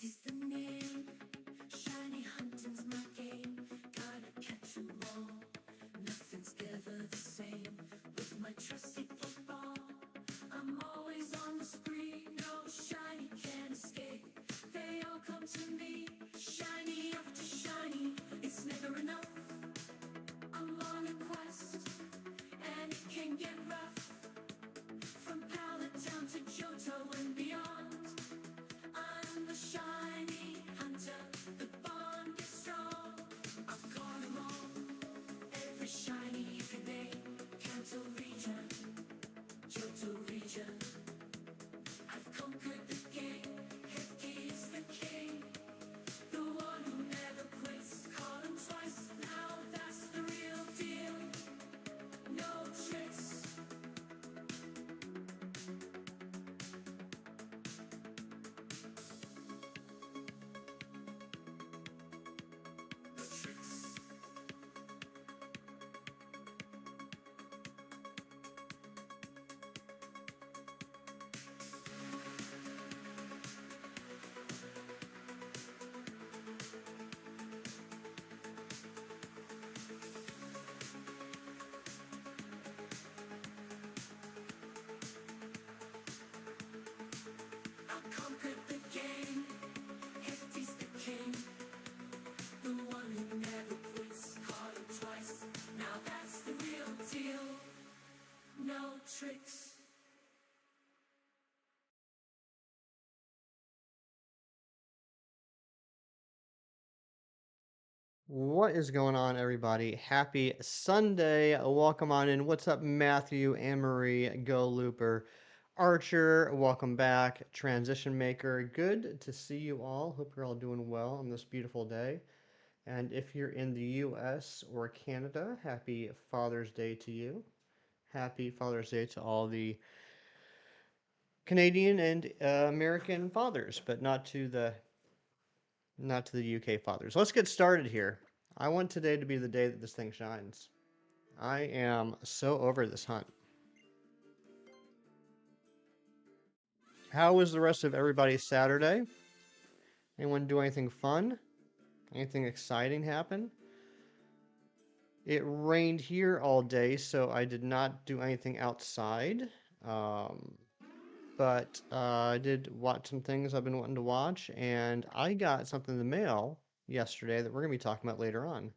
Is the name. Shiny hunting's my game. Gotta catch 'em all. Nothing's ever the same. With my trusty football, I'm always on the spree. No shiny can escape. They all come to me. Shiny after shiny, it's never enough. I'm on a quest, and it can get rough. From Pallet Town to Johto and beyond. I'm the shiny hunter, the bond is strong. I've caught 'em all, every shiny you can name. Kanto region, Johto region. I've conquered the game, Hefty is the king. The one who never quits, caught 'em twice, now that's the real deal. No tricks. I've conquered the game, Hefty's the king. The one who never quits, caught 'em twice, now that's the real deal. No tricks. What is going on, everybody? Happy Sunday. Welcome on in. What's up, Matthew, Anne-Marie, Go Looper, Archer? Welcome back, Transition Maker. Good to see you all. Hope you're all doing well on this beautiful day. And if you're in the US or Canada, happy Father's Day to you. Happy Father's Day to all the Canadian and American fathers, but not to the UK fathers. Let's get started here. I want today to be the day that this thing shines. I am so over this hunt. How was the rest of everybody's Saturday? Anyone do anything fun? Anything exciting happen? It rained here all day, so I did not do anything outside. But I did watch some things I've been wanting to watch, and I got something in the mail yesterday that we're going to be talking about later on.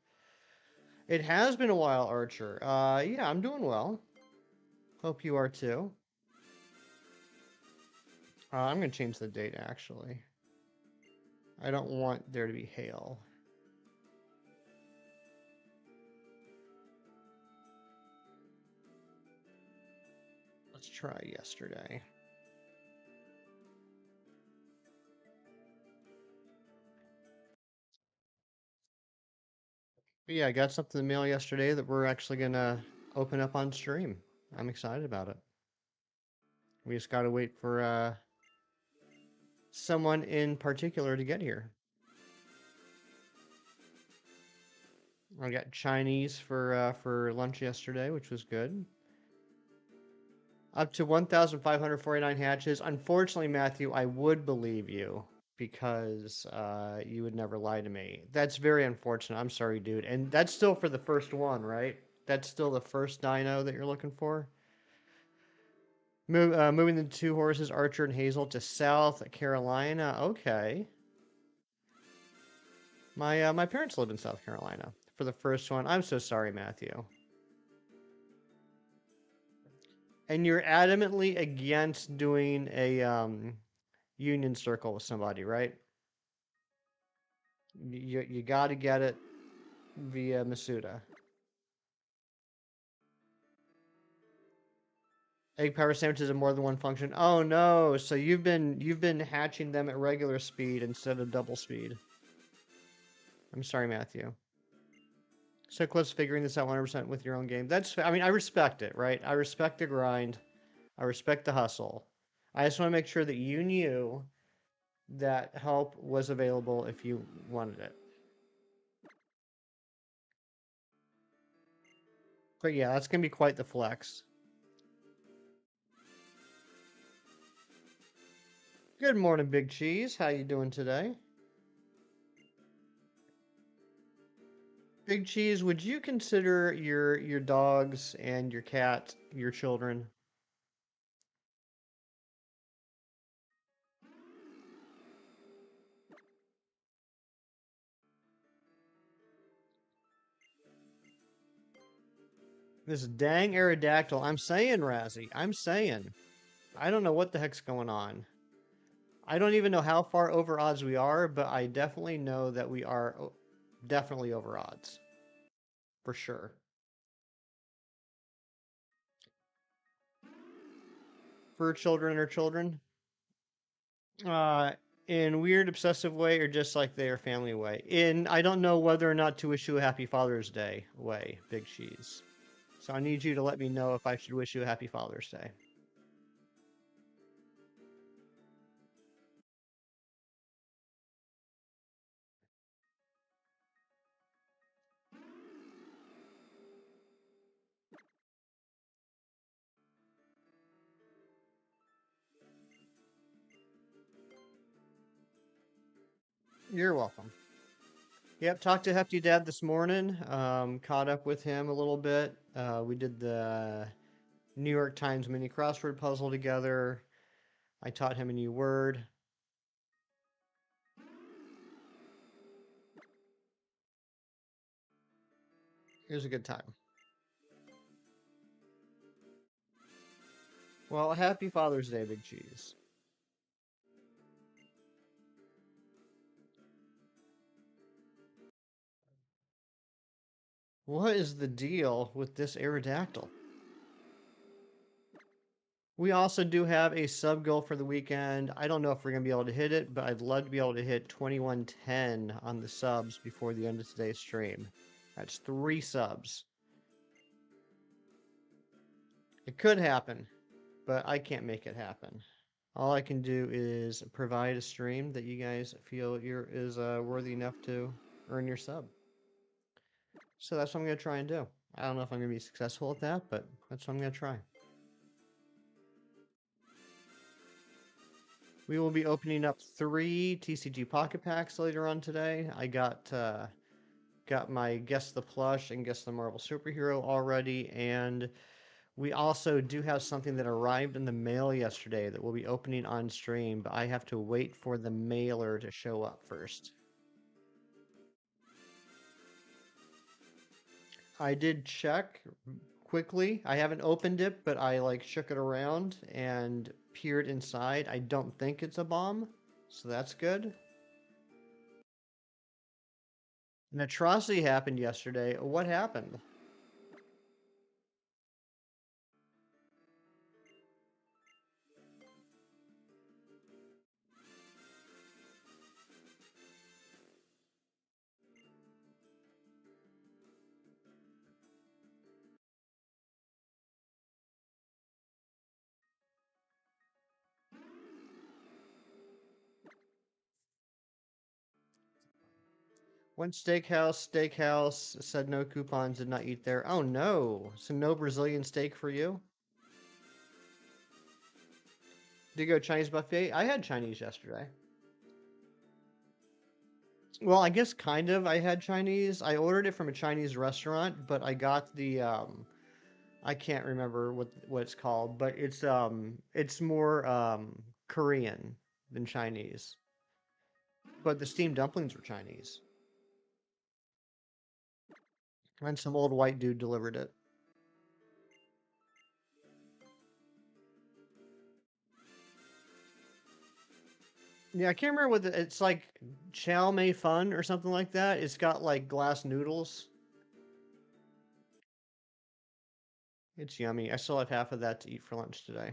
It has been a while, Archer. Yeah, I'm doing well. Hope you are too. I'm going to change the date, actually. I don't want there to be hail. Let's try yesterday. But yeah, I got something in the mail yesterday that we're actually going to open up on stream. I'm excited about it. We just got to wait for someone in particular to get here. I got Chinese for lunch yesterday, which was good. Up to 1,549 hatches. Unfortunately, Matthew, I would believe you because you would never lie to me. That's very unfortunate. I'm sorry, dude. And that's still for the first one, right? That's still the first dino that you're looking for? Moving the two horses, Archer and Hazel, to South Carolina. Okay. My parents live in South Carolina for the first one. I'm so sorry, Matthew. And you're adamantly against doing a union circle with somebody, right? You got to get it via Masuda. Egg power sandwiches have more than one function. Oh no! So you've been hatching them at regular speed instead of double speed. I'm sorry, Matthew. So close to figuring this out 100% with your own game. I mean, I respect it, right? I respect the grind. I respect the hustle. I just want to make sure that you knew that help was available if you wanted it. But yeah, that's going to be quite the flex. Good morning, Big Cheese. How you doing today? Big Cheese, would you consider your dogs and your cat your children? This dang Aerodactyl. I'm saying, Razzie. I'm saying. I don't know what the heck's going on. I don't even know how far over odds we are, but I definitely know that we are definitely over odds. For sure. For children or children? Uh, in weird obsessive way or just like their family way? In I don't know whether or not to wish you a happy Father's Day way, Big Cheese. So I need you to let me know if I should wish you a happy Father's Day. You're welcome. Yep, talked to Hefty Dad this morning. Caught up with him a little bit. We did the New York Times mini crossword puzzle together. I taught him a new word. It was a good time. Well, happy Father's Day, Big Cheese. What is the deal with this Aerodactyl? We also do have a sub goal for the weekend. I don't know if we're going to be able to hit it, but I'd love to be able to hit 2110 on the subs before the end of today's stream. That's 3 subs. It could happen, but I can't make it happen. All I can do is provide a stream that you guys feel is worthy enough to earn your sub. So that's what I'm going to try and do. I don't know if I'm going to be successful at that, but that's what I'm going to try. We will be opening up 3 TCG Pocket Packs later on today. I got my Guess the Plush and Guess the Marvel Superhero already, and we also do have something that arrived in the mail yesterday that we'll be opening on stream, but I have to wait for the mailer to show up first. I did check quickly. I haven't opened it, but I like shook it around and peered inside. I don't think it's a bomb, so that's good. An atrocity happened yesterday. What happened? Went steakhouse, said no coupons, did not eat there. Oh no, so no Brazilian steak for you? Did you go Chinese buffet? I had Chinese yesterday. Well, I guess kind of. I had Chinese. I ordered it from a Chinese restaurant, but I got the I can't remember what it's called, but it's more Korean than Chinese. But the steamed dumplings were Chinese. And some old white dude delivered it. Yeah, I can't remember what it's like chow mein fun or something like that. It's got like glass noodles. It's yummy. I still have half of that to eat for lunch today.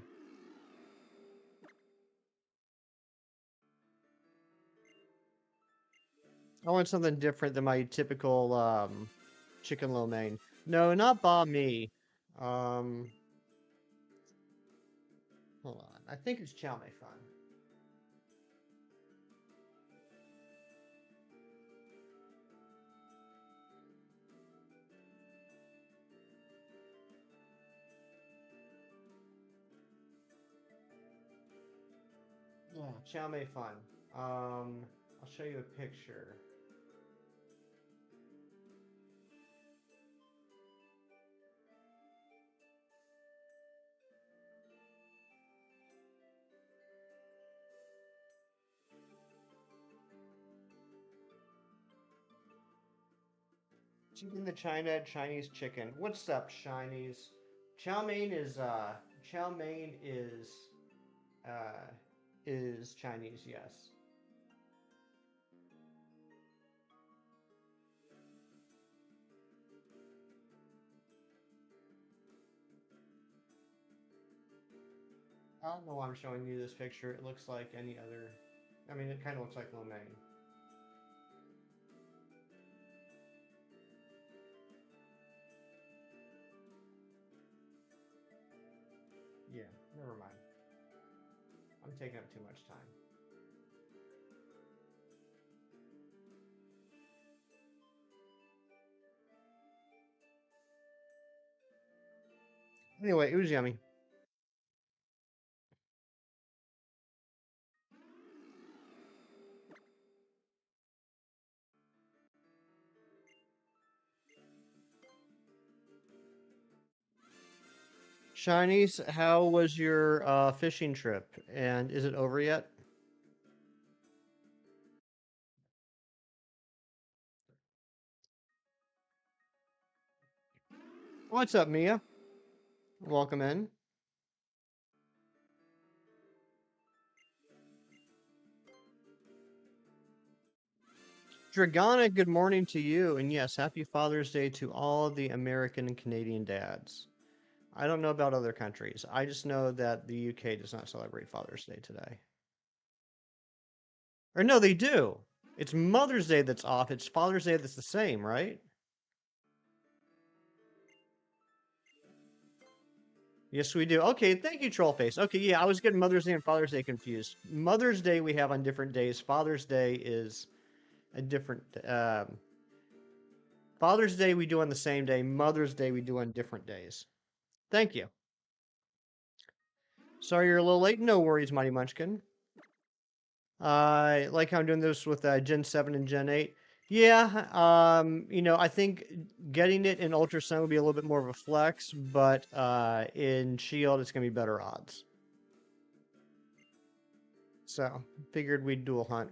I want something different than my typical chicken lo mein. No, not banh mi. Um, hold on. I think it's chow mein fun. Yeah. Chow Mei fun. I'll show you a picture. Chicken the China, Chinese chicken. What's up, Chinese? Chow mein is chow mein uh is Chinese, yes. I don't know why I'm showing you this picture. It looks like any other. I mean, it kind of looks like lo mein. Yeah, never mind. I'm taking up too much time. Anyway, it was yummy. Chinese, how was your fishing trip? And is it over yet? What's up, Mia? Welcome in. Dragana, good morning to you. And yes, happy Father's Day to all the American and Canadian dads. I don't know about other countries. I just know that the UK does not celebrate Father's Day today. Or no, they do. It's Mother's Day that's off. It's Father's Day that's the same, right? Yes, we do. Okay, thank you, Trollface. Okay, yeah, I was getting Mother's Day and Father's Day confused. Mother's Day we have on different days. Father's Day is a different. Father's Day we do on the same day. Mother's Day we do on different days. Thank you. Sorry you're a little late. No worries, Mighty Munchkin. I like how I'm doing this with Gen 7 and Gen 8. Yeah, I think getting it in Ultra Sun would be a little bit more of a flex, but in Shield it's going to be better odds. So, figured we'd dual hunt.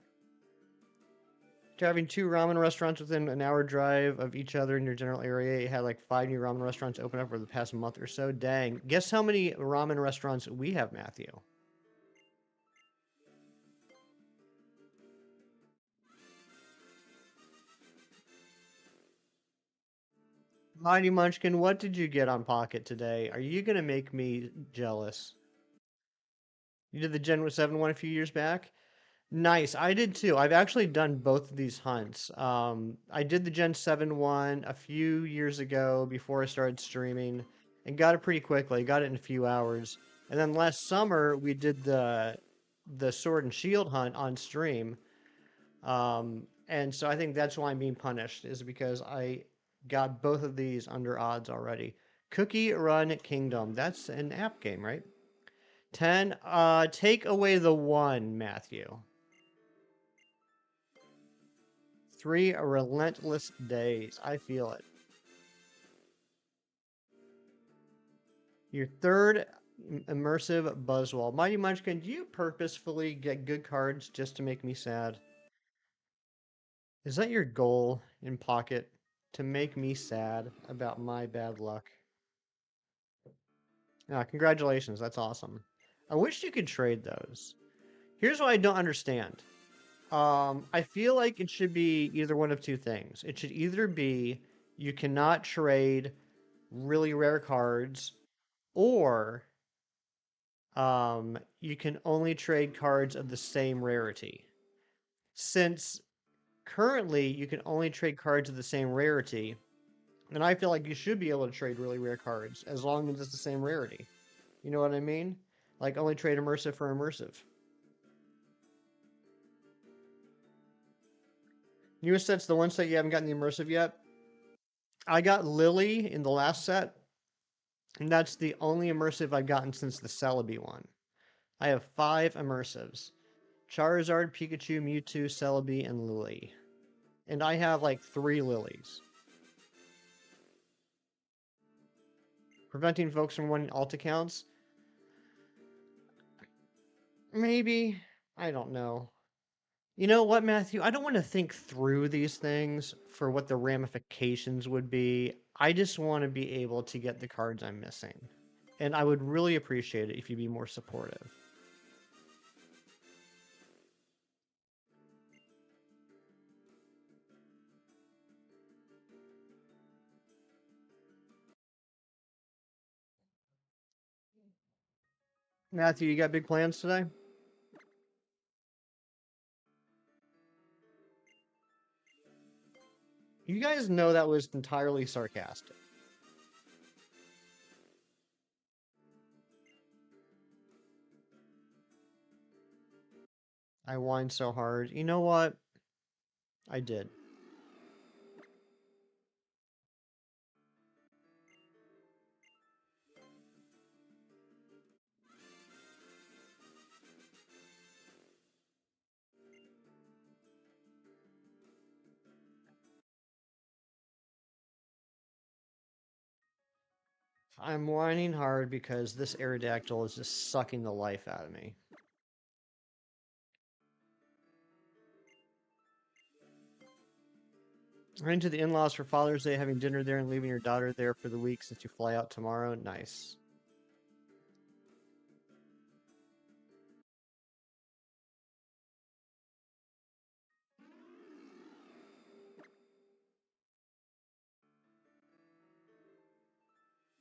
To having two ramen restaurants within an hour drive of each other in your general area, you had like 5 new ramen restaurants open up over the past month or so. Dang. Guess how many ramen restaurants we have, Matthew? Mighty Munchkin, what did you get on Pocket today? Are you going to make me jealous? You did the Gen 7 one a few years back? Nice. I did too. I've actually done both of these hunts. I did the Gen 7 one a few years ago before I started streaming and got it pretty quickly. Got it in a few hours. And then last summer we did the Sword and Shield hunt on stream. And so I think that's why I'm being punished is because I got both of these under odds already. Cookie Run Kingdom. That's an app game, right? 10. Take away the 1, Matthew. 3 relentless days. I feel it. Your third immersive Buzzwall. Mighty Munchkin, do you purposefully get good cards just to make me sad? Is that your goal in Pocket? To make me sad about my bad luck? Congratulations. That's awesome. I wish you could trade those. Here's what I don't understand. I feel like it should be either one of two things. It should either be you cannot trade really rare cards, or you can only trade cards of the same rarity. Since currently you can only trade cards of the same rarity, and I feel like you should be able to trade really rare cards as long as it's the same rarity. You know what I mean? Like only trade immersive for immersive. Newest set's the one set you haven't gotten the immersive yet. I got Lily in the last set, and that's the only immersive I've gotten since the Celebi one. I have 5 immersives. Charizard, Pikachu, Mewtwo, Celebi, and Lily. And I have like 3 Lilies. Preventing folks from winning alt accounts? Maybe. I don't know. You know what, Matthew? I don't want to think through these things for what the ramifications would be. I just want to be able to get the cards I'm missing. And I would really appreciate it if you'd be more supportive. Matthew, you got big plans today? You guys know that was entirely sarcastic. I whined so hard. You know what? I did. I'm whining hard because this Aerodactyl is just sucking the life out of me. Running to the in-laws for Father's Day, having dinner there, and leaving your daughter there for the week since you fly out tomorrow. Nice.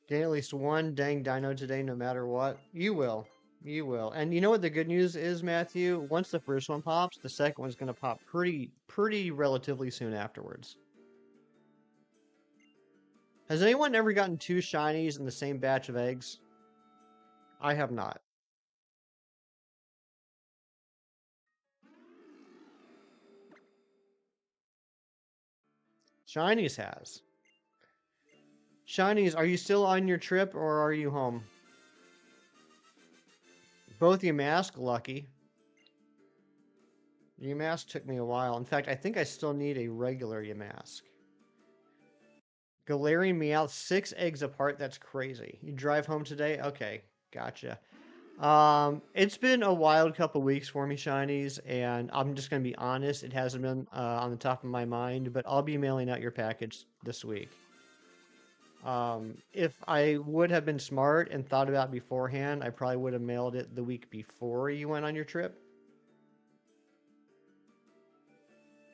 Gain at least one dang dino today, no matter what. You will. You will. And you know what the good news is, Matthew? Once the first one pops, the second one's going to pop pretty relatively soon afterwards. Has anyone ever gotten 2 shinies in the same batch of eggs? I have not. Shinies has. Shinies, are you still on your trip or are you home? Both Yamask, lucky. Yamask took me a while. In fact, I think I still need a regular Yamask. Galarian Meowth, 6 eggs apart. That's crazy. You drive home today? Okay, gotcha. It's been a wild couple weeks for me, Shinies, and I'm just gonna be honest. It hasn't been on the top of my mind, but I'll be mailing out your package this week. If I would have been smart and thought about it beforehand, I probably would have mailed it the week before you went on your trip.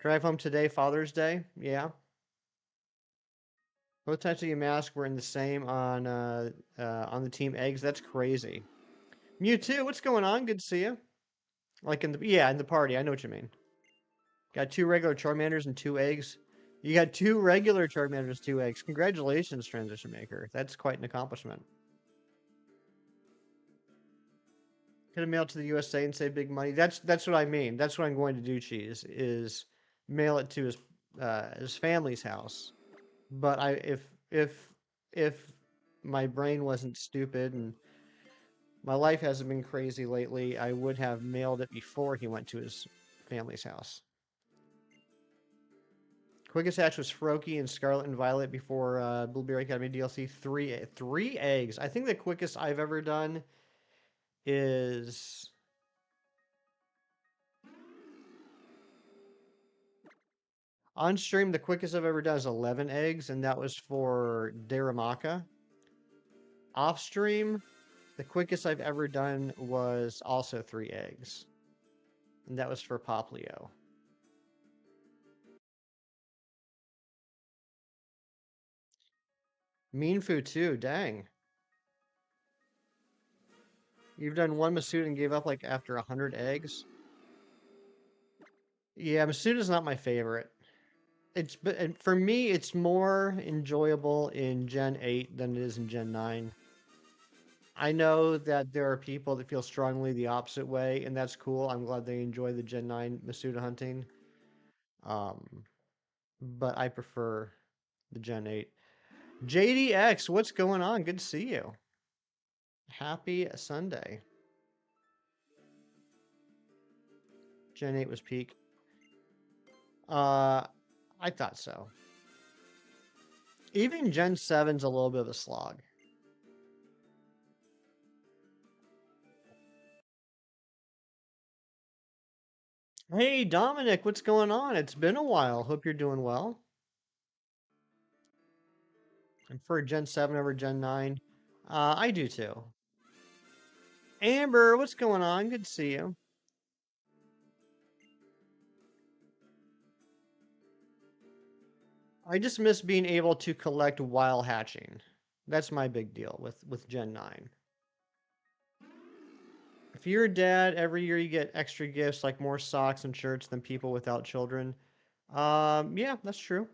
Drive home today, Father's Day. Yeah. Both types of Yamask were in the same on the team eggs. That's crazy. Mewtwo, what's going on? Good to see you. Like in the party. I know what you mean. Got 2 regular Charmanders and 2 eggs. You got 2 regular Charmanders, 2 eggs. Congratulations, Transition Maker. That's quite an accomplishment. Could have mailed to the USA and save big money. That's what I mean. That's what I'm going to do, Cheese, is mail it to his family's house. But if my brain wasn't stupid and my life hasn't been crazy lately, I would have mailed it before he went to his family's house. Quickest hatch was Froakie and Scarlet and Violet before Blueberry Academy DLC. 3 eggs. I think the quickest I've ever done is on stream. The quickest I've ever done is 11 eggs, and that was for Daramaka. Off stream, the quickest I've ever done was also 3 eggs, and that was for Poplio. Meanfu too. Dang. You've done 1 Masood and gave up like after 100 eggs. Yeah, Masood is not my favorite. But for me, it's more enjoyable in Gen 8 than it is in Gen 9. I know that there are people that feel strongly the opposite way, and that's cool. I'm glad they enjoy the Gen 9 Masuda hunting. But I prefer the Gen 8. JDX, what's going on? Good to see you. Happy Sunday. Gen 8 was peak. I thought so. Even Gen 7's a little bit of a slog. Hey, Dominic, what's going on? It's been a while. Hope you're doing well. I prefer Gen 7 over Gen 9. I do too. Amber, what's going on? Good to see you. I just miss being able to collect while hatching. That's my big deal with Gen 9. If you're a dad, every year you get extra gifts like more socks and shirts than people without children. Yeah, that's true.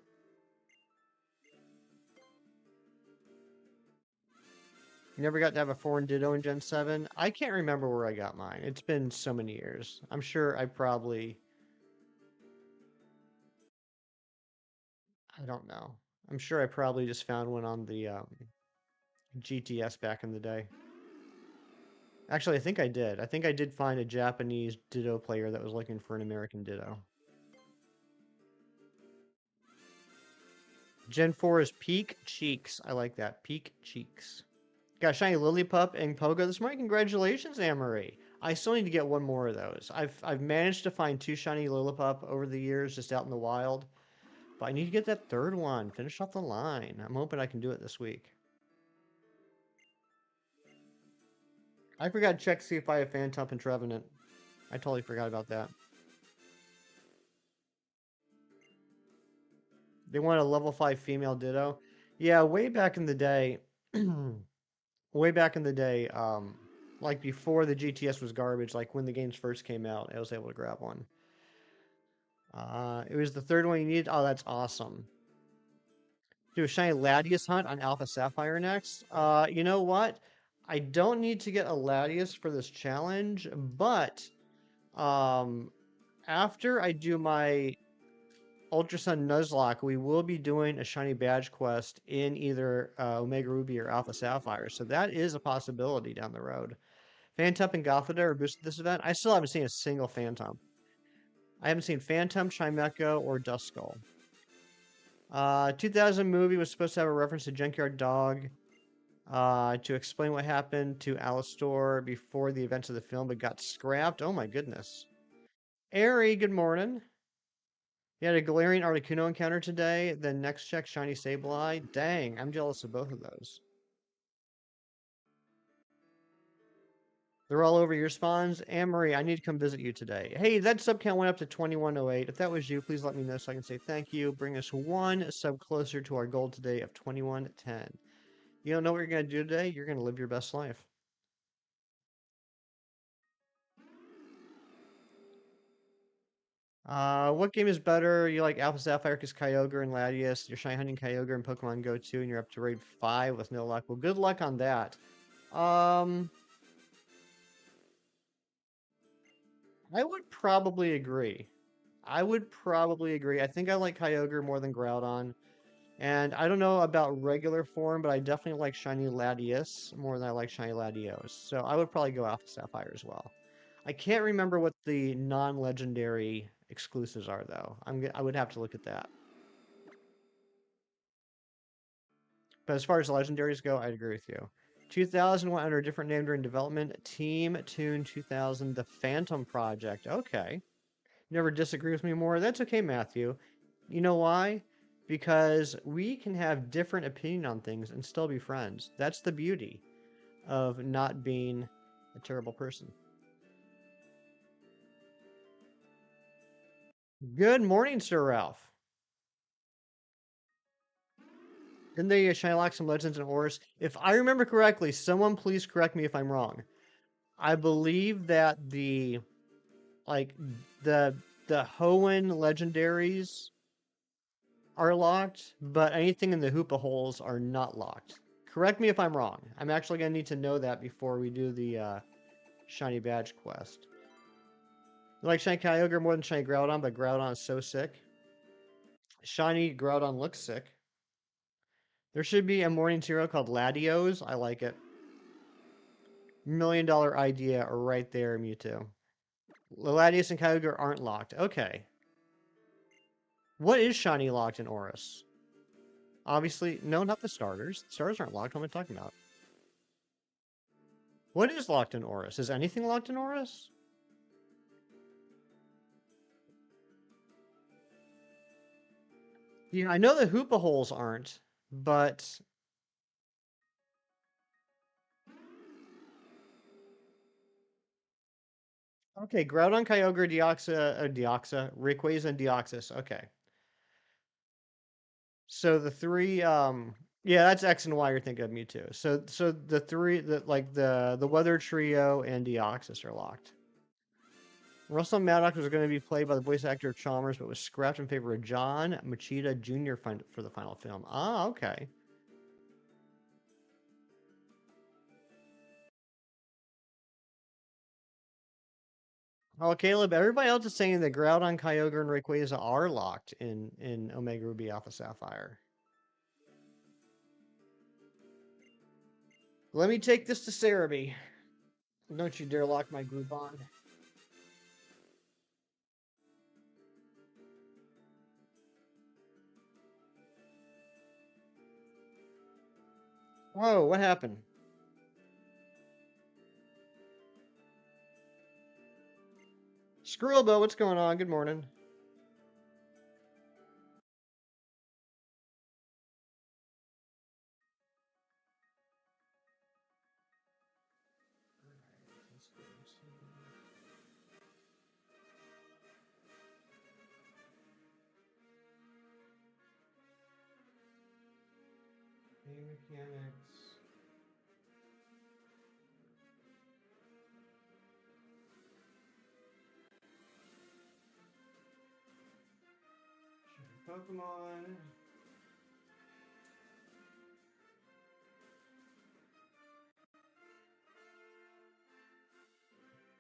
You never got to have a foreign Ditto in Gen 7? I can't remember where I got mine. It's been so many years. I'm sure I probably... I don't know. I'm sure I probably just found one on the GTS back in the day. Actually, I think I did. I think I did find a Japanese Ditto player that was looking for an American Ditto. Gen 4 is Peak Cheeks. I like that. Peak Cheeks. Got Shiny Lillipup and Pogo this morning. Congratulations, Anne-Marie. I still need to get one more of those. I've managed to find 2 Shiny Lillipup over the years just out in the wild. But I need to get that third one. Finish off the line. I'm hoping I can do it this week. I forgot to check to see if I have Phantump and Trevenant. I totally forgot about that. They want a level 5 female Ditto. Yeah, way back in the day, way back in the day, like before the GTS was garbage, like when the games first came out, I was able to grab one. It was the third one you needed. Oh, that's awesome. Do a shiny Latias hunt on Alpha Sapphire next. You know what? I don't need to get a Latias for this challenge, but after I do my Ultra Sun Nuzlocke, we will be doing a shiny badge quest in either Omega Ruby or Alpha Sapphire, so that is a possibility down the road. Phantump and Gothita are boosted this event. I still haven't seen a single Phantump. I haven't seen Phantump, Chimecho, or Duskull. 2000 movie was supposed to have a reference to Junkyard Dog to explain what happened to Alastor before the events of the film, but got scrapped. Oh my goodness. Airy, good morning. You had a Galarian Articuno encounter today, then next check Shiny Sableye. Dang, I'm jealous of both of those. They're all over your spawns. Anne-Marie, I need to come visit you today. Hey, that sub count went up to 2108. If that was you, please let me know so I can say thank you. Bring us one sub closer to our goal today of 2110. You don't know what you're going to do today? You're going to live your best life. What game is better? You like Alpha Sapphire because Kyogre and Latias. You're shiny hunting Kyogre in Pokemon Go 2 and you're up to raid 5 with no luck. Well, good luck on that. I would probably agree. I think I like Kyogre more than Groudon. And I don't know about regular form, but I definitely like Shiny Latias more than I like Shiny Latios. So I would probably go Alpha Sapphire as well. I can't remember what the non-legendary exclusives are, though. I would have to look at that. But as far as legendaries go, I'd agree with you. 2000 went under a different name during development. Team Toon 2000, The Phantom Project. Okay. Never disagree with me more. That's okay, Matthew. You know why? Because we can have different opinion on things and still be friends. That's the beauty of not being a terrible person. Good morning, Sir Ralph. Didn't they shiny lock some legends and ores? If I remember correctly, someone please correct me if I'm wrong. I believe that the Hoenn legendaries are locked, but anything in the Hoopa holes are not locked. Correct me if I'm wrong. I'm actually going to need to know that before we do the shiny badge quest. I like shiny Kyogre more than shiny Groudon, but Groudon is so sick. Shiny Groudon looks sick. There should be a morning hero called Latios. I like it. $1 million idea right there, Mewtwo. Latias and Kyogre aren't locked. Okay. What is shiny locked in Oris? Obviously, no, not the starters. The starters aren't locked. What am I talking about? What is locked in Oris? Is anything locked in Oris? Yeah, I know the Hoopa holes aren't, but okay, Groudon, Kyogre, Deoxys, Rayquaza, and Deoxys. Okay. So the three, yeah, that's X and Y. You're thinking of Mewtwo. So the three, the Weather Trio and Deoxys are locked. Russell Maddox was going to be played by the voice actor of Chalmers, but was scrapped in favor of John Machida Jr. For the final film. Ah, okay. Oh, Caleb, everybody else is saying that Groudon, Kyogre, and Rayquaza are locked in Omega Ruby Alpha Sapphire. Let me take this to Cerebi. Don't you dare lock my Groupon. Whoa, what happened? Squirrelbo, what's going on? Good morning. Game mechanics. Pokemon.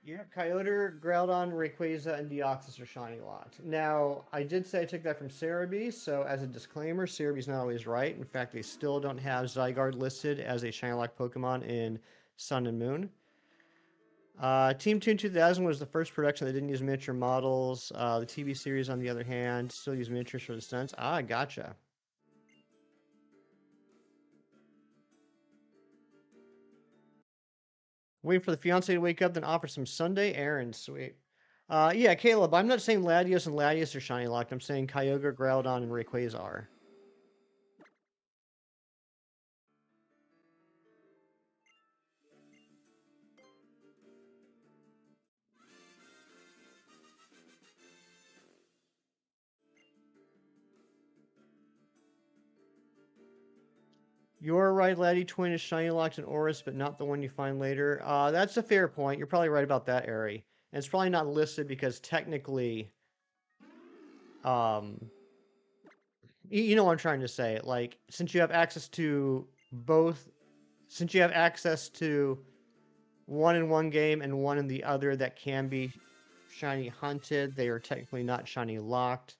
Yeah, Kyogre, Groudon, Rayquaza, and Deoxys are shiny locked. Now, I did say I took that from Cerebi, so as a disclaimer, Cerebi's not always right. In fact, they still don't have Zygarde listed as a shiny locked Pokemon in Sun and Moon. Team Toon 2000 was the first production that didn't use miniature models. The TV series, on the other hand, still use miniatures for the stunts. Ah, gotcha. Wait for the fiance to wake up, then offer some Sunday errands. Sweet. Yeah, Caleb, I'm not saying Latios and Latias are shiny locked. I'm saying Kyogre, Groudon, and Rayquaza are. You're right, Laddie Twin is shiny locked in Oris, but not the one you find later. That's a fair point. You're probably right about that, Ari. And it's probably not listed because technically, um, you know what I'm trying to say. Like, since you have access to both, since you have access to one in one game and one in the other that can be shiny hunted, they are technically not shiny locked.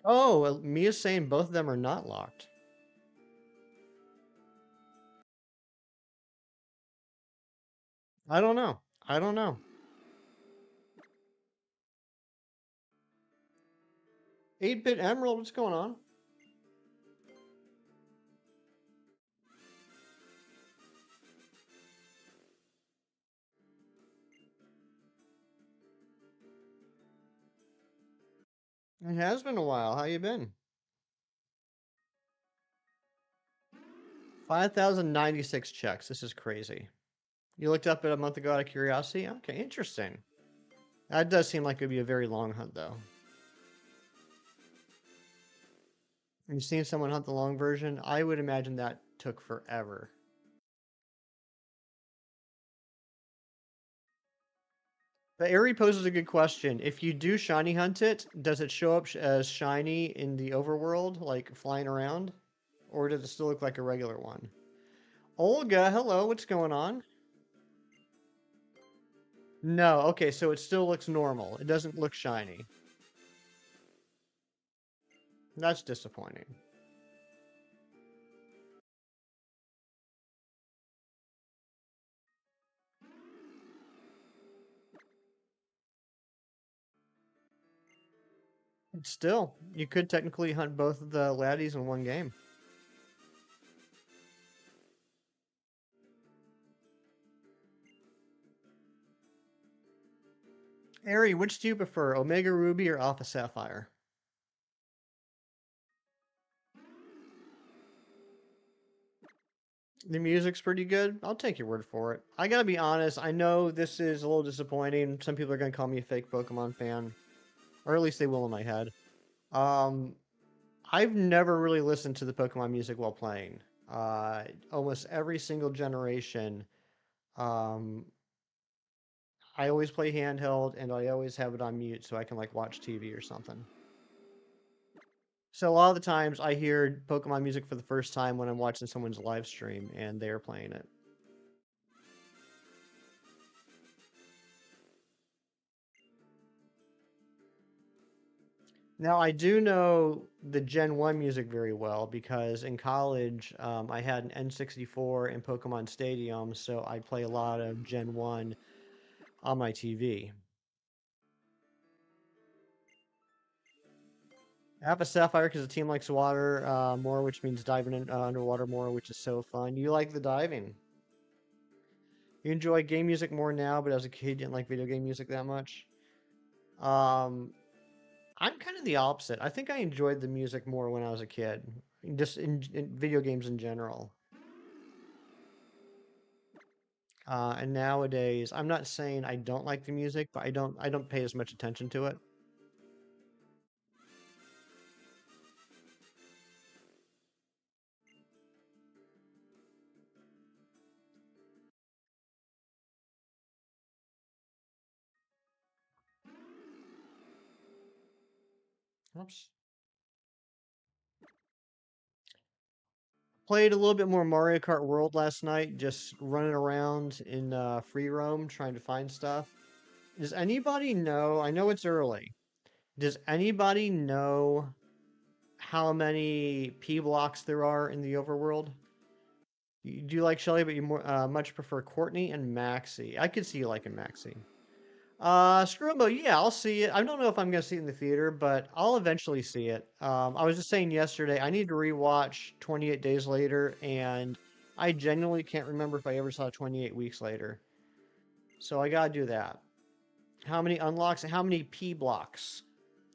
Oh, Mia's saying both of them are not locked. I don't know. I don't know. 8-bit Emerald, what's going on? It has been a while. How you been? 5,096 checks. This is crazy. You looked up it a month ago out of curiosity? Okay, interesting. That does seem like it would be a very long hunt, though. You've seen someone hunt the long version? I would imagine that took forever. But Ari poses a good question. If you do shiny hunt it, does it show up as shiny in the overworld, like flying around? Or does it still look like a regular one? Olga, hello, what's going on? No, okay, so it still looks normal. It doesn't look shiny. That's disappointing. Still, you could technically hunt both of the laddies in one game. Ari, which do you prefer, Omega Ruby or Alpha Sapphire? The music's pretty good. I'll take your word for it. I gotta be honest, I know this is a little disappointing. Some people are gonna call me a fake Pokemon fan, or at least they will in my head. Um, I've never really listened to the Pokemon music while playing. Almost every single generation, um, I always play handheld and I always have it on mute so I can like watch TV or something. So a lot of the times I hear Pokemon music for the first time when I'm watching someone's live stream and they're playing it. Now I do know the Gen 1 music very well because in college I had an N64 and Pokemon Stadium, so I play a lot of Gen 1 on my TV. Alpha Sapphire because the team likes water more, which means diving in, underwater more, which is so fun. You like the diving. You enjoy game music more now, but as a kid, you didn't like video game music that much. Um, I'm kind of the opposite. I think I enjoyed the music more when I was a kid, just in video games in general. And nowadays, I'm not saying I don't like the music, but I don't pay as much attention to it. Oops. Played a little bit more Mario Kart World last night, just running around in free roam trying to find stuff. Does anybody know? I know it's early. Does anybody know how many P blocks there are in the overworld? You do like Shelly, but you much prefer Courtney and Maxie. I could see you liking Maxie. Screwbo, yeah, I'll see it. I don't know if I'm gonna see it in the theater, but I'll eventually see it. I was just saying yesterday, I need to rewatch 28 Days Later, and I genuinely can't remember if I ever saw 28 Weeks Later. So I gotta do that. How many unlocks? How many P blocks?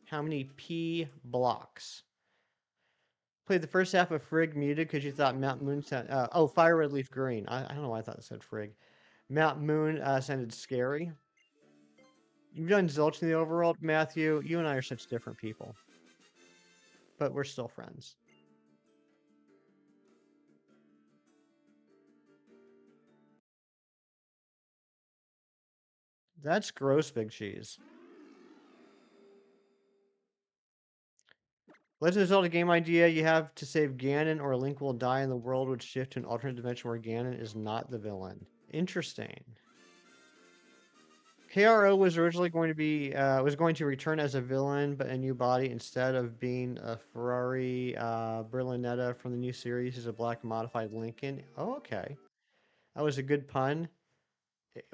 How many P blocks? Played the first half of Frigg muted because you thought Mount Moon sound. Oh, Fire Red Leaf Green. I don't know why I thought it said Frigg. Mount Moon sounded scary. You've done Zilch in the overworld, Matthew. You and I are such different people, but we're still friends. That's gross, Big Cheese. Legend of Zelda game idea: you have to save Ganon, or Link will die, and the world would shift to an alternate dimension where Ganon is not the villain. Interesting. KRO was originally going to be was going to return as a villain, but a new body instead of being a Ferrari Berlinetta from the new series. Is a black modified Lincoln. Oh, okay, that was a good pun.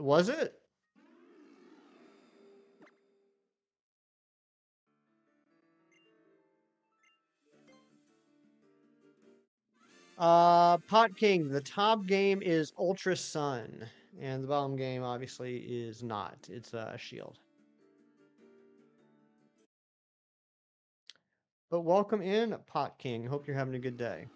Was it? Pot King. The top game is Ultra Sun, and the bottom game obviously is not. It's Shield. But welcome in, Pot King. Hope you're having a good day.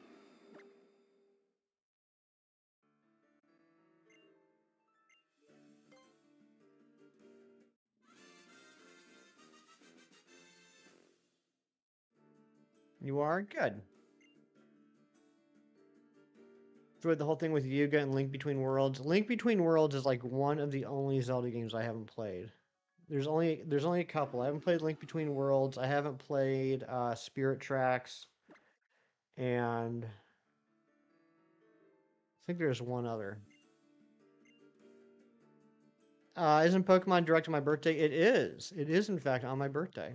You are good. Enjoyed the whole thing with Yuga and Link Between Worlds. Link Between Worlds is like one of the only Zelda games I haven't played. There's only a couple. I haven't played Link Between Worlds. I haven't played Spirit Tracks, and I think there's one other. Isn't Pokemon Direct on my birthday? It is. It is in fact on my birthday.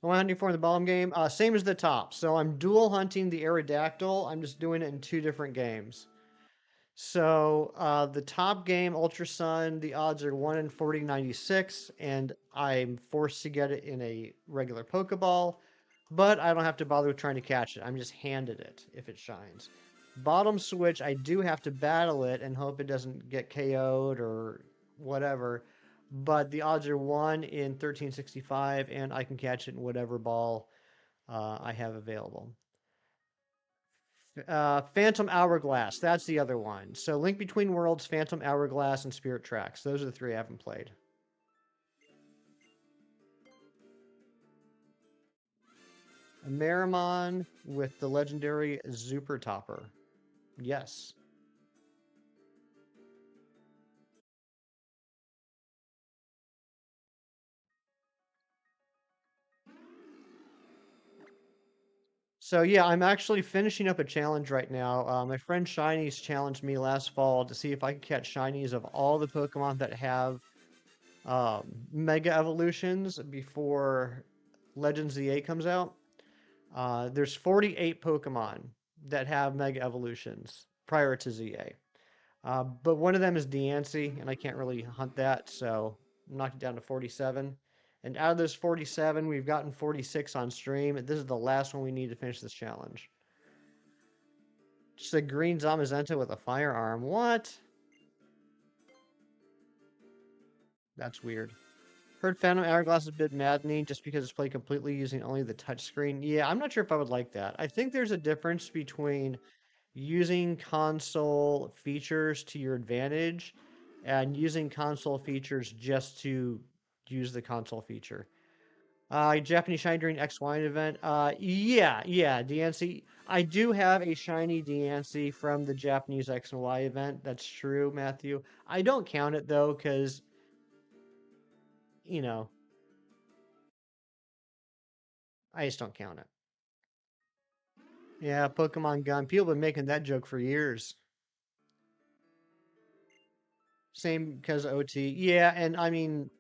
Am I hunting for the bottom game? Same as the top. So I'm dual hunting the Aerodactyl. I'm just doing it in two different games. So the top game, Ultra Sun, the odds are 1 in 4096, and I'm forced to get it in a regular Pokeball, but I don't have to bother with trying to catch it. I'm just handed it if it shines. Bottom switch, I do have to battle it and hope it doesn't get KO'd or whatever, but the odds are 1 in 1365, and I can catch it in whatever ball I have available. Phantom Hourglass. That's the other one. So Link Between Worlds, Phantom Hourglass, and Spirit Tracks. Those are the three I haven't played. A Marimon with the legendary Super Topper. Yes. So yeah, I'm actually finishing up a challenge right now. My friend Shinies challenged me last fall to see if I could catch Shinies of all the Pokemon that have Mega Evolutions before Legends Z8 comes out. There's 48 Pokemon that have Mega Evolutions prior to ZA. But one of them is Deancey, and I can't really hunt that, so I knocked it down to 47. And out of those 47, we've gotten 46 on stream. This is the last one we need to finish this challenge. Just a green Zamazenta with a firearm. What? That's weird. Heard Phantom Hourglass is a bit maddening just because it's played completely using only the touchscreen. Yeah, I'm not sure if I would like that. I think there's a difference between using console features to your advantage and using console features just to use the console feature. Japanese shiny during XY event. Yeah, DNC. I do have a shiny DNC from the Japanese X and Y event. That's true, Matthew. I don't count it though, because you know, I just don't count it. Yeah, Pokemon Gun. People have been making that joke for years. Same because OT. Yeah, and I mean,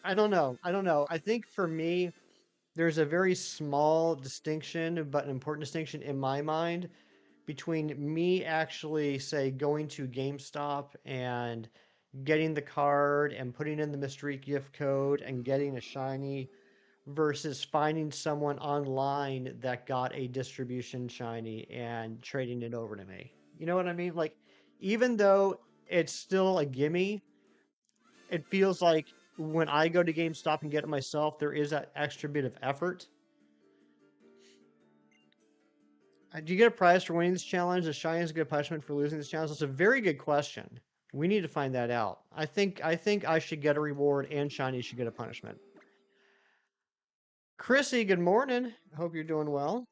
I don't know. I don't know. I think for me, there's a very small distinction, but an important distinction in my mind between me actually, say, going to GameStop and getting the card and putting in the mystery gift code and getting a shiny versus finding someone online that got a distribution shiny and trading it over to me. You know what I mean? Like, even though it's still a gimme, it feels like when I go to GameStop and get it myself, there is that extra bit of effort. Do you get a prize for winning this challenge? Is shiny a good punishment for losing this challenge? That's a very good question. We need to find that out. I think I should get a reward and shiny should get a punishment. Chrissy, good morning. Hope you're doing well.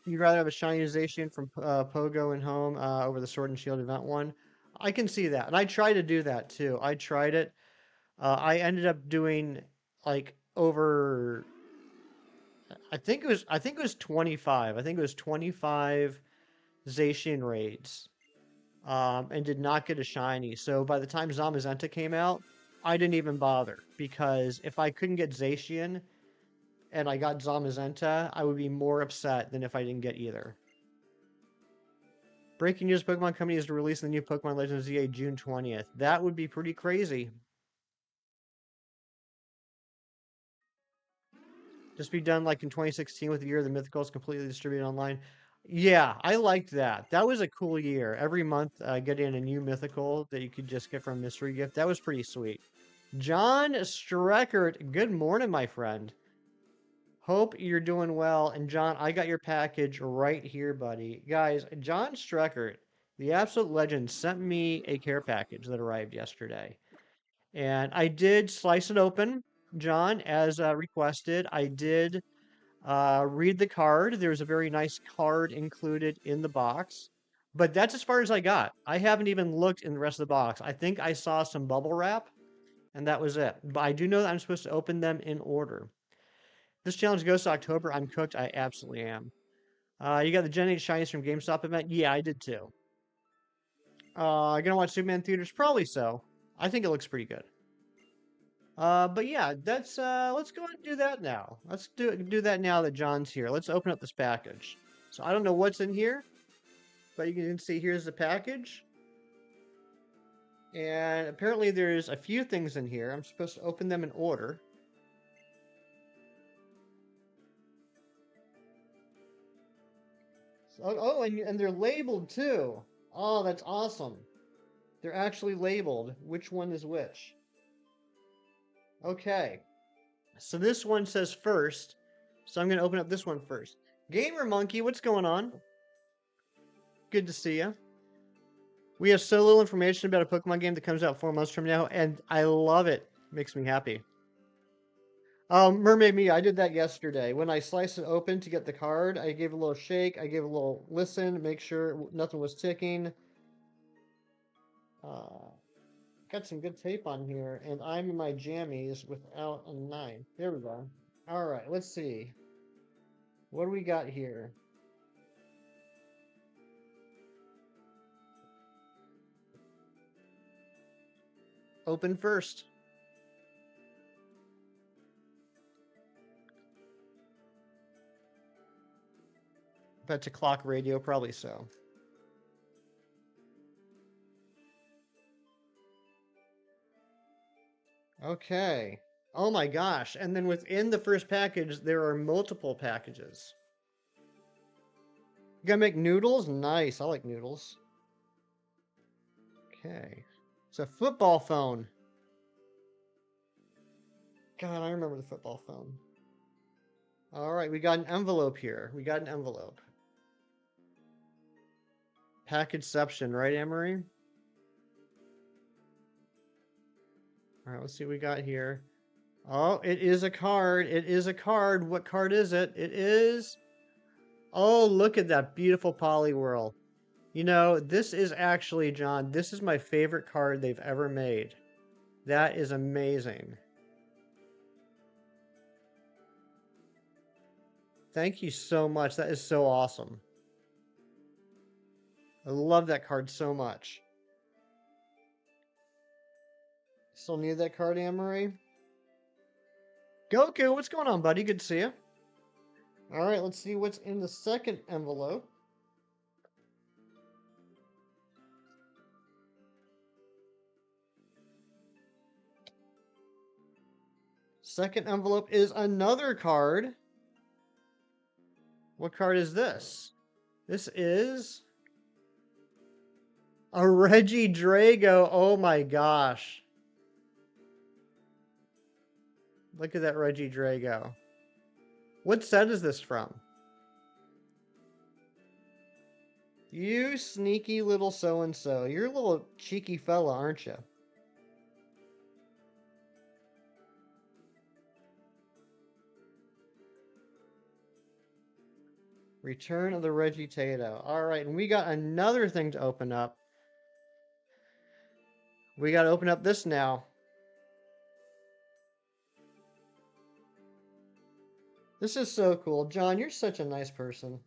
You'd rather have a shiny Zacian from Pogo and home over the Sword and Shield event one? I can see that, and I tried to do that too. I tried it. I ended up doing like over. I think it was 25. I think it was 25 Zacian raids, and did not get a shiny. So by the time Zamazenta came out, I didn't even bother because if I couldn't get Zacian and I got Zamazenta, I would be more upset than if I didn't get either. Breaking news: Pokemon Company is releasing the new Pokemon Legends ZA June 20th. That would be pretty crazy. Just be done like in 2016 with the year the Mythicals completely distributed online. Yeah, I liked that. That was a cool year. Every month, getting a new Mythical that you could just get from a mystery gift. That was pretty sweet. John Streckert, good morning, my friend. Hope you're doing well. And John, I got your package right here, buddy. Guys, John Streckert, the absolute legend, sent me a care package that arrived yesterday. And I did slice it open, John, as requested. I did read the card. There's a very nice card included in the box. But that's as far as I got. I haven't even looked in the rest of the box. I think I saw some bubble wrap, and that was it. But I do know that I'm supposed to open them in order. This challenge goes to October. I'm cooked. I absolutely am. You got the Gen 8 Shinies from GameStop event? Yeah, I did too. Gonna watch Superman theaters? Probably so. I think it looks pretty good. But yeah, that's let's go ahead and do that now. Let's do that now that John's here. Let's open up this package. So I don't know what's in here, but you can see here's the package. And apparently there's a few things in here. I'm supposed to open them in order. Oh, and they're labeled too. Oh, that's awesome. They're actually labeled which one is which. Okay. So this one says first. So I'm going to open up this one first. Gamer Monkey, what's going on? Good to see you. We have so little information about a Pokemon game that comes out 4 months from now, and I love it. Makes me happy. Mermaid Me, I did that yesterday. When I sliced it open to get the card, I gave a little shake, I gave a little listen, make sure nothing was ticking. Got some good tape on here, and I'm in my jammies without a 9. There we go. Alright, let's see. What do we got here? Open first. Bet to clock radio, probably so. Okay. Oh my gosh. And then within the first package, there are multiple packages. You gotta make noodles? Nice. I like noodles. Okay. It's a football phone. God, I remember the football phone. Alright, we got an envelope here. We got an envelope. Packageception, right, Emery? Alright, let's see what we got here. Oh, it is a card. It is a card. What card is it? It is... Oh, look at that beautiful Poliwhirl. You know, this is actually, John, this is my favorite card they've ever made. That is amazing. Thank you so much. That is so awesome. I love that card so much. Still need that card, Anne-Marie? Goku, what's going on, buddy? Good to see you. Alright, let's see what's in the second envelope. Second envelope is another card. What card is this? This is a Regidrago. Oh my gosh. Look at that Regidrago. What set is this from? You sneaky little so-and-so. You're a little cheeky fella, aren't you? Return of the Regitato. Alright, and we got another thing to open up. We gotta open up this now. This is so cool. John, you're such a nice person.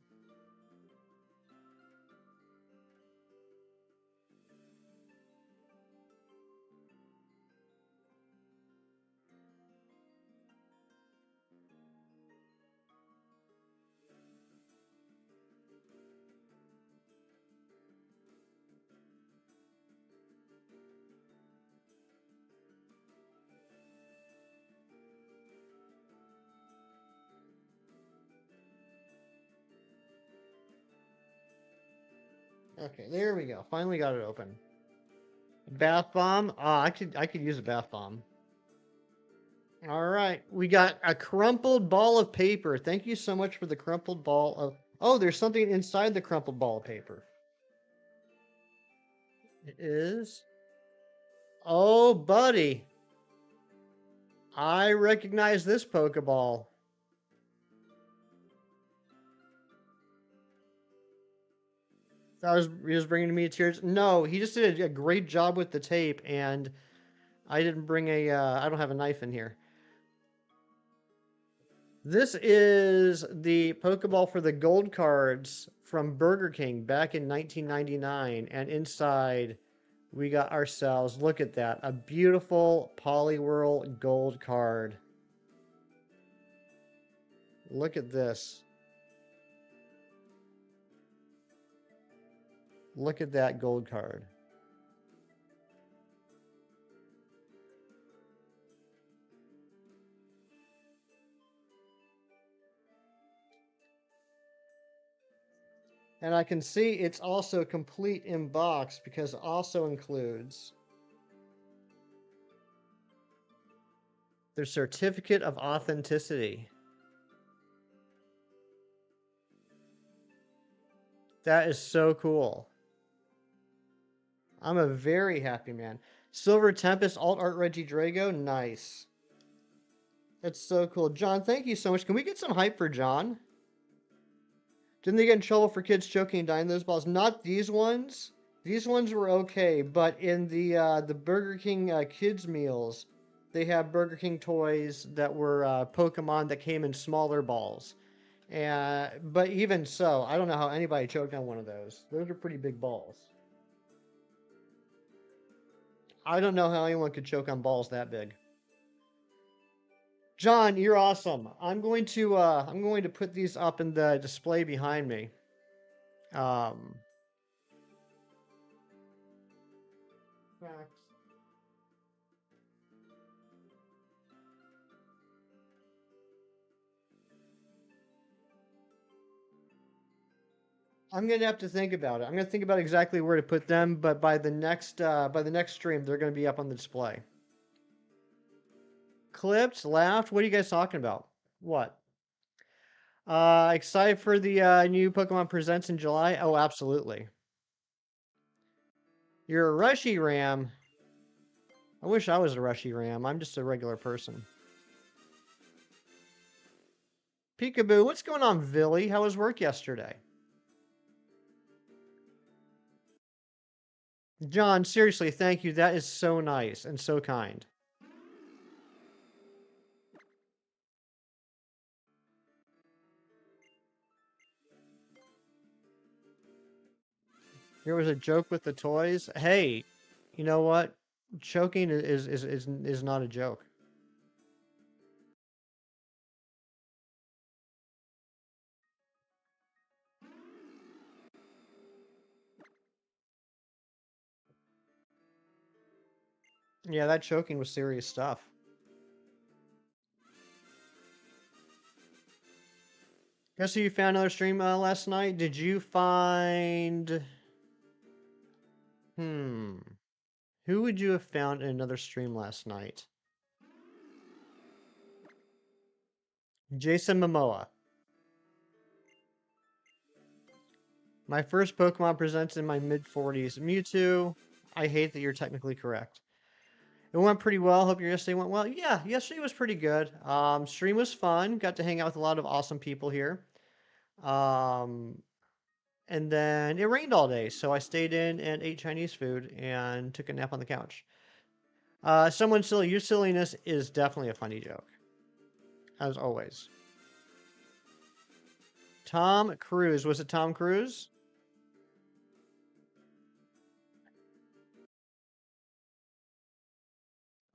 Okay, there we go. Finally got it open. Bath bomb. I could use a bath bomb. All right, we got a crumpled ball of paper. Thank you so much for the crumpled ball of... Oh, there's something inside the crumpled ball of paper. It is... Oh, buddy. I recognize this Pokeball. He was bringing me to tears. No, he just did a great job with the tape, and I didn't bring a... I don't have a knife in here. This is the Pokeball for the gold cards from Burger King back in 1999, and inside we got ourselves, look at that, a beautiful Poliwhirl gold card. Look at this. Look at that gold card. And I can see it's also complete in box because it also includes their certificate of authenticity. That is so cool. I'm a very happy man. Silver Tempest, Alt Art Regidrago, nice. That's so cool. John, thank you so much. Can we get some hype for John? Didn't they get in trouble for kids choking and dying in those balls? Not these ones. These ones were okay, but in the Burger King kids meals, they have Burger King toys that were Pokemon that came in smaller balls. But even so, I don't know how anybody choked on one of those. Those are pretty big balls. I don't know how anyone could choke on balls that big. John, you're awesome. I'm going to put these up in the display behind me. Facts. I'm gonna have to think about it. I'm gonna think about exactly where to put them, but by the next stream, they're gonna be up on the display. Clipped, laughed. What are you guys talking about? What? Excited for the new Pokemon Presents in July? Oh, absolutely. You're a Reshiram. I wish I was a Reshiram. I'm just a regular person. Peekaboo, what's going on, Villy? How was work yesterday? John, seriously, thank you. That is so nice and so kind. There was a joke with the toys. Hey, you know what? Choking is not a joke. Yeah, that choking was serious stuff. Guess who you found another stream last night? Did you find... Who would you have found in another stream last night? Jason Momoa. My first Pokemon Presents in my mid-40s. Mewtwo. I hate that you're technically correct. It went pretty well. Hope your yesterday went well. Yeah, yesterday was pretty good. Stream was fun. Got to hang out with a lot of awesome people here. And then it rained all day, so I stayed in and ate Chinese food and took a nap on the couch. Someone silly. Your silliness is definitely a funny joke, as always. Tom Cruise. Was it Tom Cruise?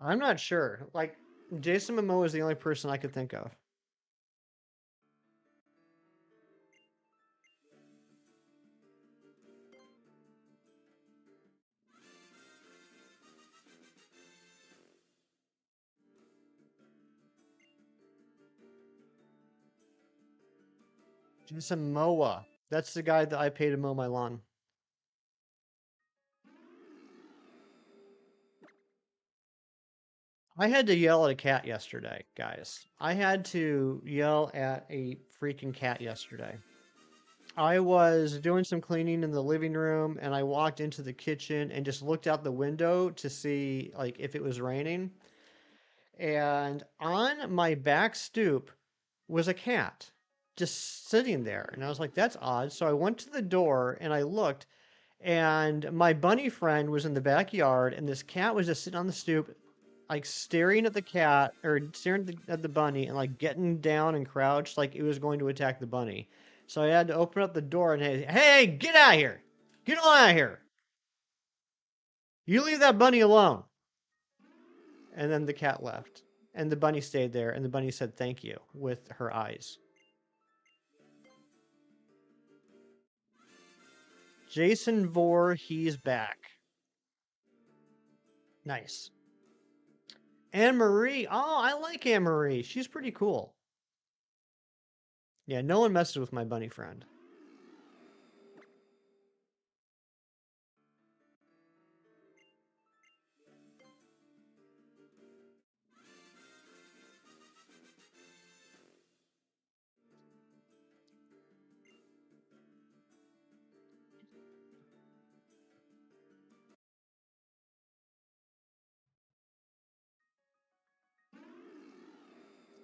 I'm not sure. Like, Jason Momoa is the only person I could think of. Jason Momoa. That's the guy that I pay to mow my lawn. I had to yell at a cat yesterday, guys. I had to yell at a freaking cat yesterday. I was doing some cleaning in the living room and I walked into the kitchen and just looked out the window to see like if it was raining. And on my back stoop was a cat just sitting there. And I was like, that's odd. So I went to the door and I looked, and my bunny friend was in the backyard, and this cat was just sitting on the stoop, like staring at the cat or staring at the bunny and like getting down and crouched like it was going to attack the bunny. So I had to open up the door and hey, get out of here! Get on out of here! You leave that bunny alone. And then the cat left. And the bunny stayed there, and the bunny said thank you with her eyes. Jason Voorhees back. Nice. Anne Marie. Oh, I like Anne Marie. She's pretty cool. Yeah, no one messes with my bunny friend.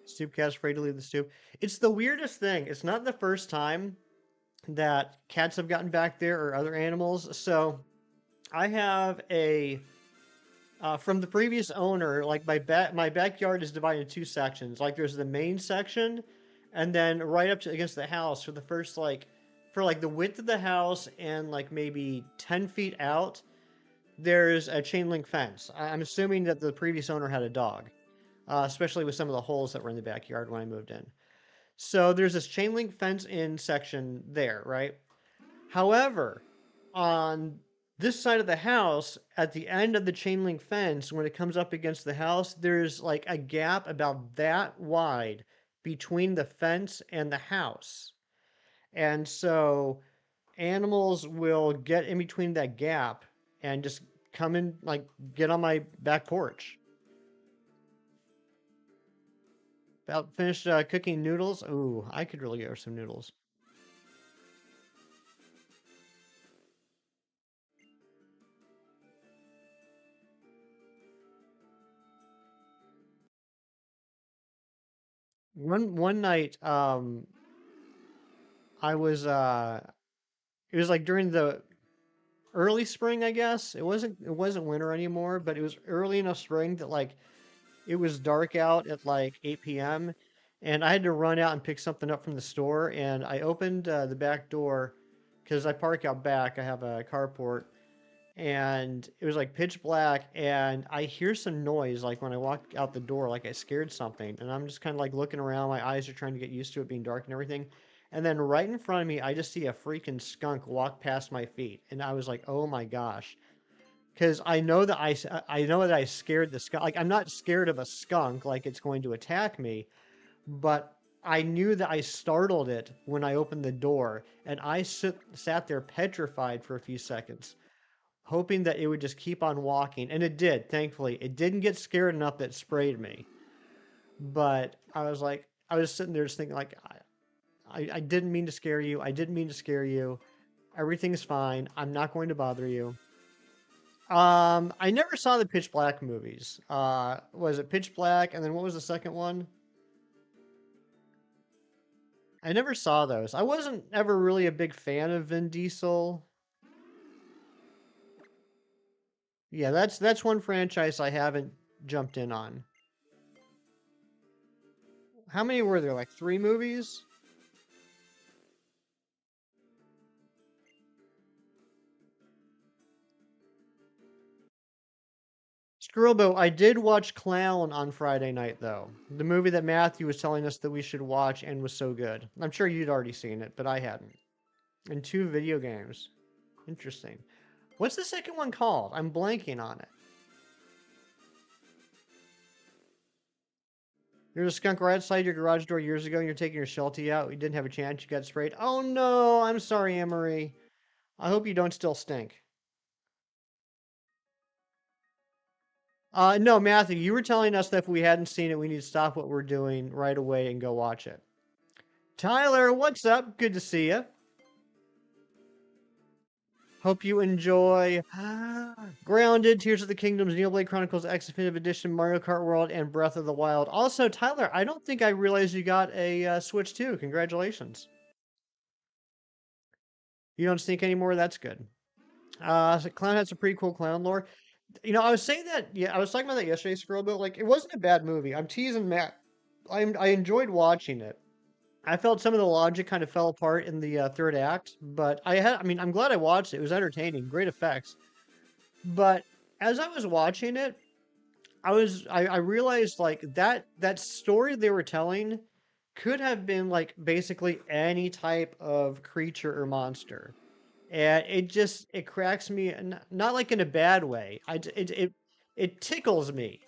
Stoop cat's afraid to leave the stoop. It's the weirdest thing. It's not the first time that cats have gotten back there or other animals. So I have a from the previous owner. Like my backyard is divided into two sections. Like there's the main section, and then right up to against the house for the first for the width of the house and like maybe 10 feet out, there's a chain link fence. I'm assuming that the previous owner had a dog, especially with some of the holes that were in the backyard when I moved in. So there's this chain link fence in section there, right? However, on this side of the house, at the end of the chain link fence, when it comes up against the house, there's like a gap about that wide between the fence and the house. And so animals will get in between that gap and just come in, like, get on my back porch. About finished cooking noodles. Ooh, I could really go for some noodles. One night, I was it was like during the early spring, I guess. It wasn't winter anymore, but it was early enough spring that like it was dark out at like 8 p.m. and I had to run out and pick something up from the store. And I opened the back door because I park out back. I have a carport, and it was like pitch black. And I hear some noise like when I walk out the door, like I scared something. And I'm just kind of like looking around. My eyes are trying to get used to it being dark and everything. And then right in front of me, I just see a freaking skunk walk past my feet, and I was like, "Oh my gosh!" Because I know that I scared the skunk. Like I'm not scared of a skunk, like it's going to attack me, but I knew that I startled it when I opened the door, and I sat there petrified for a few seconds, hoping that it would just keep on walking, and it did. Thankfully, it didn't get scared enough that it sprayed me. But I was sitting there just thinking, like, I didn't mean to scare you. I didn't mean to scare you. Everything's fine. I'm not going to bother you. I never saw the Pitch Black movies. Was it Pitch Black, and then what was the second one? I never saw those. I wasn't ever really a big fan of Vin Diesel. Yeah, that's one franchise I haven't jumped in on. How many were there? Like 3 movies? Scribble, I did watch Clown on Friday night though. The movie that Matthew was telling us that we should watch and was so good. I'm sure you'd already seen it, but I hadn't. And 2 video games. Interesting. What's the second one called? I'm blanking on it. There's a skunk right outside your garage door years ago, and you're taking your Sheltie out. You didn't have a chance. You got sprayed. Oh no! I'm sorry, Anne-Marie. I hope you don't still stink. No, Matthew, you were telling us that if we hadn't seen it, we need to stop what we're doing right away and go watch it. Tyler, what's up? Good to see you. Hope you enjoy Grounded, Tears of the Kingdoms, Neoblade Chronicles X Definitive Edition, Mario Kart World, and Breath of the Wild. Also, Tyler, I don't think I realized you got a Switch 2. Congratulations. You don't stink anymore? That's good. So Clown has some pretty cool clown lore. You know, I was saying that, yeah, I was talking about that yesterday, Squirrel, but like, it wasn't a bad movie. I'm teasing Matt. I enjoyed watching it. I felt some of the logic kind of fell apart in the third act, but I mean, I'm glad I watched it. It was entertaining, great effects. But as I was watching it, I realized like that story they were telling could have been like basically any type of creature or monster. And it cracks me, not like in a bad way. It tickles me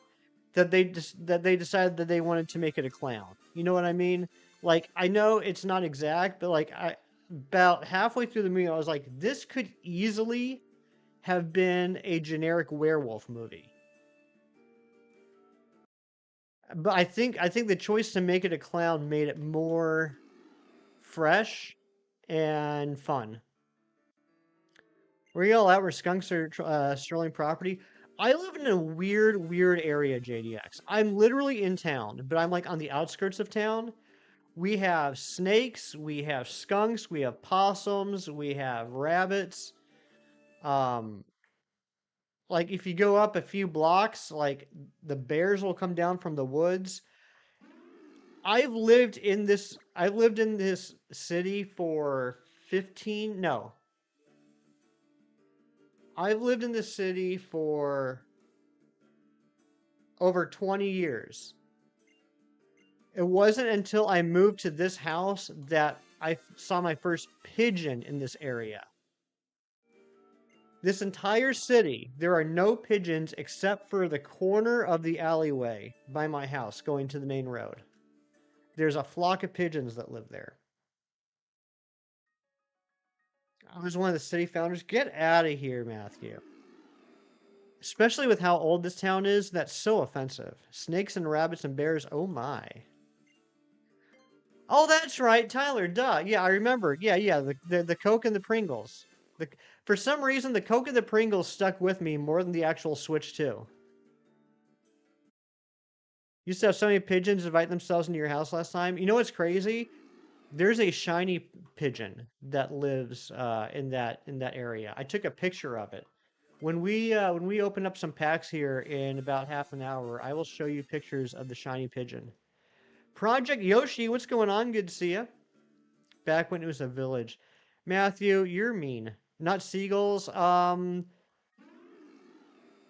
that they decided that they wanted to make it a clown. You know what I mean? Like I know it's not exact, but like I about halfway through the movie I was like this could easily have been a generic werewolf movie. But I think the choice to make it a clown made it more fresh and fun. Where you all at? Where skunks are strolling property? I live in a weird area, JDX. I'm literally in town, but I'm like on the outskirts of town. We have snakes, we have skunks, we have possums, we have rabbits. Um, like if you go up a few blocks, like the bears will come down from the woods. I've lived in this city for 15, no. I've lived in this city for over 20 years. It wasn't until I moved to this house that I saw my first pigeon in this area. This entire city, there are no pigeons except for the corner of the alleyway by my house going to the main road. There's a flock of pigeons that live there. I was one of the city founders. Get out of here, Matthew. Especially with how old this town is, that's so offensive. Snakes and rabbits and bears, oh my. Oh, that's right, Tyler, duh. Yeah, I remember. Yeah, the Coke and the Pringles. The, for some reason, the Coke and the Pringles stuck with me more than the actual Switch 2. Used to have so many pigeons invite themselves into your house last time. You know what's crazy? There's a shiny pigeon that lives in that area. I took a picture of it. When we open up some packs here in about half an hour, I will show you pictures of the shiny pigeon. Project Yoshi, what's going on? Good to see you. Back when it was a village. Matthew, you're mean. Not seagulls.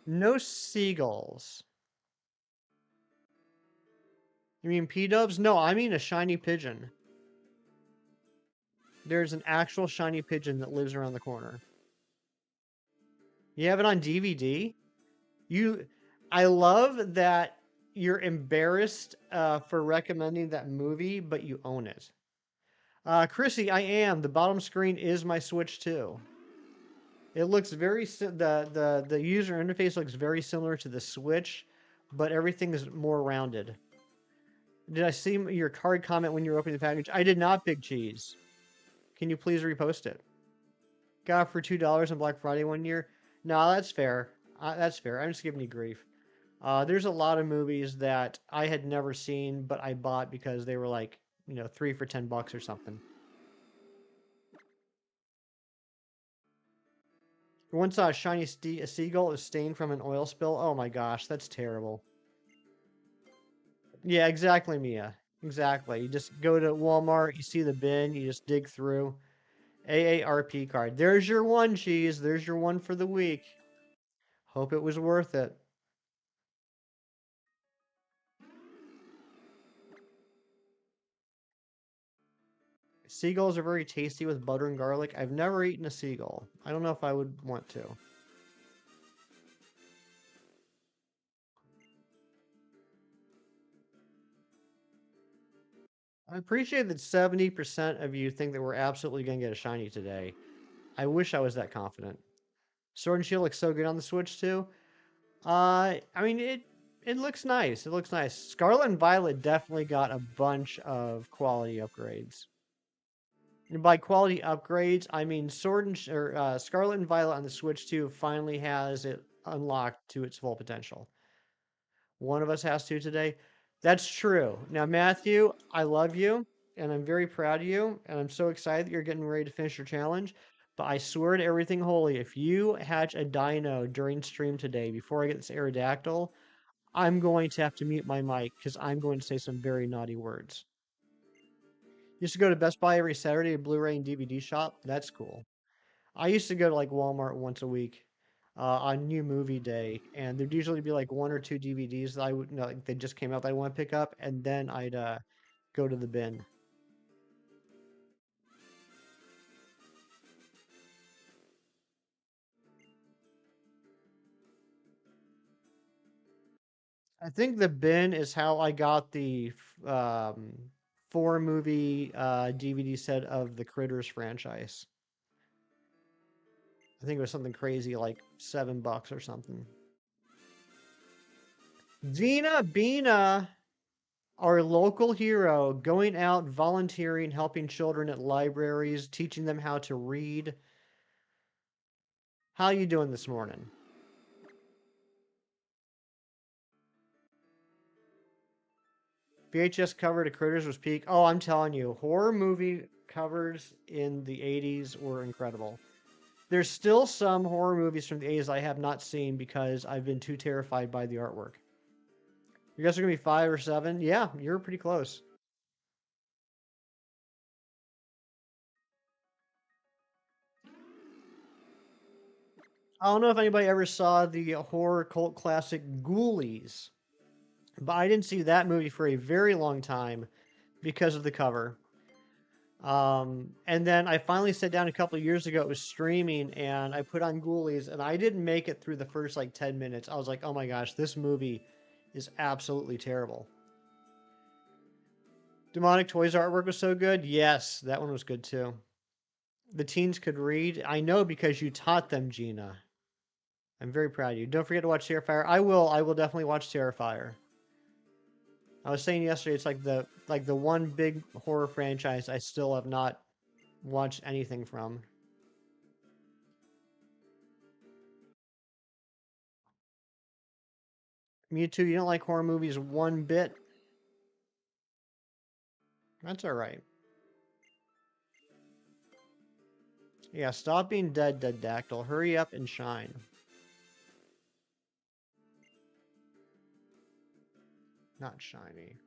No seagulls. You mean P-dubs? No, I mean a shiny pigeon. There's an actual shiny pigeon that lives around the corner. You have it on DVD? You, I love that you're embarrassed for recommending that movie, but you own it. Chrissy, I am. The bottom screen is my Switch 2. It looks the user interface looks very similar to the Switch, but everything is more rounded. Did I see your card comment when you were opening the package? I did not, Big Cheese. Can you please repost it? Got it for $2 on Black Friday one year. No, that's fair. That's fair. I'm just giving you grief. There's a lot of movies that I had never seen, but I bought because they were like, 3 for $10 or something. Once saw a shiny seagull is stained from an oil spill. Oh my gosh, that's terrible. Yeah, exactly, Mia. Exactly. You just go to Walmart, you see the bin, you just dig through. AARP card. There's your one, Cheese. There's your one for the week. Hope it was worth it. Seagulls are very tasty with butter and garlic. I've never eaten a seagull. I don't know if I would want to. I appreciate that 70% of you think that we're absolutely going to get a shiny today. I wish I was that confident. Sword and Shield looks so good on the Switch too. I mean it looks nice. It looks nice. Scarlet and Violet definitely got a bunch of quality upgrades. And by quality upgrades, I mean Scarlet and Violet on the Switch 2 finally has it unlocked to its full potential. One of us has to today. That's true. Now, Matthew, I love you, and I'm very proud of you, and I'm so excited that you're getting ready to finish your challenge. But I swear to everything holy, if you hatch a dino during stream today before I get this Aerodactyl, I'm going to have to mute my mic because I'm going to say some very naughty words. Used to go to Best Buy every Saturday, a Blu-ray and DVD shop. That's cool. I used to go to like Walmart once a week. on New Movie Day, and there'd usually be like 1 or 2 DVDs that I would, like they just came out that I want to pick up, and then I'd go to the bin. I think the bin is how I got the 4-movie DVD set of the Critters franchise. I think it was something crazy like $7 or something. Gina Bina, our local hero, going out volunteering, helping children at libraries, teaching them how to read. How you doing this morning? VHS cover to Critters was peak. Oh, I'm telling you, horror movie covers in the 80s were incredible. There's still some horror movies from the 80s I have not seen because I've been too terrified by the artwork. You guys are going to be 5 or 7? Yeah, you're pretty close. I don't know if anybody ever saw the horror cult classic Ghoulies, but I didn't see that movie for a very long time because of the cover. And then I finally sat down a couple of years ago. It was streaming, and I put on Ghoulies, and I didn't make it through the first like 10 minutes. I was like, oh my gosh, this movie is absolutely terrible. Demonic Toys artwork was so good. Yes, that one was good too. The teens could read. I know because you taught them, Gina. I'm very proud of you. Don't forget to watch Terrifier. I will. I will definitely watch Terrifier. I was saying yesterday, it's like the one big horror franchise I still have not watched anything from. Mewtwo, you don't like horror movies one bit? That's alright. Yeah, stop being dead, Dactyl. Hurry up and shine. Not shiny.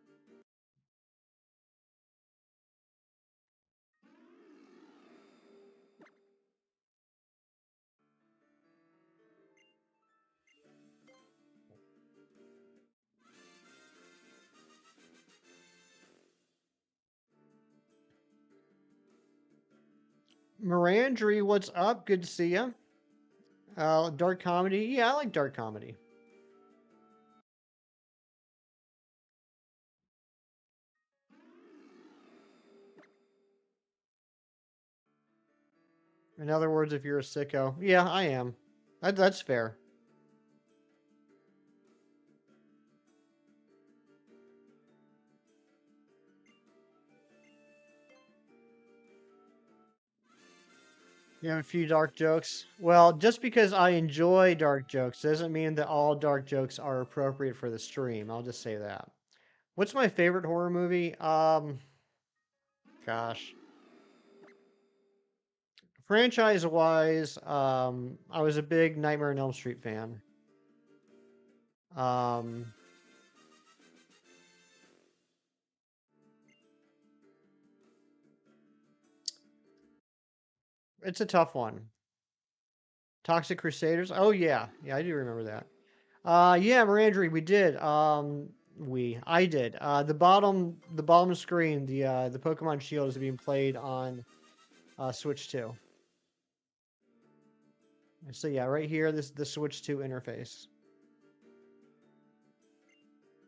Mirandry, what's up? Good to see you. Dark comedy? Yeah, I like dark comedy. In other words, if you're a sicko. Yeah, I am. That's fair. You have a few dark jokes. Well, just because I enjoy dark jokes doesn't mean that all dark jokes are appropriate for the stream. I'll just say that. What's my favorite horror movie? Gosh. Franchise-wise, I was a big Nightmare on Elm Street fan. Um, it's a tough one. Toxic Crusaders? Oh yeah, yeah, I do remember that. Yeah, Mirandry, we did. I did. The bottom screen, the Pokemon Shield is being played on Switch 2. So yeah, right here, this the Switch 2 interface.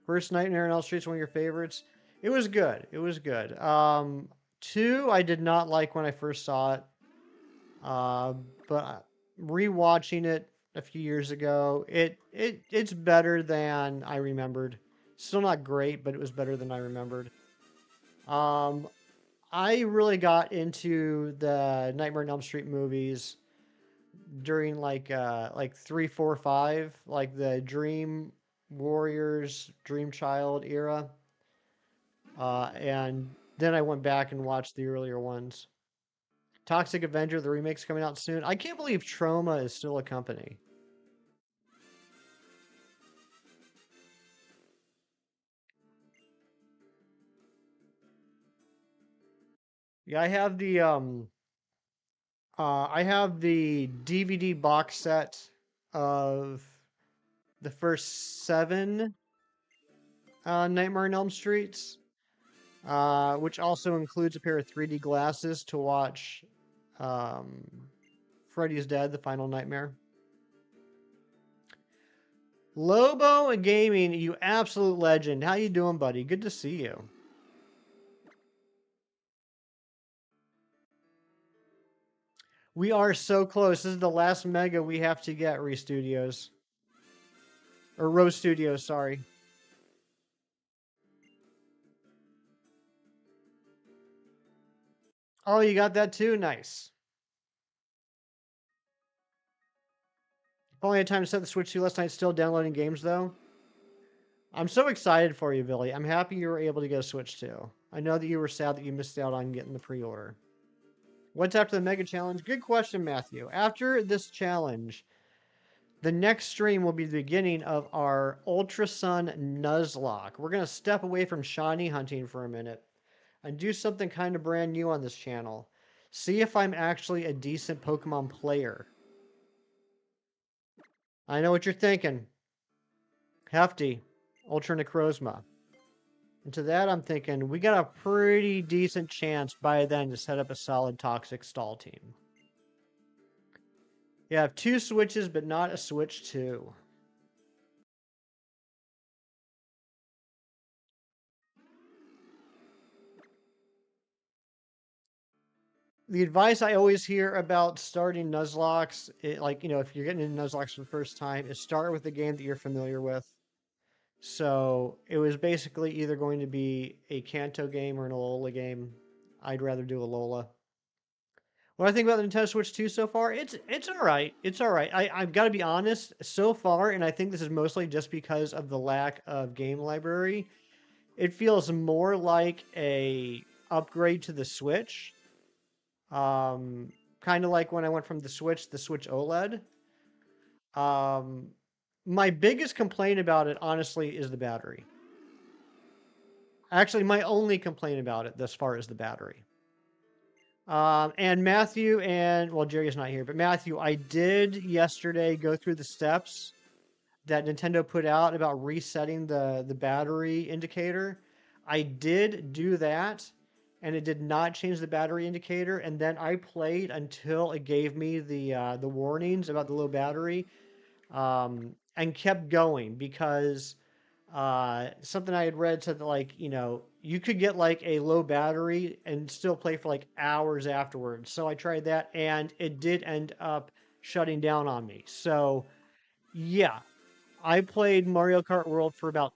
First Nightmare on Elm Street's one of your favorites. It was good. It was good. 2, I did not like when I first saw it. But rewatching it a few years ago, it's better than I remembered. Still not great, but it was better than I remembered. Um, I really got into the Nightmare on Elm Street movies during like 3, 4, 5, like the Dream Warriors, Dream Child era. And then I went back and watched the earlier ones. Toxic Avenger, the remake's coming out soon. I can't believe Troma is still a company. Yeah, I have the DVD box set of the first 7 Nightmare on Elm Streets, which also includes a pair of 3D glasses to watch um, Freddy's Dead: The Final Nightmare. Lobo and Gaming, you absolute legend. How you doing, buddy? Good to see you. We are so close. This is the last mega we have to get, Re Studios. Or Rose Studios, sorry. Oh, you got that too? Nice. Only had time to set the Switch 2 last night, still downloading games though. I'm so excited for you, Billy. I'm happy you were able to get a Switch 2. I know that you were sad that you missed out on getting the pre-order. What's after the Mega Challenge? Good question, Matthew. After this challenge, the next stream will be the beginning of our Ultra Sun Nuzlocke. We're going to step away from shiny hunting for a minute and do something kind of brand new on this channel. See if I'm actually a decent Pokemon player. I know what you're thinking. Hefty, Ultra Necrozma. And to that, I'm thinking we got a pretty decent chance by then to set up a solid Toxic stall team. You have 2 switches, but not a Switch 2. The advice I always hear about starting Nuzlocks, if you're getting into Nuzlocks for the first time, is start with a game that you're familiar with. So it was basically either going to be a Kanto game or an Alola game. I'd rather do Alola. What I think about the Nintendo Switch 2 so far, it's all right. It's all right. I've got to be honest, so far, and I think this is mostly just because of the lack of game library, it feels more like a upgrade to the Switch. Kind of like when I went from the Switch OLED. My biggest complaint about it, honestly, is the battery. Actually, my only complaint about it thus far is the battery. And Matthew well, Jerry's not here, but Matthew, I did yesterday go through the steps that Nintendo put out about resetting the battery indicator. I did do that, and it did not change the battery indicator. And then I played until it gave me the warnings about the low battery, and kept going because something I had read said that you could get like a low battery and still play for like hours afterwards. So I tried that, and it did end up shutting down on me. So yeah, I played Mario Kart World for about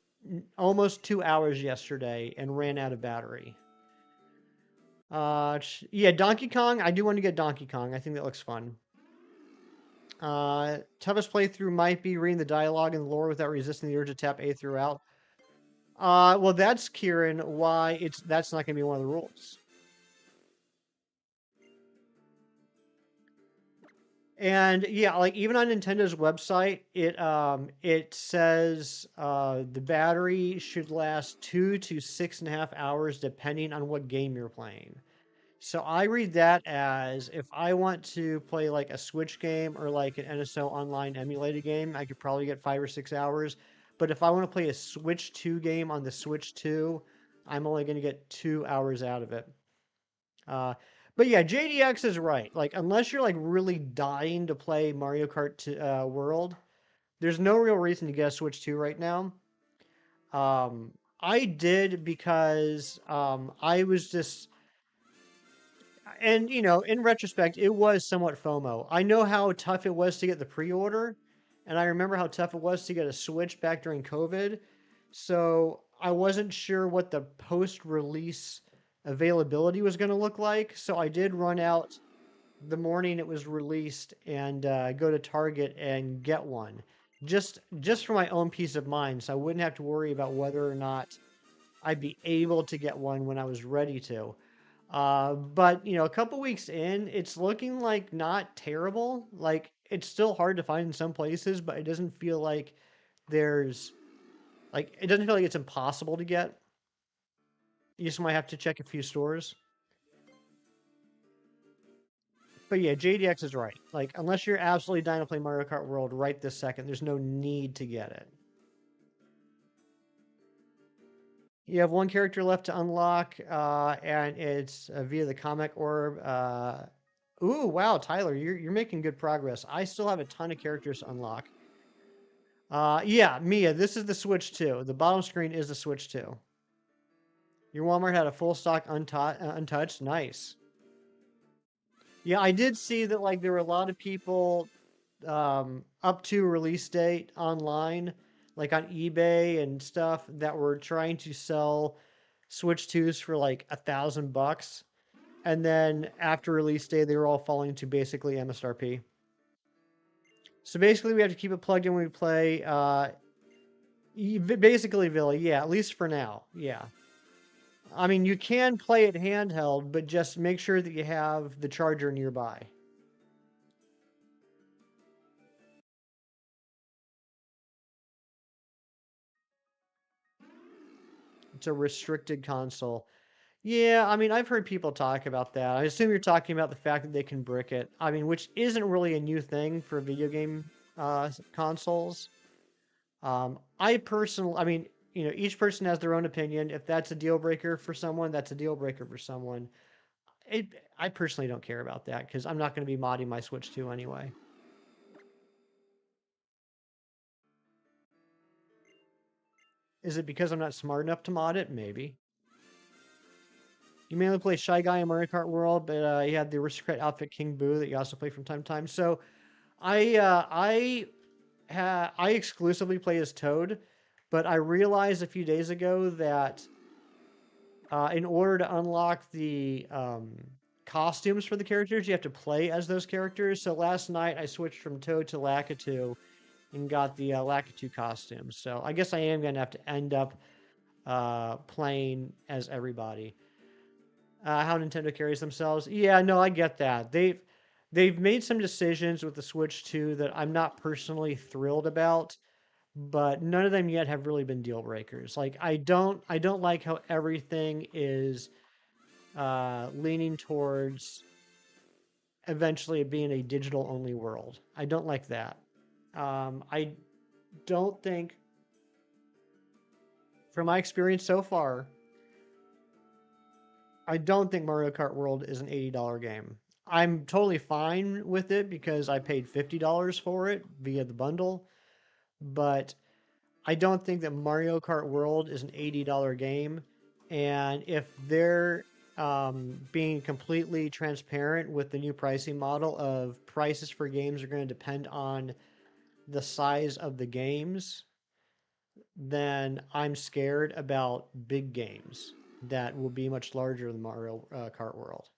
almost 2 hours yesterday and ran out of battery. Yeah, Donkey Kong. I do want to get Donkey Kong. I think that looks fun. Toughest playthrough might be reading the dialogue and the lore without resisting the urge to tap A throughout. Well, that's Kieran. Why that's not going to be one of the rules. And yeah, like even on Nintendo's website, it says the battery should last 2 to 6.5 hours depending on what game you're playing. So I read that as if I want to play like a Switch game or like an NSO online emulated game, I could probably get 5 or 6 hours. But if I want to play a Switch 2 game on the Switch 2, I'm only going to get 2 hours out of it. But yeah, JDX is right. Like, unless you're like really dying to play Mario Kart World, there's no real reason to get a Switch 2 right now. I did because I was just, and in retrospect, it was somewhat FOMO. I know how tough it was to get the pre-order, and I remember how tough it was to get a Switch back during COVID. So I wasn't sure what the post-release availability was going to look like. So I did run out the morning it was released and go to Target and get one, just for my own peace of mind, so I wouldn't have to worry about whether or not I'd be able to get one when I was ready to. But a couple weeks in, it's looking like not terrible. Like it's still hard to find in some places, but it doesn't feel like it doesn't feel like it's impossible to get. You just might have to check a few stores. But yeah, JDX is right. Like, unless you're absolutely dying to play Mario Kart World right this second, there's no need to get it. You have one character left to unlock, and it's via the comic orb. Ooh, wow, Tyler, you're making good progress. I still have a ton of characters to unlock. Yeah, Mia, this is the Switch 2. The bottom screen is the Switch 2. Your Walmart had a full stock untouched. Nice. Yeah, I did see that like there were a lot of people up to release date online, like on eBay and stuff, that were trying to sell Switch 2s for like $1,000. And then after release day, they were all falling to basically MSRP. So basically, we have to keep it plugged in when we play. Basically, Villa, yeah, at least for now, yeah. I mean, you can play it handheld, but just make sure that you have the charger nearby. It's a restricted console. Yeah, I mean, I've heard people talk about that. I assume you're talking about the fact that they can brick it. I mean, which isn't really a new thing for video game consoles. I mean, you know, each person has their own opinion. If that's a deal breaker for someone, that's a deal breaker for someone. It, I personally don't care about that because I'm not going to be modding my Switch 2 anyway. Is it because I'm not smart enough to mod it? Maybe. You mainly play Shy Guy in Mario Kart World, but you had the Aristocrat outfit King Boo that you also play from time to time. So I exclusively play as Toad, but I realized a few days ago that in order to unlock the costumes for the characters, you have to play as those characters. So last night I switched from Toad to Lakitu and got the Lakitu costume. So I guess I am going to have to end up playing as everybody. How Nintendo carries themselves. Yeah, no, I get that. They've made some decisions with the Switch 2 that I'm not personally thrilled about, but none of them yet have really been deal breakers. Like I don't like how everything is leaning towards eventually being a digital only world. I don't like that. I don't think, from my experience so far, I don't think Mario Kart World is an $80 game. I'm totally fine with it because I paid $50 for it via the bundle, but I don't think that Mario Kart World is an $80 game. And if they're being completely transparent with the new pricing model of prices for games are going to depend on the size of the games, then I'm scared about big games that will be much larger than Mario Kart World.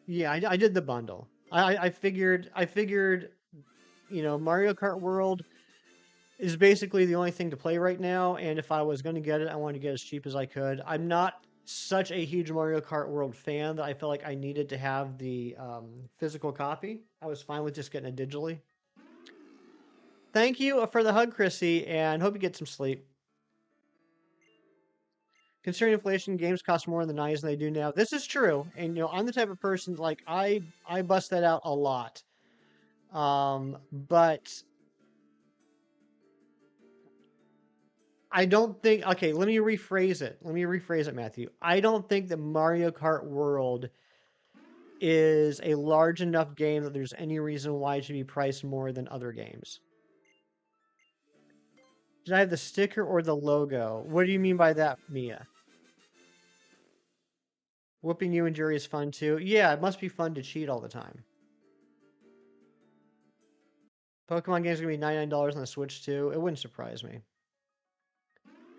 Yeah, I did the bundle. I figured, you know, Mario Kart World is basically the only thing to play right now, and if I was going to get it, I wanted to get as cheap as I could. I'm not such a huge Mario Kart World fan that I felt like I needed to have the physical copy. I was fine with just getting it digitally. Thank you for the hug, Chrissy, and hope you get some sleep. Considering inflation, games cost more in the 90s than they do now. This is true, and you know I'm the type of person like I bust that out a lot. But I don't think. Okay, let me rephrase it. Let me rephrase it, Matthew. I don't think that Mario Kart World is a large enough game that there's any reason why it should be priced more than other games. Did I have the sticker or the logo? What do you mean by that, Mia? Whooping you and Jerry is fun too. Yeah, it must be fun to cheat all the time. Pokemon games are gonna be $99 on the Switch too. It wouldn't surprise me.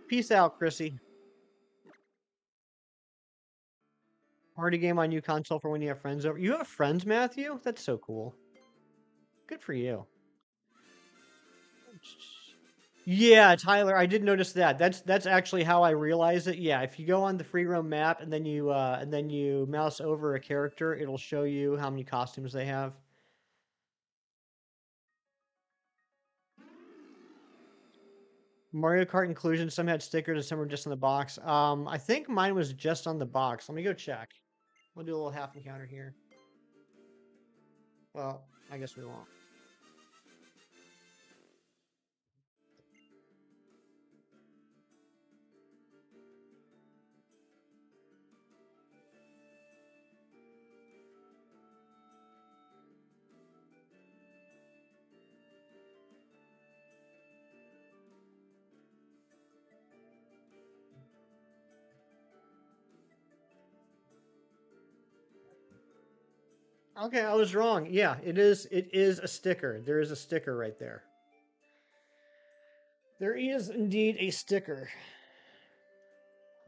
Peace out, Chrissy. Party game on new console for when you have friends over. You have friends, Matthew? That's so cool. Good for you. Yeah, Tyler, I did notice that. That's actually how I realized it. Yeah, if you go on the free roam map and then you mouse over a character, it'll show you how many costumes they have. Mario Kart inclusion. Some had stickers and some were just on the box. I think mine was just on the box. Let me go check. We'll do a little half encounter here. Well, I guess we won't. Okay, I was wrong. Yeah, it is. It is a sticker. There is a sticker right there. There is indeed a sticker.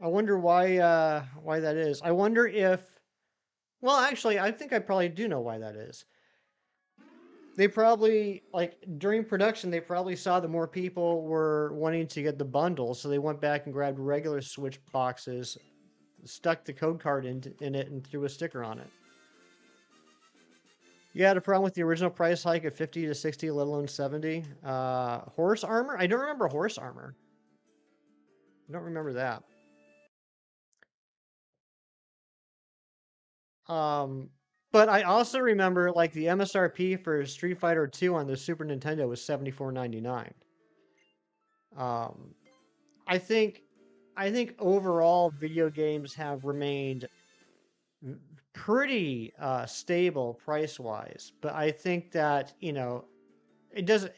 I wonder why that is. I wonder if. Well, actually, I think I probably do know why that is. They probably like during production they probably saw that more people were wanting to get the bundle, so they went back and grabbed regular Switch boxes, stuck the code card in it, and threw a sticker on it. You had a problem with the original price hike of 50 to 60, let alone 70. Horse armor? I don't remember horse armor. I don't remember that. But I also remember like the MSRP for Street Fighter 2 on the Super Nintendo was $74.99. Um, I think overall video games have remained pretty stable price wise, but I think that it doesn't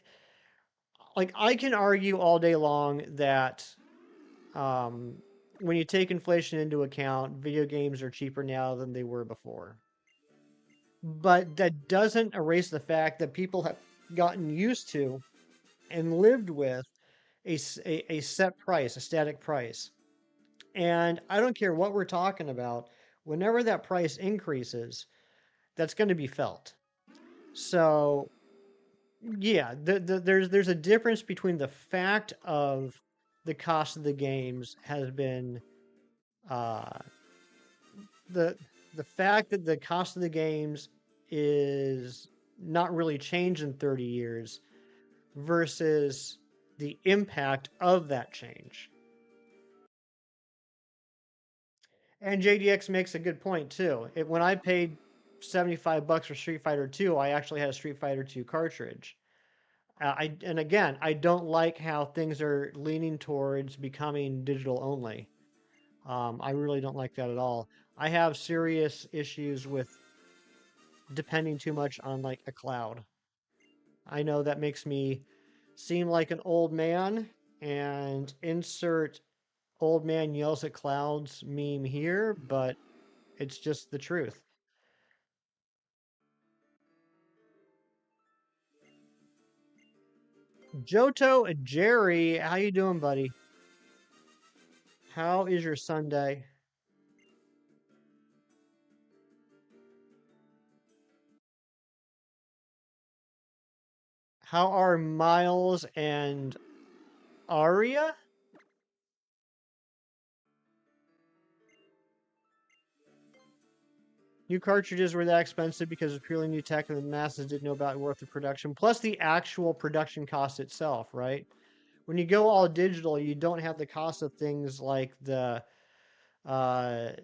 like I can argue all day long that when you take inflation into account, video games are cheaper now than they were before. But that doesn't erase the fact that people have gotten used to and lived with a set price, a static price. And I don't care what we're talking about, whenever that price increases, that's going to be felt. So, yeah, there's a difference between the fact of the cost of the games has been the fact that the cost of the games is not really changed in 30 years versus the impact of that change. And JDX makes a good point too. When I paid $75 for Street Fighter 2, I actually had a Street Fighter 2 cartridge. And again, I don't like how things are leaning towards becoming digital only. I really don't like that at all. I have serious issues with depending too much on like a cloud. I know that makes me seem like an old man, and insert old man yells at clouds meme here, but it's just the truth. Johto and Jerry, how you doing, buddy? How is your Sunday? How are Miles and Aria? New cartridges were that expensive because it's purely new tech and the masses didn't know about worth of production. Plus the actual production cost itself, right? When you go all digital, you don't have the cost of things like the the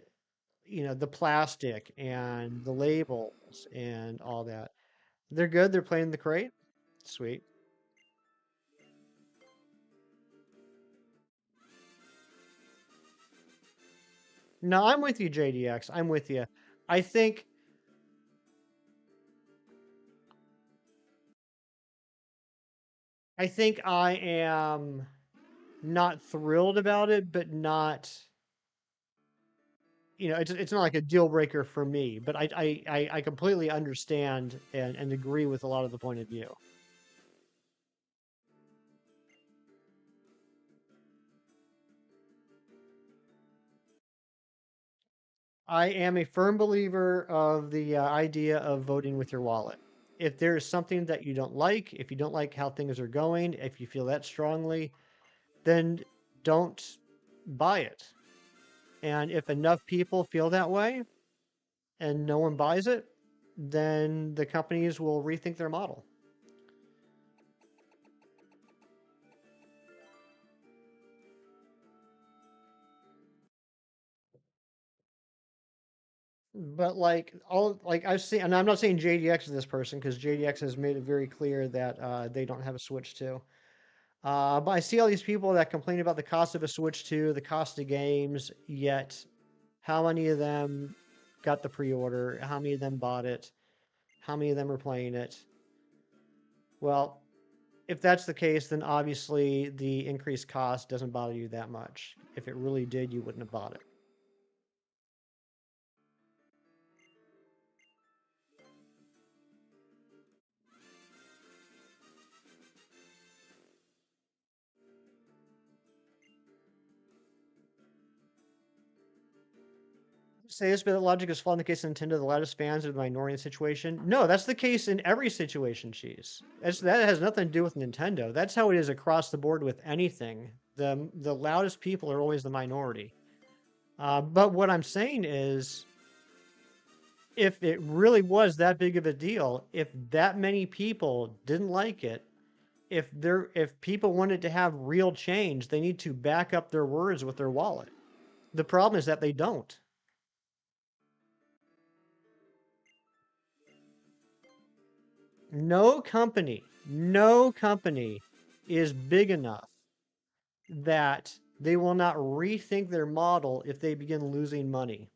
plastic and the labels and all that. They're good. They're playing the crate. Sweet. No, I'm with you, JDX. I'm with you. I think I am not thrilled about it, but not it's not like a deal breaker for me, but I completely understand and agree with a lot of the point of view. I am a firm believer of the idea of voting with your wallet. If there is something that you don't like, if you don't like how things are going, if you feel that strongly, then don't buy it. And if enough people feel that way and no one buys it, then the companies will rethink their model. But like I've seen, and I'm not saying JDX is this person because JDX has made it very clear that they don't have a Switch 2. But I see all these people that complain about the cost of a Switch 2, the cost of games, yet how many of them got the pre-order? How many of them bought it? How many of them are playing it? Well, if that's the case, then obviously the increased cost doesn't bother you that much. If it really did, you wouldn't have bought it. Say this, but the logic is flawed in the case of Nintendo. The loudest fans are the minority in the situation. No, that's the case in every situation, Cheese. That has nothing to do with Nintendo. That's how it is across the board with anything. The loudest people are always the minority. But what I'm saying is, if it really was that big of a deal, if that many people didn't like it, if people wanted to have real change, they need to back up their words with their wallet. The problem is that they don't. No company is big enough that they will not rethink their model if they begin losing money.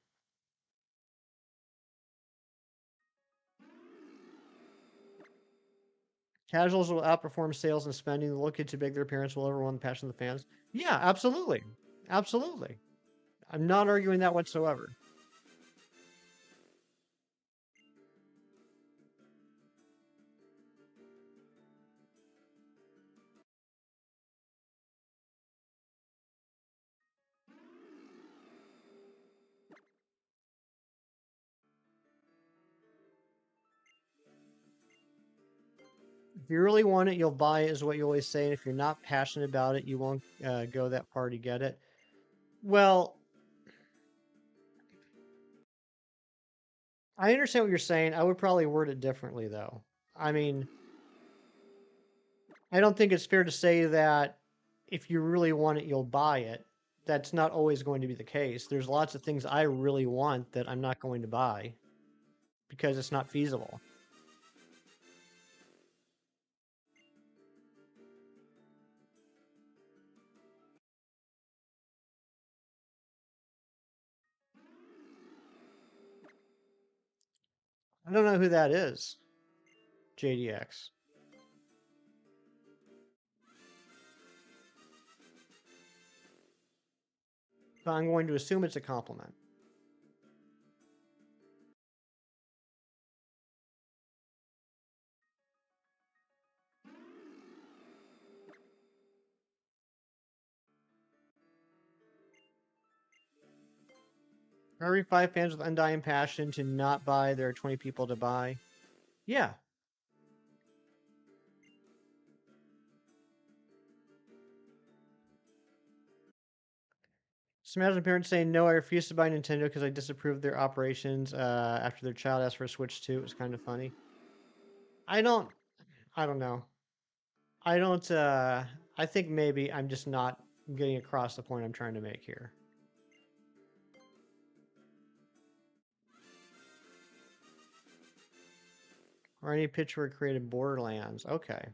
Casuals will outperform sales and spending. They'll look too big, their appearance will overwhelm the passion of the fans. Yeah, absolutely. Absolutely. I'm not arguing that whatsoever. If you really want it, you'll buy it, is what you always say. And if you're not passionate about it, you won't go that far to get it. Well, I understand what you're saying. I would probably word it differently, though. I mean, I don't think it's fair to say that if you really want it, you'll buy it. That's not always going to be the case. There's lots of things I really want that I'm not going to buy because it's not feasible. I don't know who that is, JDX. But I'm going to assume it's a compliment. Every 5 fans with undying passion to not buy, there are 20 people to buy. Yeah. Some imagine parents saying, no, I refuse to buy Nintendo because I disapproved their operations after their child asked for a Switch 2. It was kind of funny. I don't know. I think maybe I'm just not getting across the point I'm trying to make here. Or any picture created Borderlands. Okay.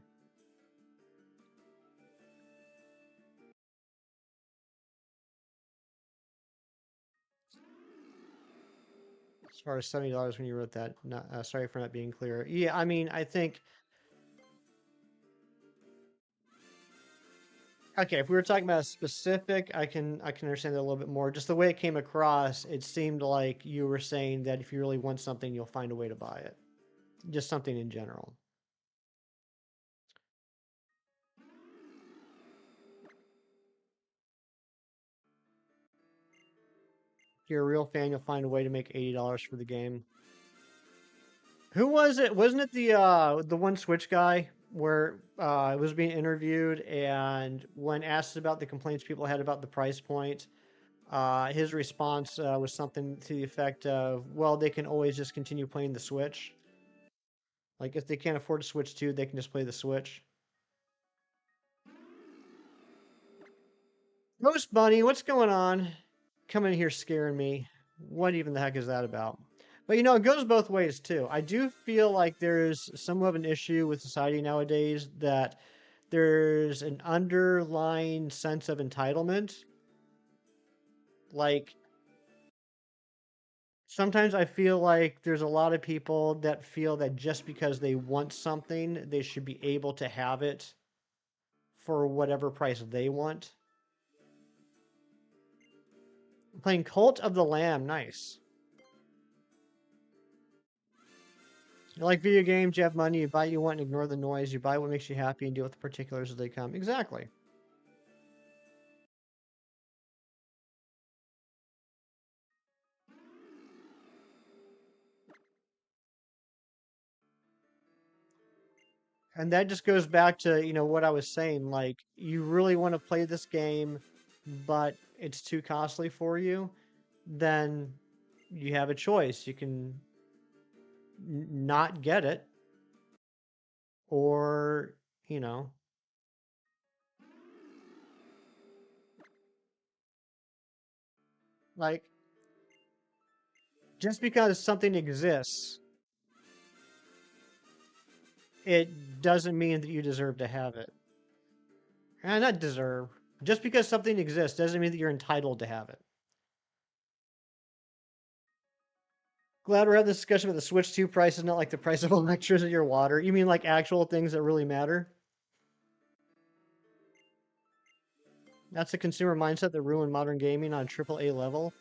As far as $70 when you wrote that, not, sorry for not being clear. Yeah, I mean, I think. Okay, if we were talking about a specific, I can understand that a little bit more. Just the way it came across, it seemed like you were saying that if you really want something, you'll find a way to buy it. Just something in general. If you're a real fan, you'll find a way to make $80 for the game. Who was it? Wasn't it the one Switch guy where it was being interviewed, and when asked about the complaints people had about the price point, his response was something to the effect of, "Well, they can always just continue playing the Switch. Like if they can't afford a Switch 2, they can just play the Switch." Ghost Bunny, what's going on? Coming here scaring me. What even the heck is that about? But you know, it goes both ways too. I do feel like there's somewhat of an issue with society nowadays that there's an underlying sense of entitlement. Like, sometimes I feel like there's a lot of people that feel that just because they want something, they should be able to have it for whatever price they want. Playing Cult of the Lamb, nice. You like video games, you have money, you buy what you want and ignore the noise, you buy what makes you happy and deal with the particulars as they come. Exactly. And that just goes back to, you know, what I was saying. Like, you really want to play this game, but it's too costly for you, then you have a choice. You can not get it, or, you know, like, just because something exists, it doesn't mean that you deserve to have it. And not deserve. Just because something exists doesn't mean that you're entitled to have it. Glad we're having this discussion about the Switch 2 price is not like the price of electricity or water. You mean like actual things that really matter? That's a consumer mindset that ruined modern gaming on a AAA level.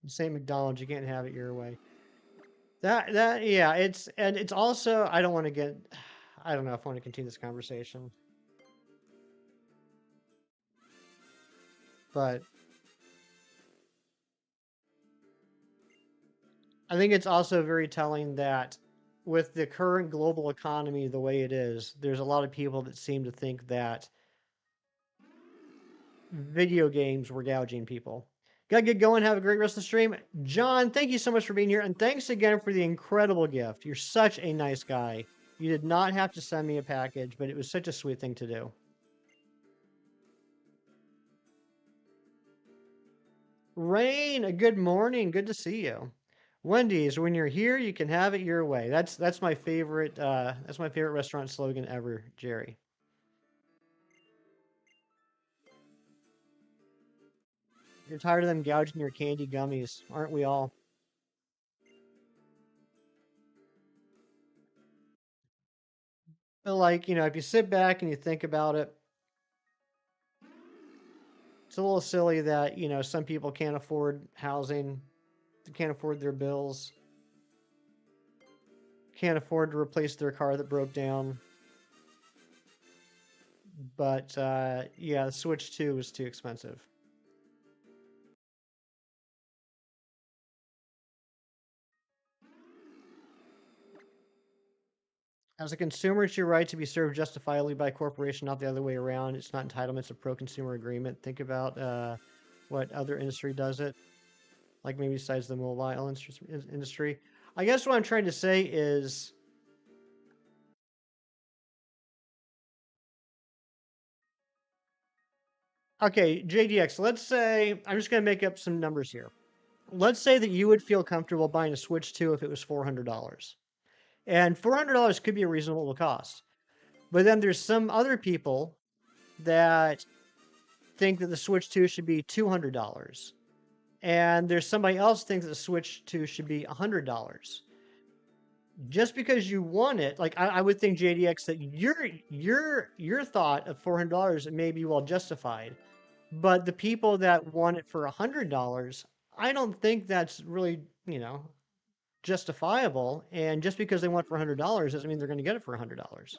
Same McDonald's, you can't have it your way. Yeah, it's also I don't want to get I don't know if I want to continue this conversation. But I think it's also very telling that with the current global economy the way it is, there's a lot of people that seem to think that video games were gouging people. Gotta get going. Have a great rest of the stream. John, thank you so much for being here. And thanks again for the incredible gift. You're such a nice guy. You did not have to send me a package, but it was such a sweet thing to do. Rain, a good morning. Good to see you. Wendy's, when you're here, you can have it your way. That's my favorite restaurant slogan ever, Jerry. You're tired of them gouging your candy gummies, aren't we all? But like, you know, if you sit back and you think about it, it's a little silly that, you know, some people can't afford housing, can't afford their bills, can't afford to replace their car that broke down. But yeah, the Switch 2 was too expensive. As a consumer, it's your right to be served justifiably by a corporation, not the other way around. It's not entitlement, it's a pro-consumer agreement. Think about what other industry does it, like maybe besides the mobile industry. I guess what I'm trying to say is, okay, JDX, let's say, I'm just going to make up some numbers here. Let's say that you would feel comfortable buying a Switch 2 if it was $400. And $400 could be a reasonable cost. But then there's some other people that think that the Switch 2 should be $200. And there's somebody else thinks that the Switch 2 should be $100. Just because you want it, like I would think JDX that your thought of $400 may be well justified, but the people that want it for $100, I don't think that's really, you know, justifiable. And just because they want it for $100 doesn't mean they're going to get it for $100.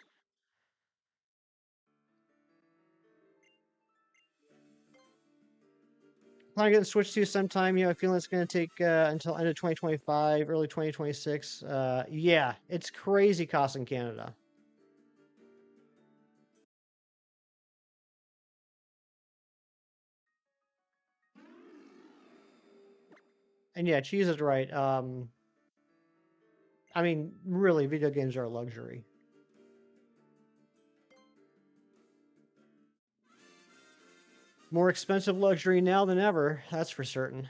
Plan to get the Switch 2 sometime. You know, I feel it's going to take until end of 2025, early 2026. Yeah, it's crazy cost in Canada. And yeah, Cheese is right. I mean, really, video games are a luxury. More expensive luxury now than ever, that's for certain.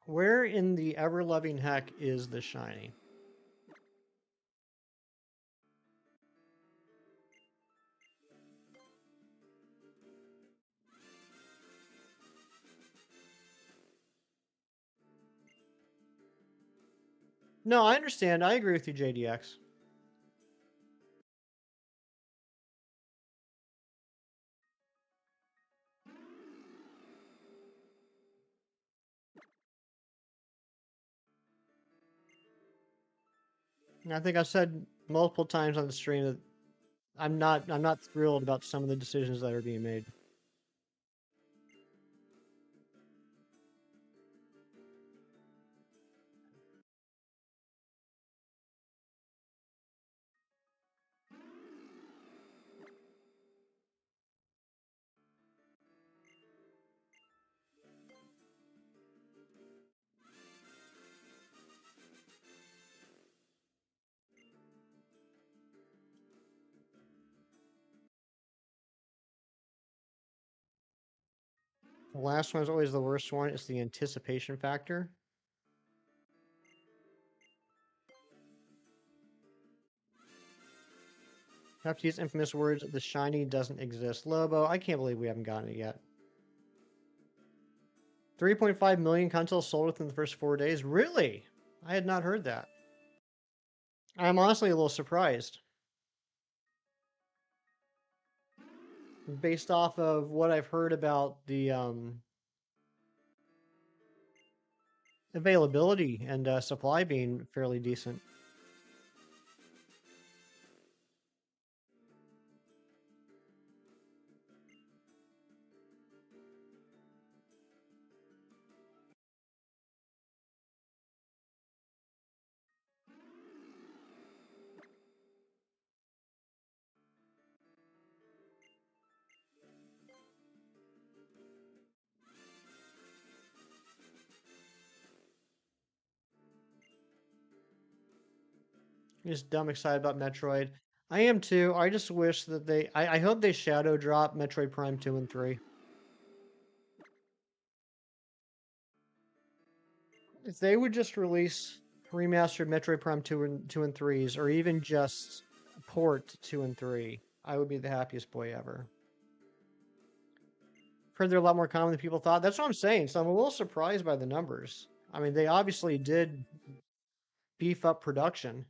Where in the ever-loving heck is the shiny? No, I understand. I agree with you, JDX. I think I've said multiple times on the stream that I'm not thrilled about some of the decisions that are being made. The last one is always the worst one. It's the anticipation factor. Have to use infamous words. The shiny doesn't exist. Lobo, I can't believe we haven't gotten it yet. 3.5 million consoles sold within the first 4 days. Really? I had not heard that. I'm honestly a little surprised. Based off of what I've heard about the availability and supply being fairly decent. Just dumb excited about Metroid. I am too. I just wish that I hope they shadow drop Metroid Prime 2 and 3. If they would just release remastered Metroid Prime 2 and 3s, or even just port 2 and 3, I would be the happiest boy ever. Heard they're a lot more common than people thought. That's what I'm saying. So I'm a little surprised by the numbers. I mean, they obviously did beef up production.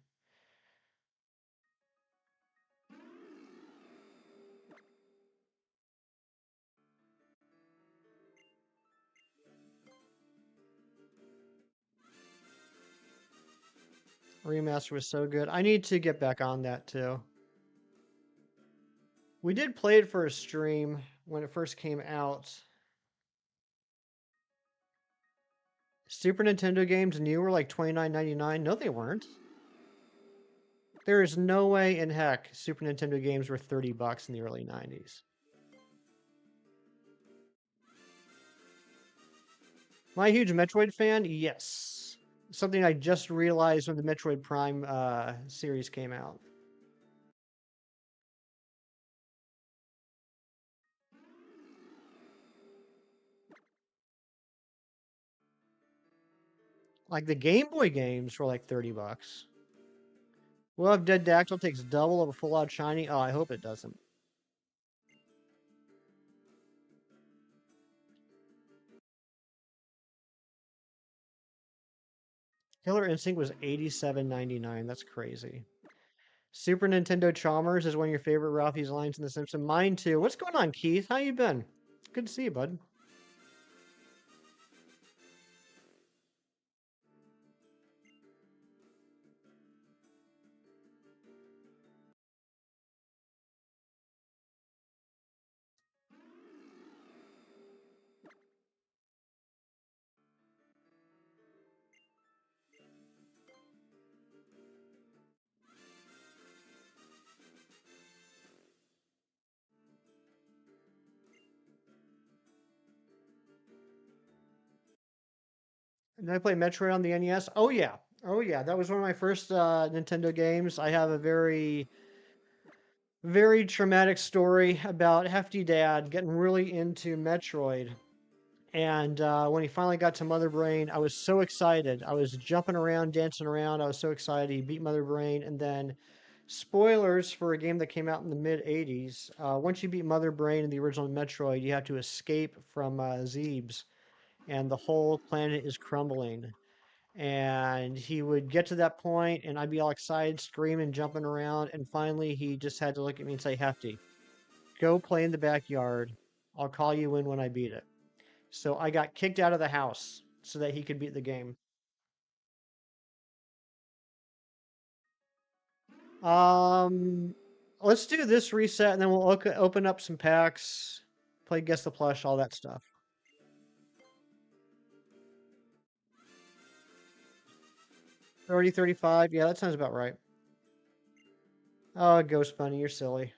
Remaster was so good. I need to get back on that too. We did play it for a stream when it first came out. Super Nintendo games new were like $29.99. No, they weren't. There is no way in heck Super Nintendo games were $30 in the early 90s. Am I a huge Metroid fan? Yes. Something I just realized when the Metroid Prime series came out. Like the Game Boy games were like $30. Well, if Dead Dactyl takes double of a full out shiny, oh, I hope it doesn't. Killer Instinct was $87.99. That's crazy. Super Nintendo Chalmers is one of your favorite Ralphie's lines in The Simpsons. Mine too. What's going on, Keith? How you been? Good to see you, bud. Did I play Metroid on the NES? Oh yeah. Oh yeah. That was one of my first Nintendo games. I have a very, very traumatic story about Hefty Dad getting really into Metroid. And when he finally got to Mother Brain, I was so excited. I was jumping around, dancing around. I was so excited. He beat Mother Brain. And then, spoilers for a game that came out in the mid 80s. Once you beat Mother Brain in the original Metroid, you have to escape from Zebes. And the whole planet is crumbling. And he would get to that point, and I'd be all excited, screaming, jumping around. And finally, he just had to look at me and say, Hefty, go play in the backyard. I'll call you in when I beat it. So I got kicked out of the house so that he could beat the game. Um, let's do this reset, and then we'll open up some packs, play Guess the Plush, all that stuff. 30, 35. Yeah, that sounds about right. Oh, Ghost Bunny, you're silly.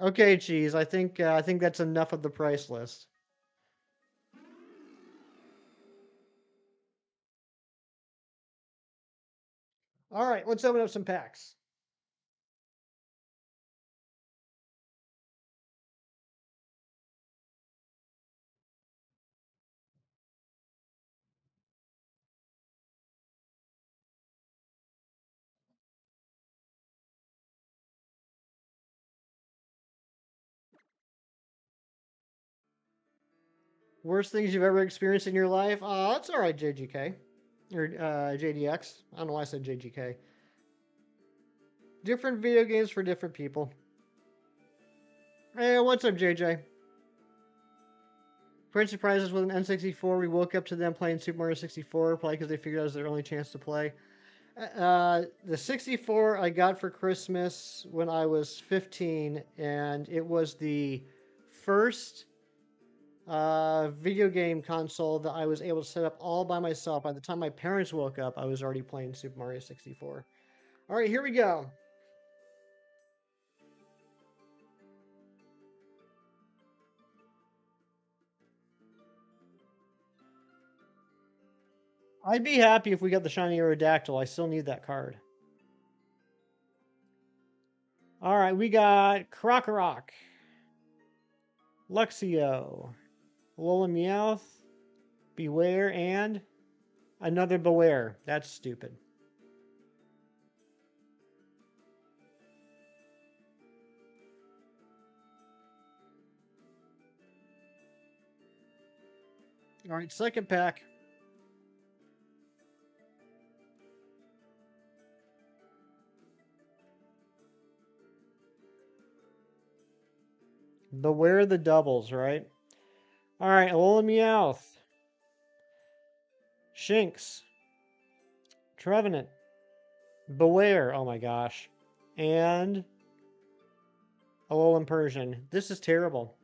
Okay, Cheese. I think that's enough of the price list. All right, let's open up some packs. Worst things you've ever experienced in your life? Oh, that's all right, JGK. Or JDX. I don't know why I said JGK. Different video games for different people. Hey, what's up, JJ? Friends surprised us with an N64. We woke up to them playing Super Mario 64, probably because they figured it was their only chance to play. The 64 I got for Christmas when I was 15, and it was the first video game console that I was able to set up all by myself. By the time my parents woke up, I was already playing Super Mario 64. All right, here we go. I'd be happy if we got the shiny Aerodactyl. I still need that card. All right, we got Krokorok, Luxio, Alola Meowth, Beware, and another Beware. That's stupid. All right, second pack. Beware the doubles, right? All right, Alola Meowth, Shinx, Trevenant, Beware. Oh my gosh, and Alolan Persian. This is terrible.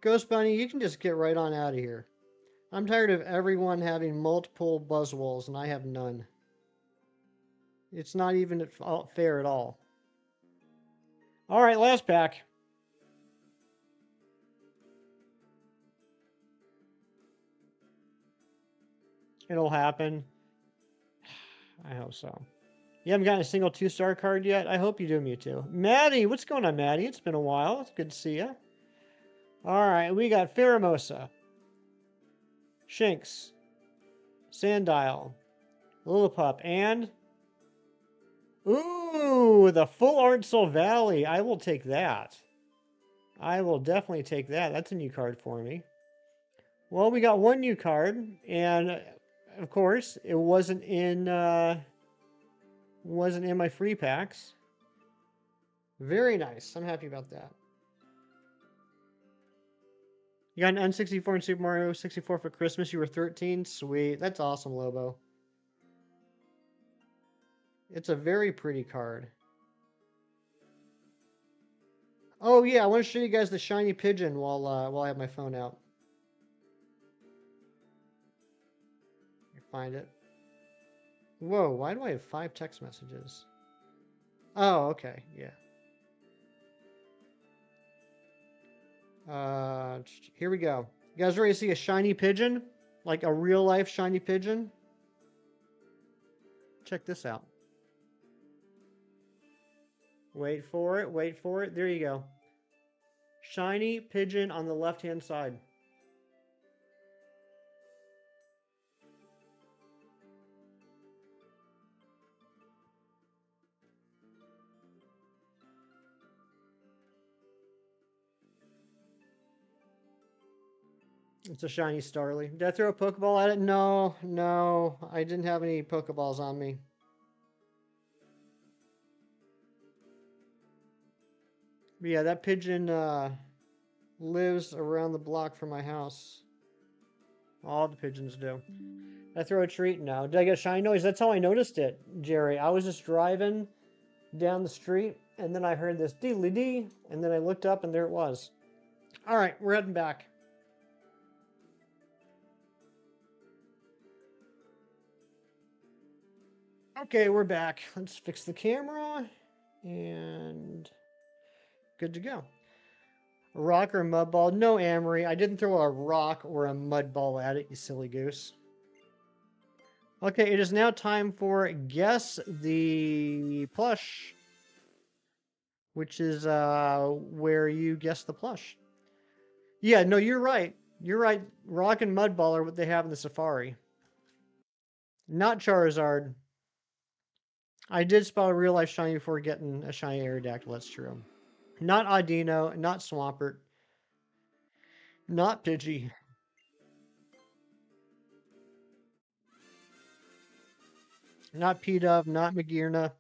Ghost Bunny, you can just get right on out of here. I'm tired of everyone having multiple Buzzwoles, and I have none. It's not even fair at all. All right, last pack. It'll happen. I hope so. You haven't gotten a single 2-star card yet? I hope you do, Mewtwo. Maddie, what's going on, Maddie? It's been a while. It's good to see you. All right, we got Pheromosa, Shinx, Sandile, Lillipup, and... Ooh, the full art Silvally. I will take that. I will definitely take that. That's a new card for me. Well, we got one new card, and of course, it wasn't in my free packs. Very nice. I'm happy about that. You got an N64 and Super Mario 64 for Christmas. You were 13. Sweet. That's awesome, Lobo. It's a very pretty card. Oh yeah, I want to show you guys the shiny pigeon while I have my phone out. Find it. Whoa, why do I have 5 text messages? Oh, okay, yeah. Here we go. You guys ready to see a shiny pigeon? Like a real life shiny pigeon? Check this out. Wait for it, wait for it. There you go. Shiny pigeon on the left-hand side. It's a shiny Starly. Did I throw a Pokeball at it? No, no. I didn't have any Pokeballs on me. But yeah, that pigeon lives around the block from my house. All the pigeons do. Did I throw a treat? No. Did I get a shiny noise? That's how I noticed it, Jerry. I was just driving down the street, and then I heard this dee-lee-dee, and then I looked up, and there it was. All right, we're heading back. Okay, we're back. Let's fix the camera, and good to go. A rock or a mud ball? No, Amory. I didn't throw a rock or a mud ball at it, you silly goose. Okay, it is now time for Guess the Plush, which is where you guess the plush. Yeah, no, you're right. You're right. Rock and mud ball are what they have in the Safari. Not Charizard. I did spot a real life shiny before getting a shiny Aerodactyl, that's true. Not Audino, not Swampert, not Pidgey. Not Pidove, not Magearna.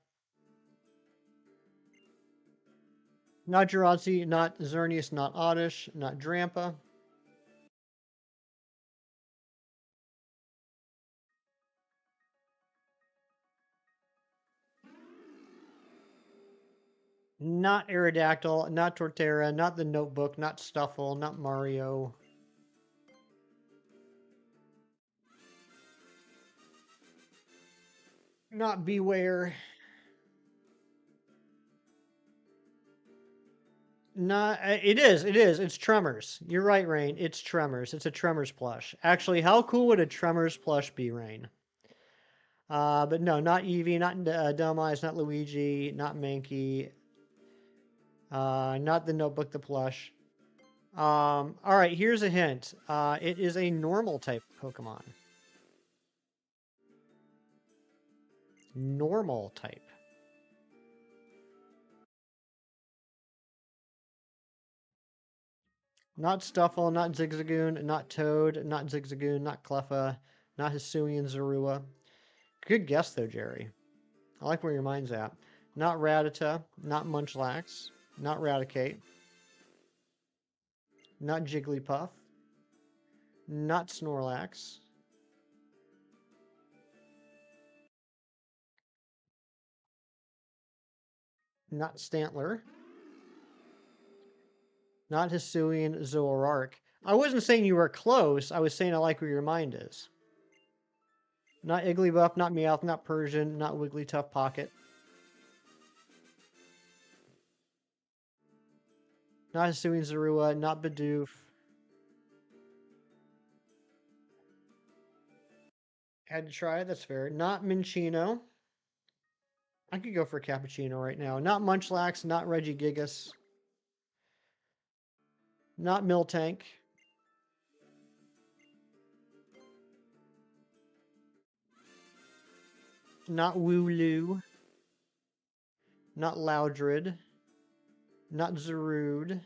Not Jirachi, not Xerneas, not Oddish, not Drampa. Not Aerodactyl, not Torterra, not the Notebook, not Stuffle, not Mario. Not Beware. Not, it is. It's Tremors. You're right, Rain. It's Tremors. It's a Tremors plush. Actually, how cool would a Tremors plush be, Rain? But no, not Eevee, not Dumb Eyes, not Luigi, not Mankey, not the Notebook, the plush. All right, here's a hint. It is a normal type Pokemon. Normal type. Not Stuffle, not Zigzagoon, not Toad, not Zigzagoon, not Cleffa, not Hisuian Zorua. Good guess, though, Jerry. I like where your mind's at. Not Rattata, not Munchlax, not Raticate, not Jigglypuff, not Snorlax, not Stantler, not Hisuian Zoroark. I wasn't saying you were close. I was saying I like where your mind is. Not Igglybuff, not Meowth, not Persian, not Wigglytuff Pocket. Not Hisuian Zorua, not Bidoof. Had to try it, that's fair. Not Minccino. I could go for a Cappuccino right now. Not Munchlax, not Regigigas. Not Miltank. Not Wooloo. Not Loudred. Not Zarude.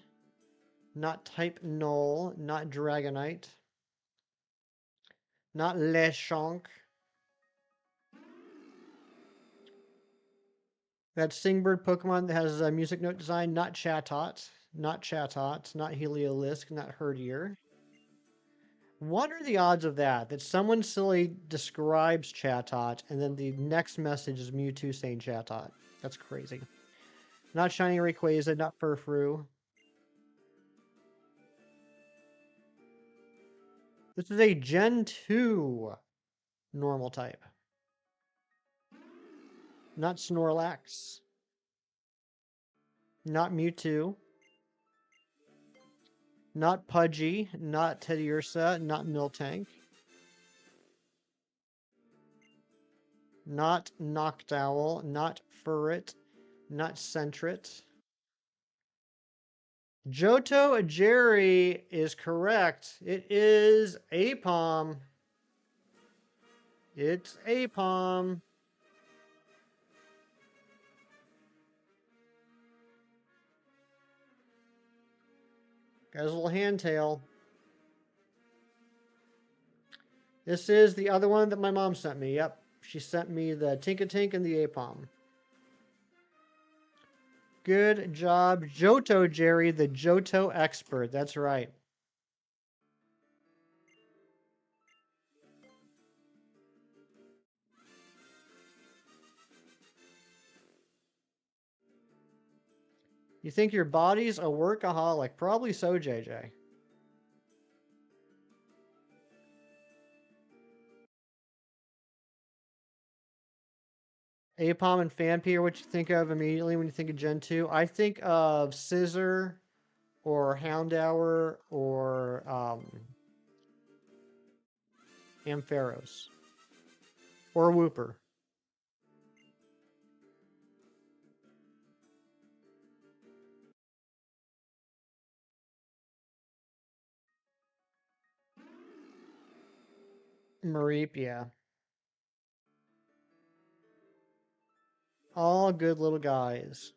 Not Type Null. Not Dragonite. Not Lechonk. That Stingbird Pokemon that has a music note design. Not Chatot. Not Chatot. Not Heliolisk. Not Herdier. What are the odds of that? That someone silly describes Chatot and then the next message is Mewtwo saying Chatot. That's crazy. Not Shiny Rayquaza, not Furfrou. This is a Gen 2 normal type. Not Snorlax. Not Mewtwo. Not Pudgy, not Teddiursa, not Miltank. Not Noctowl, not Furret, not Sentret. Johto Jerry is correct. It is Aipom. It's Aipom. Got his little hand tail. This is the other one that my mom sent me. Yep. She sent me the Tinkatink and the Aipom. Good job, Johto Jerry, the Johto expert. That's right. You think your body's a workaholic? Probably so, JJ. Aipom and Phanpy are what you think of immediately when you think of Gen 2. I think of Scissor or Houndour or Ampharos or Wooper. Mareep, yeah. All good little guys.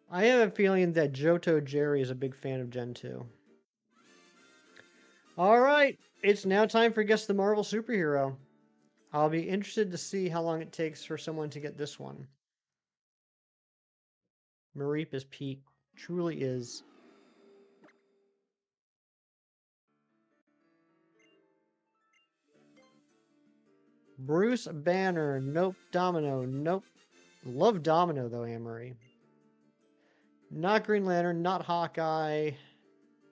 I have a feeling that Johto Jerry is a big fan of Gen 2. Alright, it's now time for Guess the Marvel Superhero. I'll be interested to see how long it takes for someone to get this one. Mareep is peak. Truly is. Bruce Banner. Nope. Domino. Nope. Love Domino, though, Anne-Marie. Not Green Lantern. Not Hawkeye.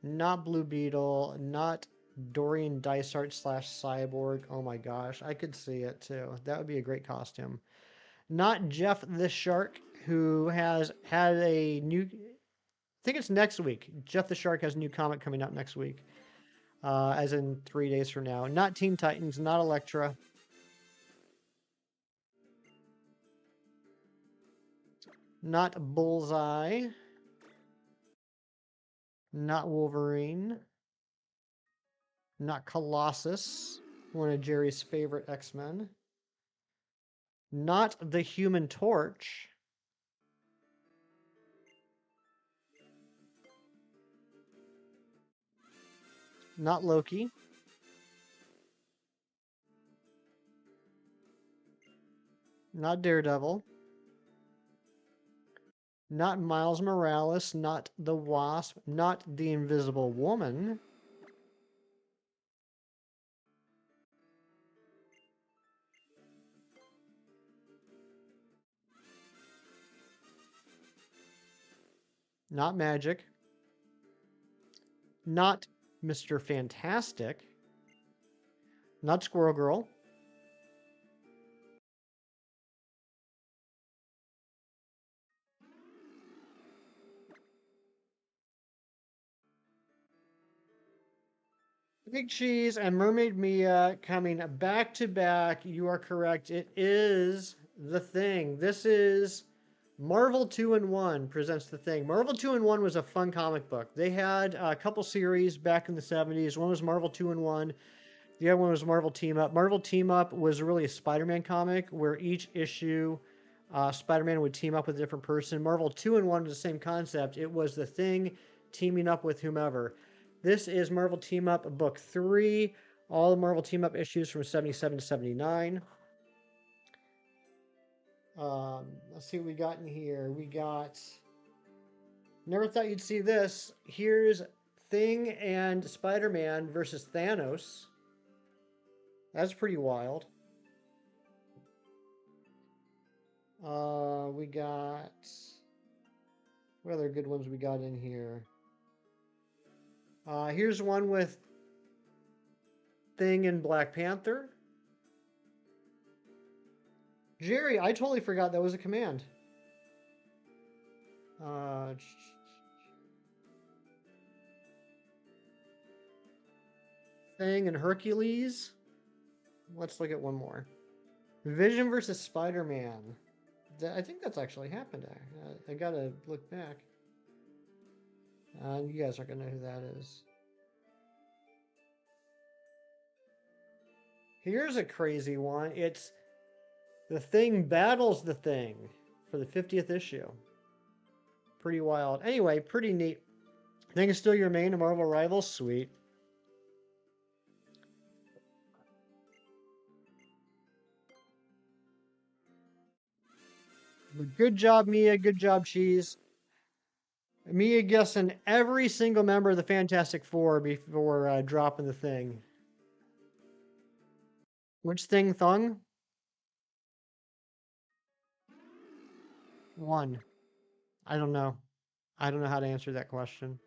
Not Blue Beetle. Not Dorian Dysart / Cyborg. Oh my gosh. I could see it, too. That would be a great costume. Not Jeff the Shark, who has had a new... I think it's next week. Jeff the Shark has a new comic coming out next week. As in 3 days from now. Not Teen Titans. Not Elektra. Not Bullseye. Not Wolverine. Not Colossus, one of Jerry's favorite X-Men. Not the Human Torch. Not Loki. Not Daredevil. Not Miles Morales. Not the Wasp. Not the Invisible Woman. Not Magic. Not Mr. Fantastic. Not Squirrel Girl. Big Cheese and Mermaid Mia coming back to back. You are correct. It is The Thing. This is Marvel 2-in-1 presents The Thing. Marvel 2-in-1 was a fun comic book. They had a couple series back in the 70s. One was Marvel 2-in-1. The other one was Marvel Team Up. Marvel Team Up was really a Spider-Man comic where each issue Spider-Man would team up with a different person. Marvel 2-in-1 was the same concept. It was The Thing teaming up with whomever. This is Marvel Team Up Book 3. All the Marvel Team Up issues from 77 to 79. Let's see what we got in here. We got... Never thought you'd see this. Here's Thing and Spider-Man versus Thanos. That's pretty wild. We got... What other good ones we got in here? Here's one with Thing and Black Panther. Jerry, I totally forgot that was a command. Thing and Hercules. Let's look at one more. Vision versus Spider-Man. I think that's actually happened. I gotta look back. You guys aren't gonna know who that is. Here's a crazy one. It's The Thing battles the Thing for the 50th issue. Pretty wild. Anyway, pretty neat. Thing is still your main Marvel rival? Sweet. Good job, Mia. Good job, Cheese. Mia guessing every single member of the Fantastic Four before dropping the Thing. Which Thing Thung? One. I don't know. I don't know how to answer that question.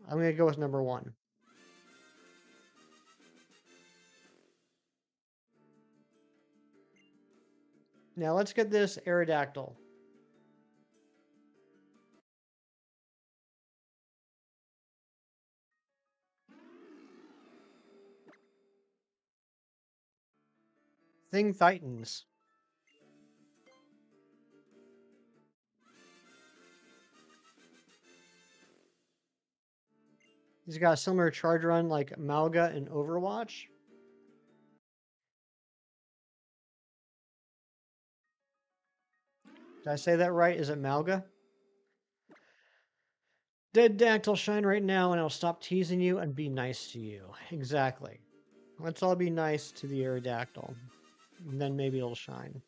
I'm going to go with number 1. Now let's get this Aerodactyl. Thing Titans. He's got a similar charge run like Malga in Overwatch. Did I say that right? Is it Malga? Dead Dactyl, shine right now and I'll stop teasing you and be nice to you. Exactly. Let's all be nice to the Aerodactyl. And then maybe it'll shine.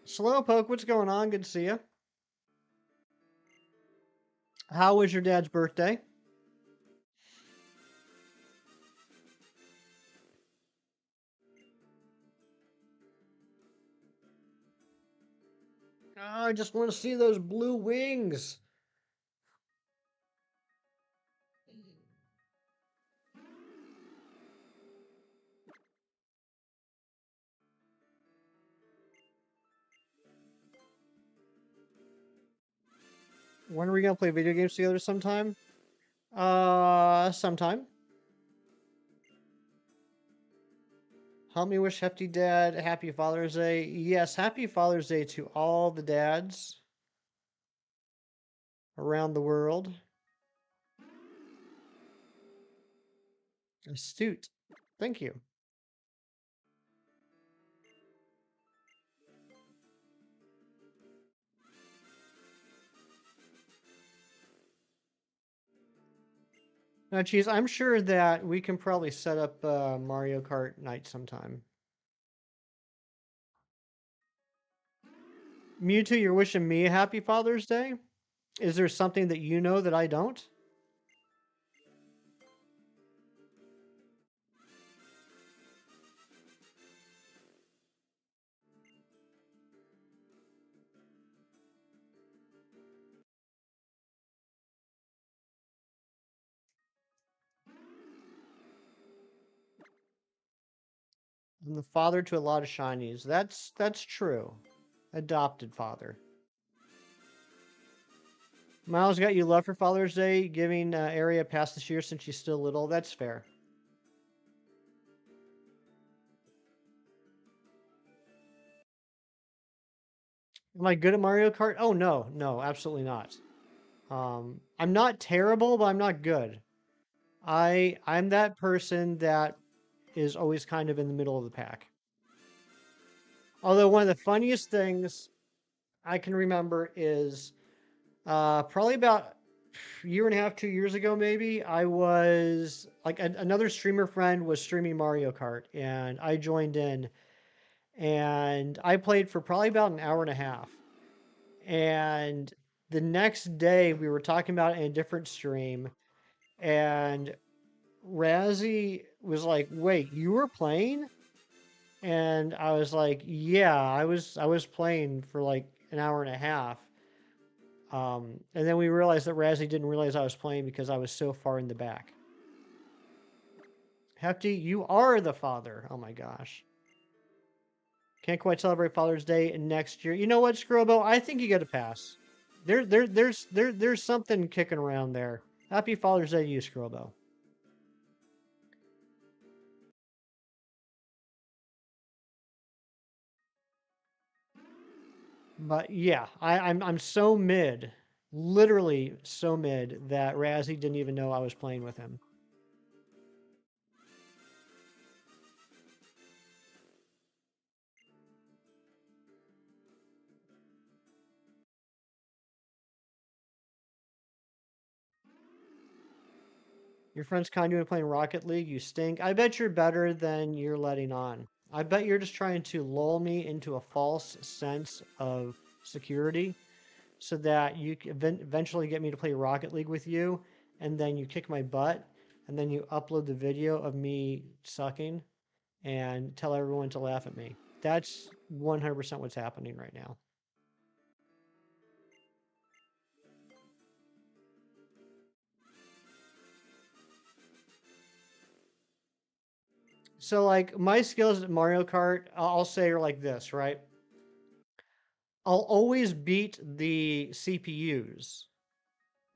Slowpoke, what's going on? Good to see you. How was your dad's birthday? Oh, I just want to see those blue wings. When are we gonna play video games together sometime? Sometime. Help me wish Hefty Dad a happy Father's Day. Yes, happy Father's Day to all the dads around the world. Astute. Thank you. Now, Cheese, I'm sure that we can probably set up Mario Kart night sometime. Mewtwo, you're wishing me a happy Father's Day? Is there something that you know that I don't? I'm the father to a lot of shinies. That's true. Adopted father. Miles got you love for Father's Day, giving Aria a pass this year since she's still little. That's fair. Am I good at Mario Kart? Oh no, absolutely not. I'm not terrible, but I'm not good. I'm that person that is always kind of in the middle of the pack. Although one of the funniest things I can remember is probably about a year and a half, 2 years ago, maybe, I was like another streamer friend was streaming Mario Kart, and I joined in, and I played for probably about an hour and a half. And the next day, we were talking about it in a different stream, and Razzie was like, "Wait, you were playing?" And I was like, "Yeah, I was playing for like an hour and a half." And then we realized that Razzie didn't realize I was playing because I was so far in the back. Hefty, you are the father. Oh my gosh. Can't quite celebrate Father's Day next year. You know what, Scrobo? I think you get a pass. There's something kicking around there. Happy Father's Day to you, Scrobo. But yeah, I'm so mid, literally so mid that Razzie didn't even know I was playing with him. Your friend's conduit playing Rocket League, you stink. I bet you're better than you're letting on. I bet you're just trying to lull me into a false sense of security so that you can eventually get me to play Rocket League with you, and then you kick my butt, and then you upload the video of me sucking and tell everyone to laugh at me. That's 100% what's happening right now. So like my skills at Mario Kart, I'll say are like this, right? I'll always beat the CPUs,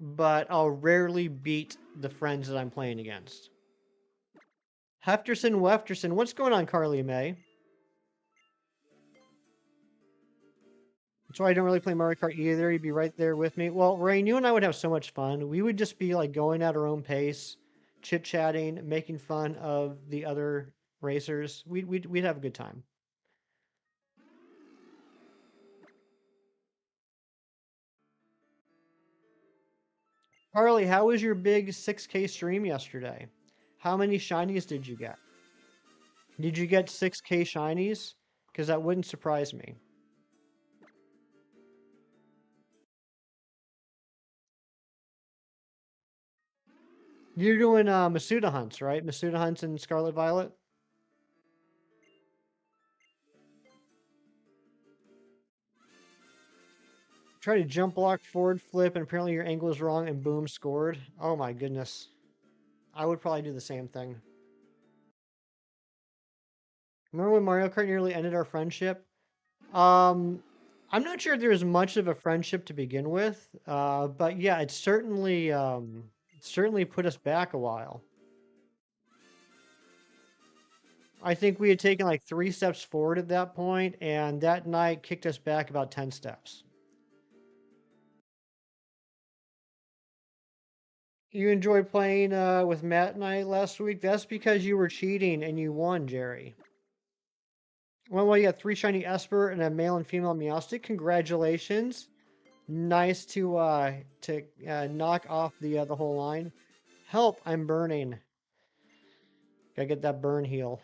but I'll rarely beat the friends that I'm playing against. Hefterson, what's going on, Carly May? That's why I don't really play Mario Kart either. You'd be right there with me. Well, Rain, you and I would have so much fun. We would just be like going at our own pace, chit-chatting, making fun of the other racers. We'd have a good time. Carly, how was your big 6K stream yesterday? How many shinies did you get? Did you get 6K shinies? Because that wouldn't surprise me. You're doing Masuda hunts, right? Masuda hunts and Scarlet Violet? Try to jump block, forward flip, and apparently your angle is wrong, and boom, scored. Oh my goodness. I would probably do the same thing. Remember when Mario Kart nearly ended our friendship? I'm not sure there was much of a friendship to begin with, but yeah, it certainly put us back a while. I think we had taken like 3 steps forward at that point, and that night kicked us back about 10 steps. You enjoyed playing with Matt and I last week? That's because you were cheating and you won, Jerry. Well, you got 3 shiny Esper and a male and female Meowstic. Congratulations. Nice to knock off the whole line. Help, I'm burning. Gotta get that burn heal.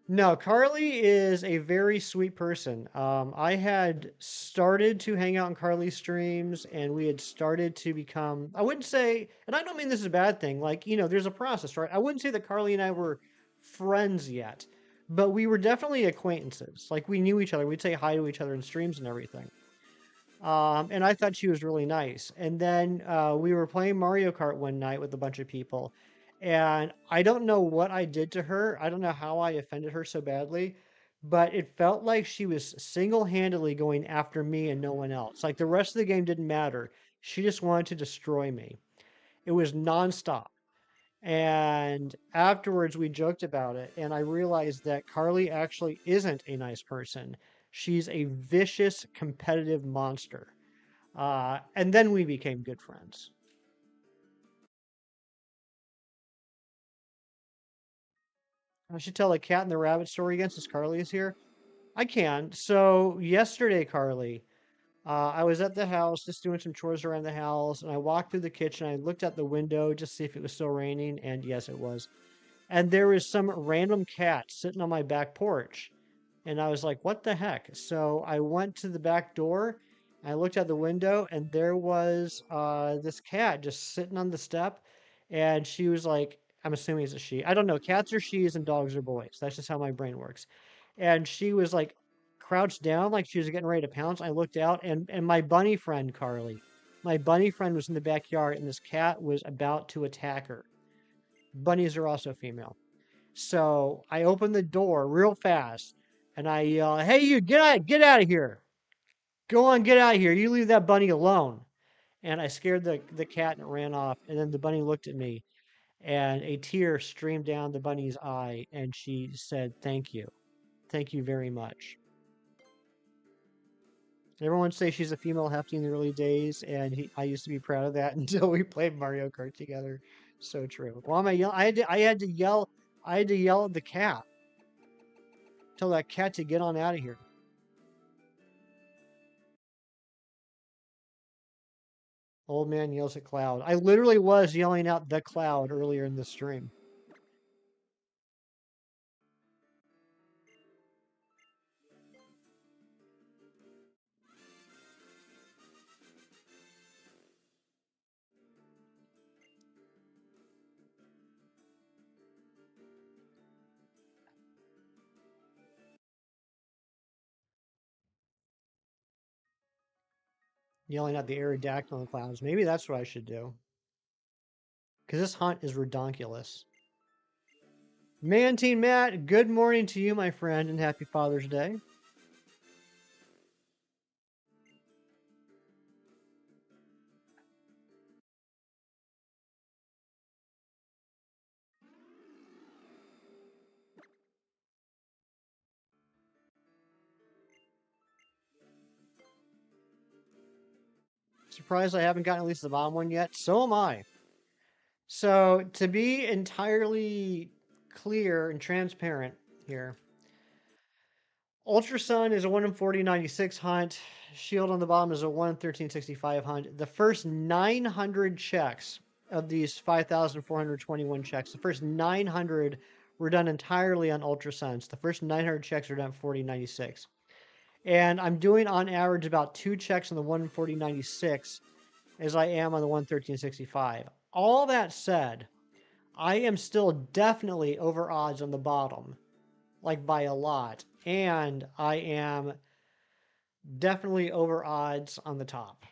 No, Carly is a very sweet person. I had started to hang out on Carly's streams and we had started to become, I wouldn't say, and I don't mean this is a bad thing, like, there's a process, right? I wouldn't say that Carly and I were friends yet, but we were definitely acquaintances. Like, we knew each other. We'd say hi to each other in streams and everything. And I thought she was really nice. And then we were playing Mario Kart one night with a bunch of people. And I don't know what I did to her. I don't know how I offended her so badly. But it felt like she was single handedly going after me and no one else. Like the rest of the game didn't matter. She just wanted to destroy me. It was nonstop. And afterwards, we joked about it. And I realized that Carly actually isn't a nice person. She's a vicious, competitive monster. And then we became good friends. I should tell the cat and the rabbit story again since Carly is here. I can. So yesterday, Carly, I was at the house just doing some chores around the house, and I walked through the kitchen. I looked out the window just to see if it was still raining, and yes, it was. And there was some random cat sitting on my back porch. And I was like, what the heck? So I went to the back door. I looked out the window, and there was this cat just sitting on the step. And she was like, I'm assuming it's a she. I don't know. Cats are she's and dogs are boys. That's just how my brain works. And she was like crouched down, like she was getting ready to pounce. I looked out, and my bunny friend, Carly, my bunny friend was in the backyard, and this cat was about to attack her. Bunnies are also female. So I opened the door real fast, And I yell, "Hey, you get out of here! Go on, get out of here! You leave that bunny alone!" And I scared the cat and it ran off. And then the bunny looked at me, and a tear streamed down the bunny's eye, and she said, "Thank you very much." Everyone say she's a female Hefty in the early days, and I used to be proud of that until we played Mario Kart together. So true. Why am I yelling? I had to yell at the cat. Tell that cat to get on out of here. Old man yells at cloud. I literally was yelling out the cloud earlier in the stream. Yelling at the Aerodactyl in the clouds. Maybe that's what I should do. Because this hunt is redonkulous. Mantine Matt, good morning to you, my friend, and happy Father's Day. Surprised I haven't gotten at least the bottom one yet. So am I. So, to be entirely clear and transparent here, Ultra Sun is a 1 in 4096 hunt. Shield on the bottom is a 1 in 1365 hunt. The first 900 checks of these 5,421 checks, the first 900 were done entirely on Ultra Suns. The first 900 checks are done at 4096. And I'm doing on average about 2 checks on the 1 in 4096 as I am on the 1 in 1365. All that said, I am still definitely over odds on the bottom, like by a lot. And I am definitely over odds on the top.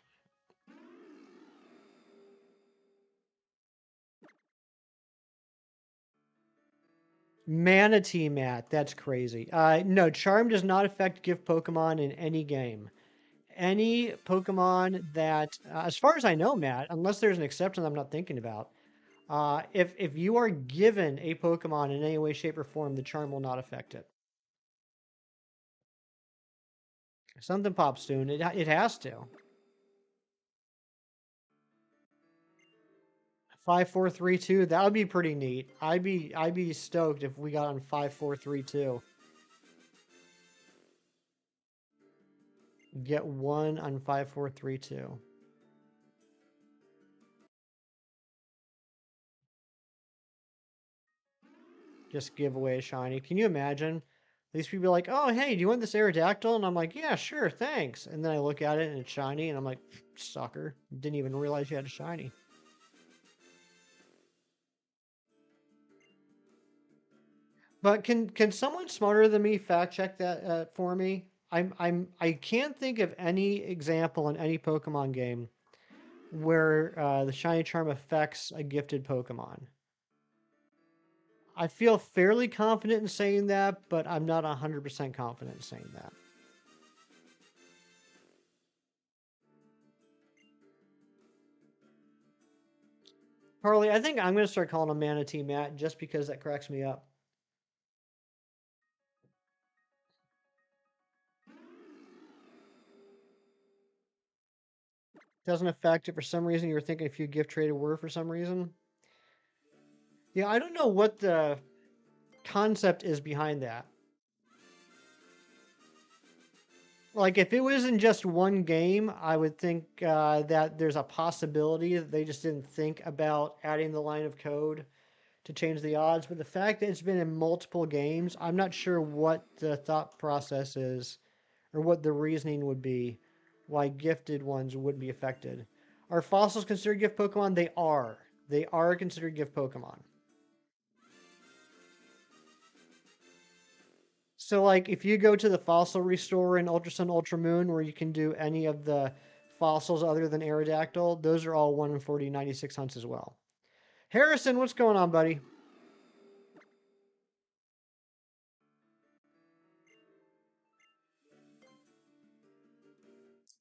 Manatee Matt, that's crazy. No, Charm does not affect gift Pokemon in any game. Any Pokemon that, as far as I know, Matt, unless there's an exception I'm not thinking about, if you are given a Pokemon in any way, shape, or form, the Charm will not affect it. Something pops soon. It has to. 5432. That would be pretty neat. I'd be stoked if we got on 5432. Get one on 5432. Just give away a shiny. Can you imagine? These people are like, "Oh, hey, do you want this Aerodactyl?" And I'm like, "Yeah, sure, thanks." And then I look at it and it's shiny, and I'm like, "Sucker! Didn't even realize you had a shiny." But can someone smarter than me fact check that for me? I can't think of any example in any Pokemon game where the shiny charm affects a gifted Pokemon. I feel fairly confident in saying that, but I'm not 100% confident in saying that. Harley, I think I'm going to start calling him Manatee Matt just because that cracks me up. Doesn't affect it for some reason. You were thinking if you gift traded were for some reason. Yeah, I don't know what the concept is behind that. Like, if it was in just one game, I would think that there's a possibility that they just didn't think about adding the line of code to change the odds. But the fact that it's been in multiple games, I'm not sure what the thought process is or what the reasoning would be why gifted ones would be affected. Are fossils considered gift Pokemon? They are. They are considered gift Pokemon. So, like, if you go to the fossil restore in Ultra Sun, Ultra Moon, where you can do any of the fossils other than Aerodactyl, those are all 1 in 4096 hunts as well. Harrison, what's going on, buddy?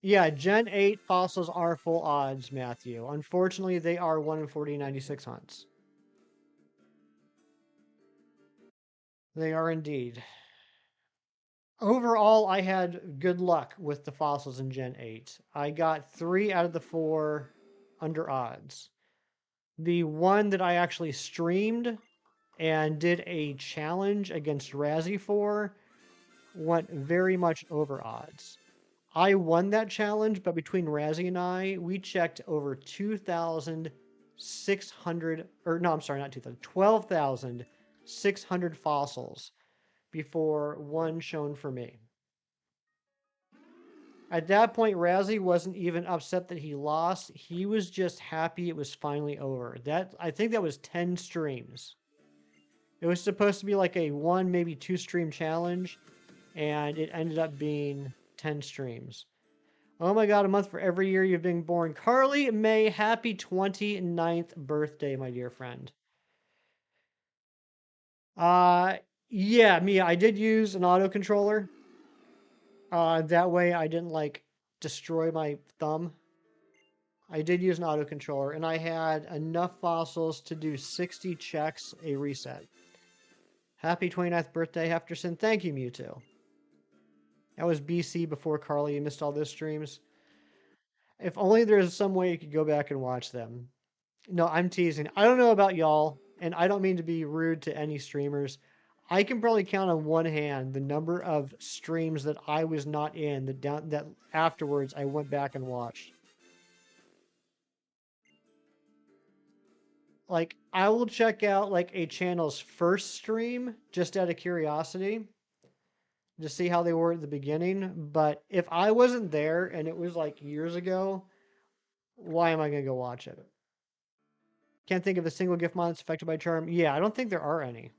Yeah, Gen 8 fossils are full odds, Matthew. Unfortunately, they are 1 in 4096 hunts. They are indeed. Overall, I had good luck with the fossils in Gen 8. I got 3 out of the 4 under odds. The one that I actually streamed and did a challenge against Razzie for went very much over odds. I won that challenge, but between Razzie and I, we checked over 2,600, or no, I'm sorry, not 2,000, 12,600 fossils before one shown for me. At that point, Razzie wasn't even upset that he lost. He was just happy it was finally over. I think that was 10 streams. It was supposed to be like a 1, maybe 2 stream challenge, and it ended up being 10 streams. Oh my god, a month for every year you've been born. Carly May, happy 29th birthday, my dear friend. Yeah, Mia, I did use an autocontroller. That way I didn't like destroy my thumb. I did use an autocontroller, and I had enough fossils to do 60 checks a reset. Happy 29th birthday, Hefterson. Thank you, Mewtwo. That was BC before Carly. You missed all those streams. If only there's some way you could go back and watch them. No, I'm teasing. I don't know about y'all, and I don't mean to be rude to any streamers. I can probably count on one hand the number of streams that I was not in that afterwards I went back and watched. Like, I will check out like a channel's first stream just out of curiosity to see how they were at the beginning. But if I wasn't there and it was like years ago, why am I going to go watch it? Can't think of a single gift mod that's affected by charm. Yeah, I don't think there are any.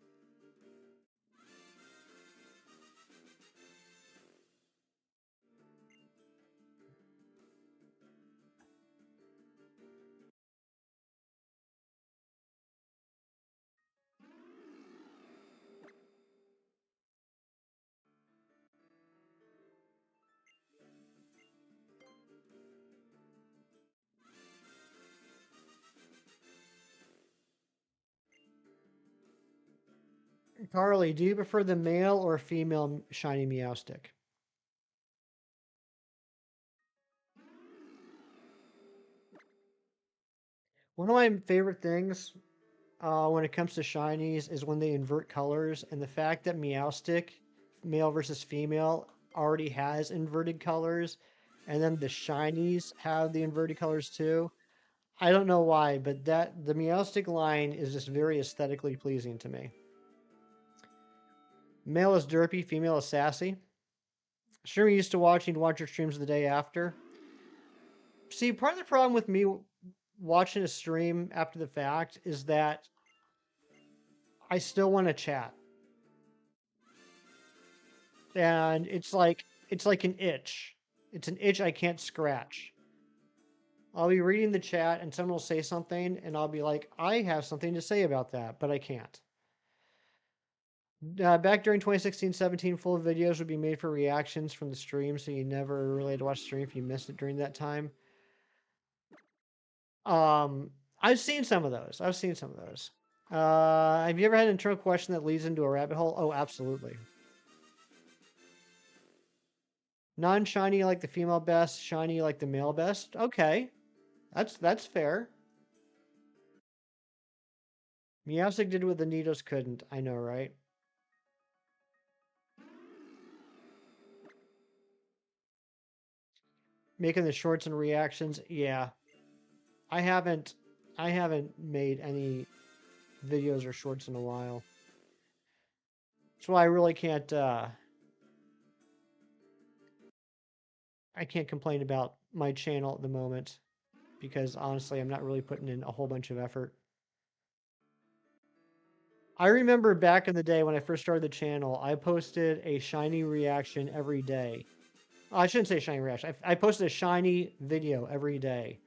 Carly, do you prefer the male or female shiny Meowstic? One of my favorite things when it comes to shinies is when they invert colors, and the fact that Meowstic, male versus female, already has inverted colors, and then the shinies have the inverted colors too. I don't know why, but the Meowstic line is just very aesthetically pleasing to me. Male is derpy, female is sassy. Sure, used to watch your streams the day after. See, part of the problem with me watching a stream after the fact is that I still want to chat. And it's like an itch. It's an itch I can't scratch. I'll be reading the chat and someone will say something and I'll be like, I have something to say about that, but I can't. Back during 2016-17, full videos would be made for reactions from the stream, so you never really had to watch the stream if you missed it during that time. I've seen some of those. Have you ever had an internal question that leads into a rabbit hole? Oh, absolutely. Non-shiny like the female best, shiny like the male best. Okay, that's fair. Meowstic did what the Nidos couldn't. I know, right? Making the shorts and reactions. Yeah, I haven't made any videos or shorts in a while. That's why I really can't. I can't complain about my channel at the moment because honestly, I'm not really putting in a whole bunch of effort. I remember back in the day when I first started the channel, I posted a shiny reaction every day. I shouldn't say shiny reaction. I posted a shiny video every day.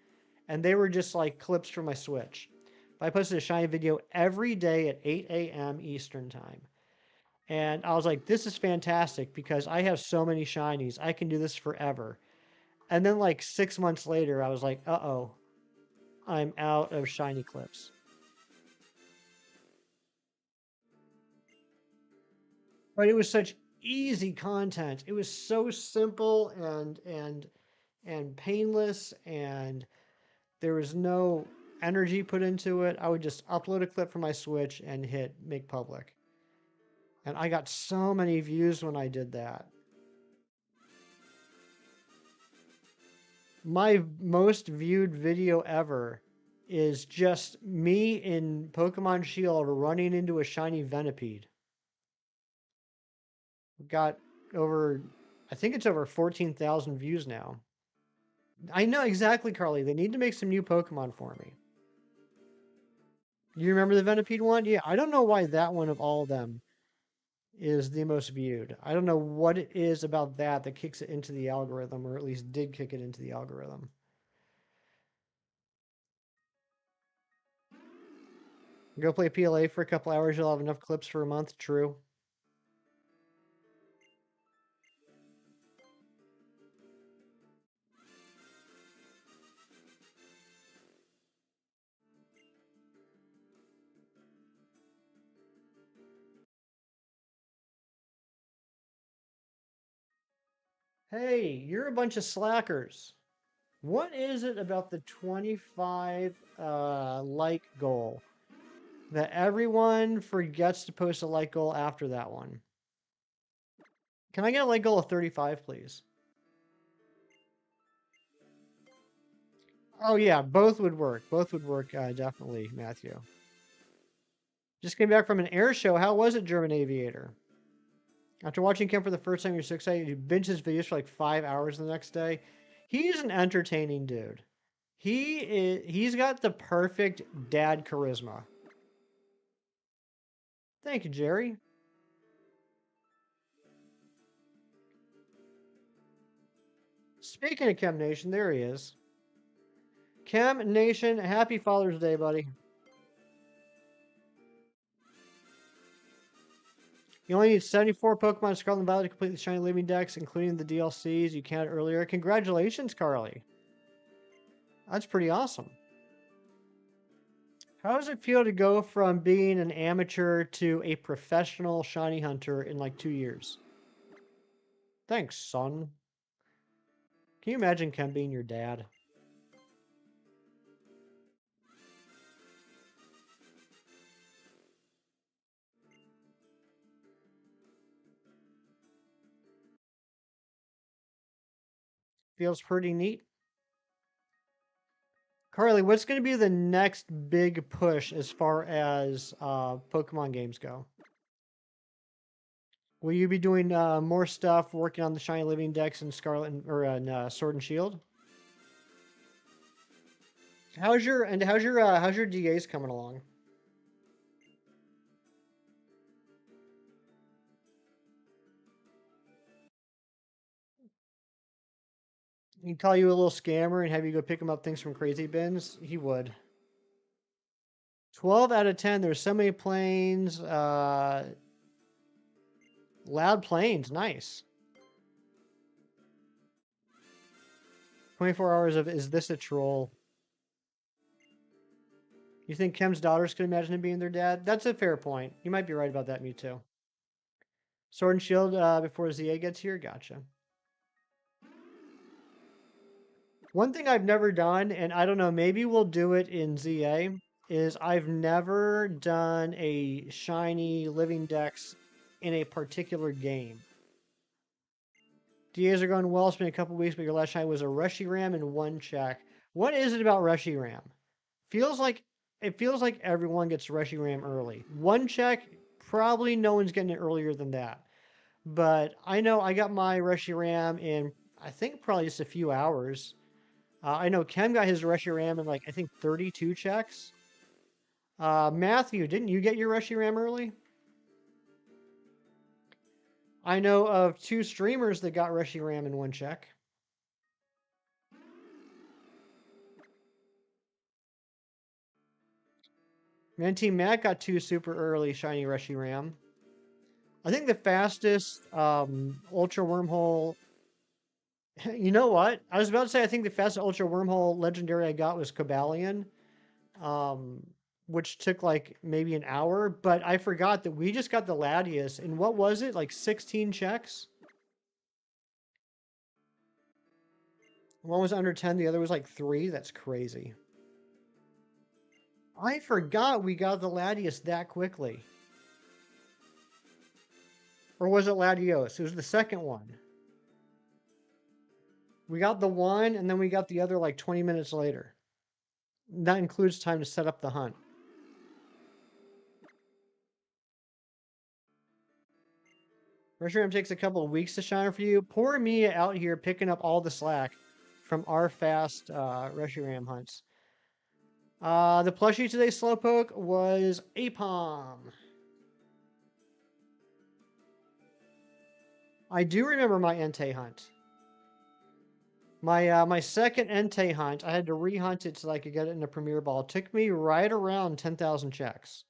And they were just like clips from my Switch. But I posted a shiny video every day at 8 a.m. Eastern time. And I was like, this is fantastic because I have so many shinies. I can do this forever. And then like 6 months later, I was like, uh-oh, I'm out of shiny clips. But it was such easy content. It was so simple and painless, and there was no energy put into it. I would just upload a clip from my Switch and hit make public. And I got so many views when I did that. My most viewed video ever is just me in Pokemon Shield running into a shiny Venipede. Got over, I think it's over 14,000 views now. I know exactly, Carly. They need to make some new Pokemon for me. You remember the Venipede one? Yeah, I don't know why that one of all of them is the most viewed. I don't know what it is about that that kicks it into the algorithm, or at least did kick it into the algorithm. Go play PLA for a couple hours, you'll have enough clips for a month. True. Hey, you're a bunch of slackers. What is it about the 25 like goal that everyone forgets to post a like goal after that one? Can I get a like goal of 35, please? Oh yeah, both would work. Both would work, definitely, Matthew. Just came back from an air show. How was it, German Aviator? After watching Kim for the first time, you're so excited. You binge his videos for like 5 hours the next day. He's an entertaining dude. He's got the perfect dad charisma. Thank you, Jerry. Speaking of Chem Nation, there he is. Chem Nation, happy Father's Day, buddy. You only need 74 Pokemon Scarlet and Violet to complete the Shiny Living Dex, including the DLCs you counted earlier. Congratulations, Carly. That's pretty awesome. How does it feel to go from being an amateur to a professional shiny hunter in like 2 years? Thanks, son. Can you imagine Ken being your dad? Feels pretty neat. Carly, what's going to be the next big push as far as Pokemon games go? Will you be doing more stuff, working on the Shiny Living Dex and Scarlet or Sword and Shield? How's your DAs coming along? He'd call you a little scammer and have you go pick him up things from crazy bins. He would. 12 out of 10. There's so many planes. Loud planes. Nice. 24 hours of is this a troll? You think Kim's daughters could imagine him being their dad? That's a fair point. You might be right about that, Mewtwo. Sword and Shield before ZA gets here? Gotcha. One thing I've never done, and I don't know, maybe we'll do it in ZA, is I've never done a shiny living dex in a particular game. DAs are going well. It's been a couple weeks, but your last shiny was a Reshiram and one check. What is it about Reshiram? It feels like everyone gets Reshiram early. One check, probably no one's getting it earlier than that. But I know I got my Reshiram in, I think, probably just a few hours. I know Kem got his Reshiram in, like, I think 32 checks. Matthew, didn't you get your Reshiram early? I know of 2 streamers that got Reshiram in one check. Team Matt got 2 super early shiny Reshiram. I think the fastest Ultra Wormhole You know what? I was about to say I think the fastest Ultra Wormhole legendary I got was Cobalion, um, which took like maybe an hour, but I forgot that we just got the Latias, and what was it? Like 16 checks? One was under 10, the other was like 3. That's crazy. I forgot we got the Latias that quickly. Or was it Latios? It was the second one. We got the one, and then we got the other like 20 minutes later. That includes time to set up the hunt. Reshiram takes a couple of weeks to shine for you. Poor me out here picking up all the slack from our fast Reshiram hunts. The plushie today, Slowpoke, was Apom. I do remember my Entei hunt. My second Entei hunt, I had to rehunt it so I could get it in a Premier Ball. It took me right around 10,000 checks.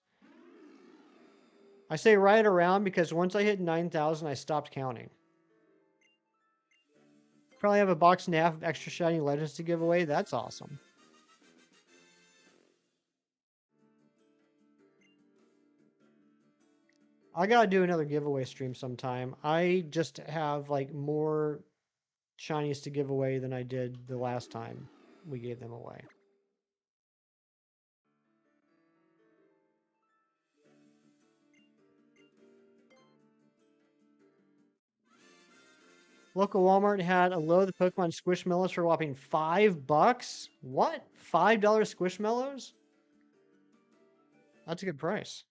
I say right around because once I hit 9,000, I stopped counting. Probably have a box and a half of extra shiny legends to give away. That's awesome. I gotta do another giveaway stream sometime. I just have like more shinies to give away than I did the last time we gave them away. Local Walmart had a load of the Pokemon Squishmallows for a whopping $5. What? $5 Squishmallows? That's a good price.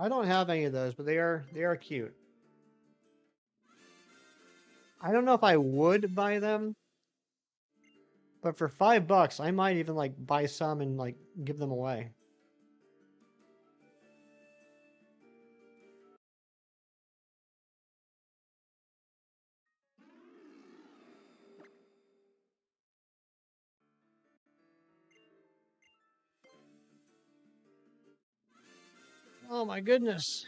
I don't have any of those, but they are cute. I don't know if I would buy them, but for $5, I might even like buy some and like give them away. Oh my goodness.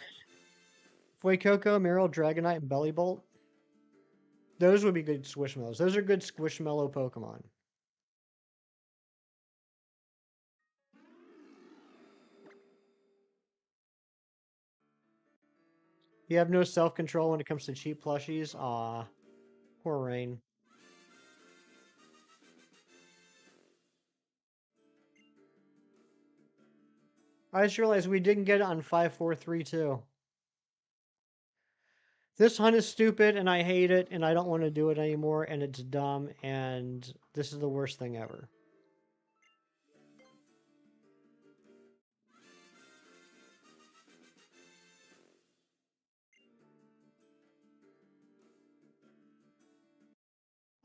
Fuecoco, Meryl, Dragonite, and Bellibolt. Those would be good Squishmallows. Those are good Squishmallow Pokemon. You have no self-control when it comes to cheap plushies? Aw. Poor Rain. I just realized we didn't get it on 5432. This hunt is stupid and I hate it and I don't want to do it anymore and it's dumb and this is the worst thing ever.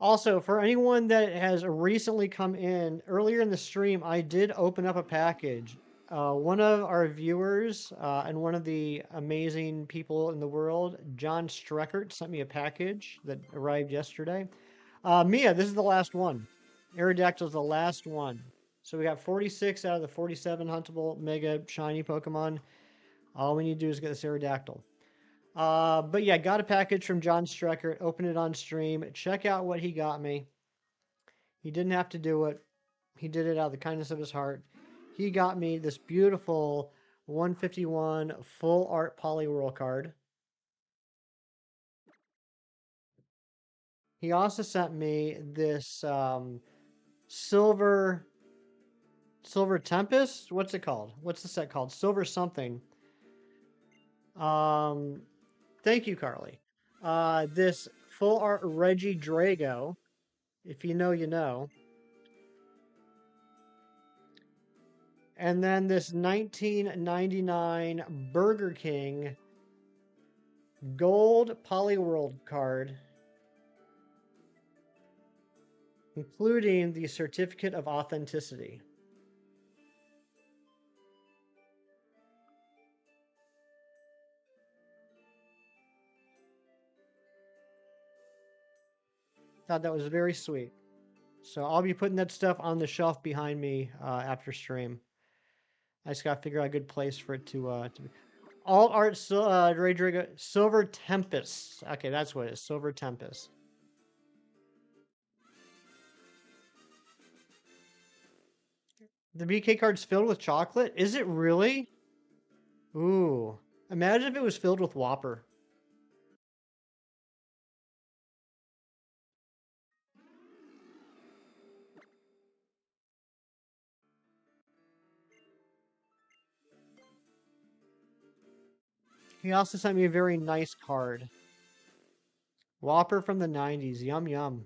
Also, for anyone that has recently come in, earlier in the stream, I did open up a package. One of our viewers and one of the amazing people in the world, John Streckert, sent me a package that arrived yesterday. Mia, this is the last one. Aerodactyl is the last one. So we got 46 out of the 47 huntable mega shiny Pokemon. All we need to do is get this Aerodactyl. But yeah, got a package from John Streckert. Open it on stream. Check out what he got me. He didn't have to do it. He did it out of the kindness of his heart. He got me this beautiful 151 full art Poliwhirl card. He also sent me this Silver Tempest. What's it called? What's the set called? Silver something. Thank you, Carly. This full art Regidrago. If you know, you know. And then this 1999 Burger King gold Poliwhirl card, including the certificate of authenticity. Thought that was very sweet. So I'll be putting that stuff on the shelf behind me after stream. I just gotta figure out a good place for it to be. Alt art, Silver Tempest. Okay, that's what it is. Silver Tempest. The BK card's filled with chocolate? Is it really? Ooh. Imagine if it was filled with Whopper. He also sent me a very nice card. Whopper from the 90s. Yum, yum.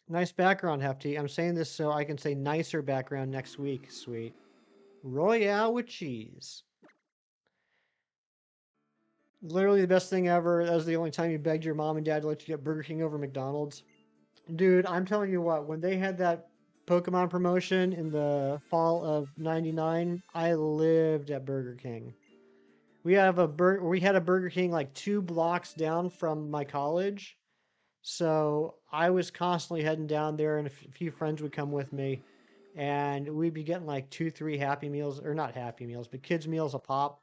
Nice background, Hefty. I'm saying this so I can say nicer background next week. Sweet. Royale with cheese. Literally the best thing ever. That was the only time you begged your mom and dad to let you get Burger King over McDonald's. Dude, I'm telling you what, when they had that Pokemon promotion in the fall of '99, I lived at Burger King. We had a Burger King like 2 blocks down from my college. So I was constantly heading down there, and a few friends would come with me, and we'd be getting like 2, 3 Happy Meals, or not Happy Meals, but kids' meals a pop.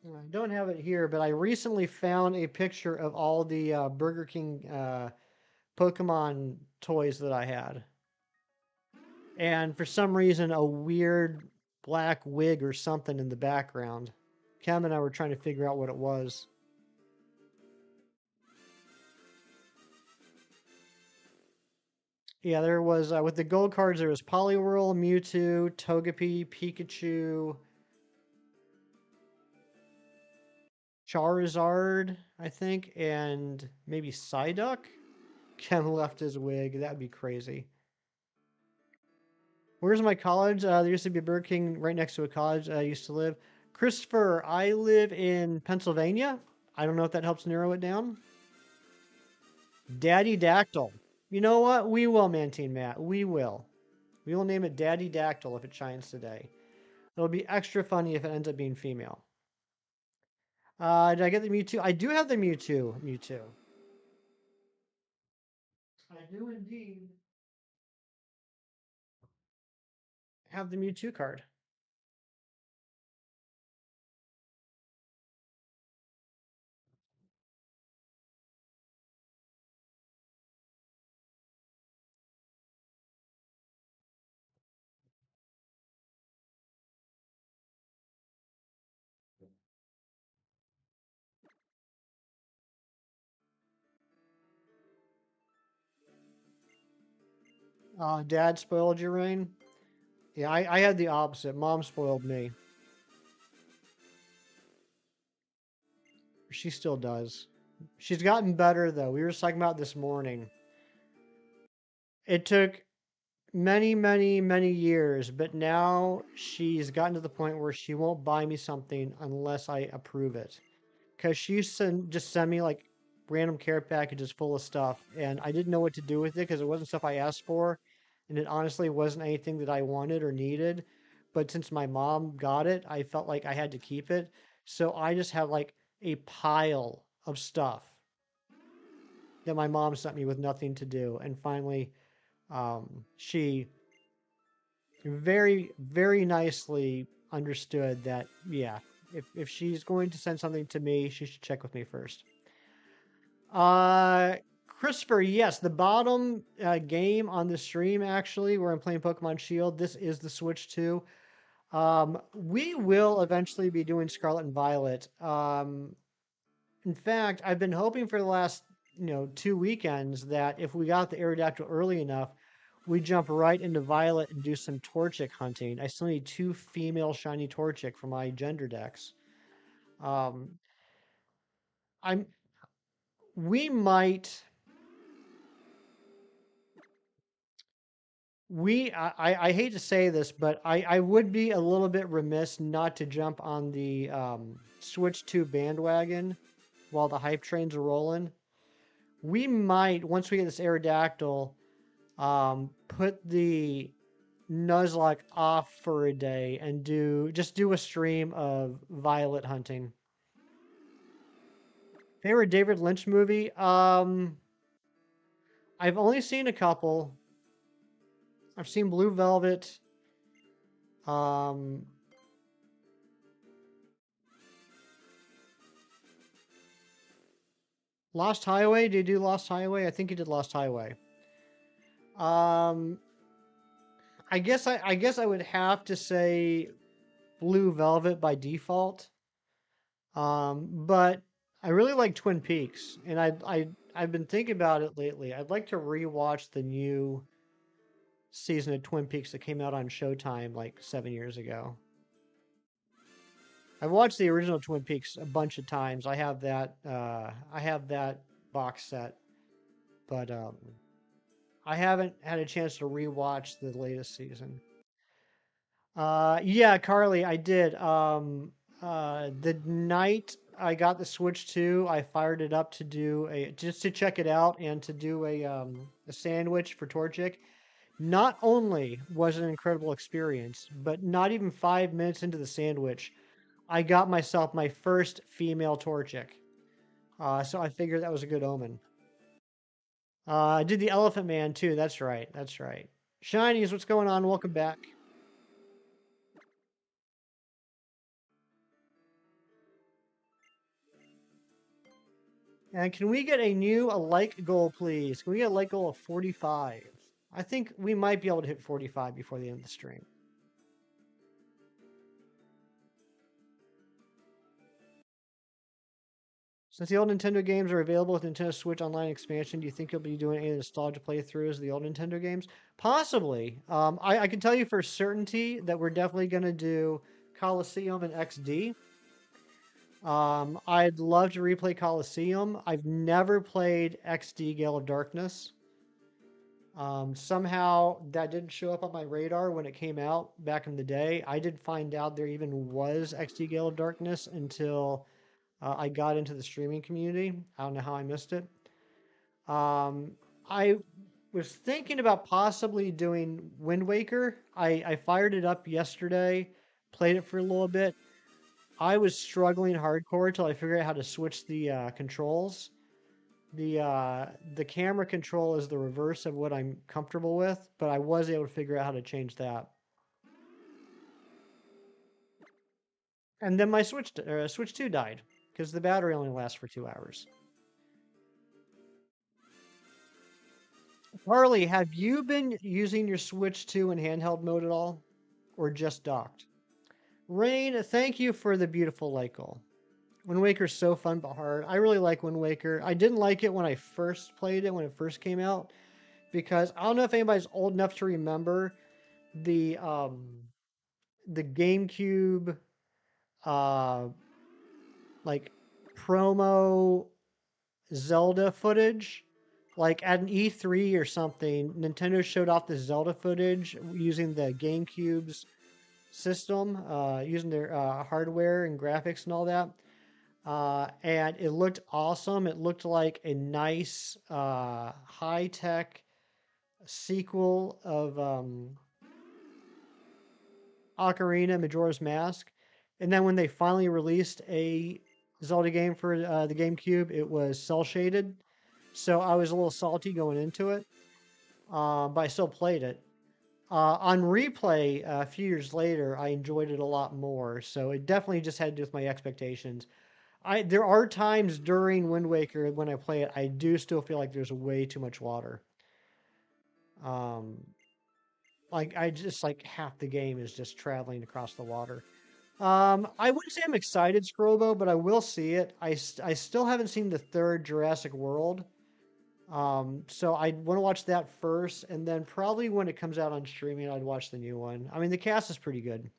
I don't have it here, but I recently found a picture of all the Burger King Pokemon toys that I had. And for some reason, a weird black wig or something in the background. Cam and I were trying to figure out what it was. Yeah, there was, with the gold cards, there was Poliwhirl, Mewtwo, Togepi, Pikachu, Charizard, I think, and maybe Psyduck? Ken left his wig. That'd be crazy. Where's my college? There used to be a Burger King right next to a college I used to live. Christopher, I live in Pennsylvania. I don't know if that helps narrow it down. Daddy Dactyl. You know what? We will, Mantine Matt. We will. We will name it Daddy Dactyl if it shines today. It'll be extra funny if it ends up being female. Did I get the Mewtwo? I do have the Mewtwo. I do indeed have the Mewtwo card. Dad spoiled you, Rain? Yeah, I had the opposite. Mom spoiled me. She still does. She's gotten better, though. We were talking about this morning. It took many, many, many years, but now she's gotten to the point where she won't buy me something unless I approve it. Because she used to just send me like random care packages full of stuff, and I didn't know what to do with it because it wasn't stuff I asked for, and it honestly wasn't anything that I wanted or needed. But since my mom got it, I felt like I had to keep it. So I just have like a pile of stuff that my mom sent me with nothing to do. And finally, she very, very nicely understood that, yeah, if she's going to send something to me, she should check with me first. Christopher, yes, the bottom game on the stream, actually, where I'm playing Pokemon Shield, this is the Switch 2. We will eventually be doing Scarlet and Violet. In fact, I've been hoping for the last, 2 weekends that if we got the Aerodactyl early enough, we jump right into Violet and do some Torchic hunting. I still need 2 female shiny Torchic for my gender decks. Um, I'm. We might. I hate to say this, but I would be a little bit remiss not to jump on the Switch 2 bandwagon while the hype trains are rolling. We might, once we get this Aerodactyl, put the Nuzlocke off for a day and do a stream of violet hunting. Favorite David Lynch movie? I've only seen a couple. I've seen Blue Velvet. Lost Highway. Did you do Lost Highway? I think you did Lost Highway. I guess I would have to say Blue Velvet by default. But I really like Twin Peaks, and I've been thinking about it lately. I'd like to rewatch the new season of Twin Peaks that came out on Showtime like 7 years ago. I've watched the original Twin Peaks a bunch of times. I have that box set, but I haven't had a chance to rewatch the latest season. Yeah, Carly, I did. The night I got the Switch 2, I fired it up to do just to check it out and to do a sandwich for Torchic. Not only was it an incredible experience, but not even 5 minutes into the sandwich, I got myself my first female Torchic. So I figured that was a good omen. I did the Elephant Man too. That's right. That's right. Shinies, what's going on? Welcome back. And can we get a like goal, please? Can we get a like goal of 45? I think we might be able to hit 45 before the end of the stream. Since the old Nintendo games are available with Nintendo Switch Online expansion, do you think you'll be doing any nostalgia playthroughs of the old Nintendo games? Possibly. I can tell you for certainty that we're definitely going to do Coliseum and XD. I'd love to replay Coliseum. I've never played XD Gale of Darkness. Somehow that didn't show up on my radar when it came out back in the day. I did find out there even was XD Gale of Darkness until I got into the streaming community. I don't know how I missed it. I was thinking about possibly doing Wind Waker. I fired it up yesterday, played it for a little bit. I was struggling hardcore till I figured out how to switch the controls. The camera control is the reverse of what I'm comfortable with, but I was able to figure out how to change that. And then my Switch 2 died because the battery only lasts for 2 hours. Harley, have you been using your Switch 2 in handheld mode at all, or just docked? Rain, thank you for the beautiful like goal. Wind Waker's so fun but hard. I really like Wind Waker. I didn't like it when I first played it, when it first came out, because I don't know if anybody's old enough to remember the GameCube like promo Zelda footage. Like at an E3 or something, Nintendo showed off the Zelda footage using the GameCube's system, using their hardware and graphics and all that. And it looked awesome. It looked like a nice high-tech sequel of Ocarina Majora's Mask. And then when they finally released a Zelda game for the GameCube, it was cel-shaded. So I was a little salty going into it, but I still played it. On replay, a few years later, I enjoyed it a lot more. So it definitely just had to do with my expectations. There are times during Wind Waker when I play it, I do still feel like there's way too much water. Like I just like half the game is just traveling across the water. I wouldn't say I'm excited, Scrobo, but I will see it. I still haven't seen the third Jurassic World. So I want to watch that first, and then probably when it comes out on streaming, I'd watch the new one. I mean, the cast is pretty good.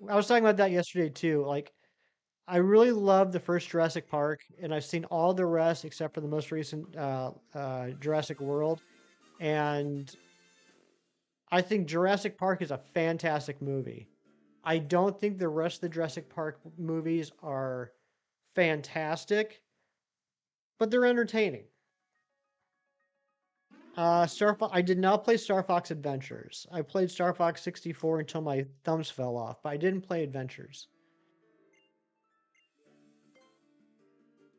I was talking about that yesterday too. Like, I really love the first Jurassic Park, and I've seen all the rest except for the most recent Jurassic World, and I think Jurassic Park is a fantastic movie. I don't think the rest of the Jurassic Park movies are fantastic, but they're entertaining. Star Fox. I did not play Star Fox Adventures. I played Star Fox 64 until my thumbs fell off, but I didn't play Adventures.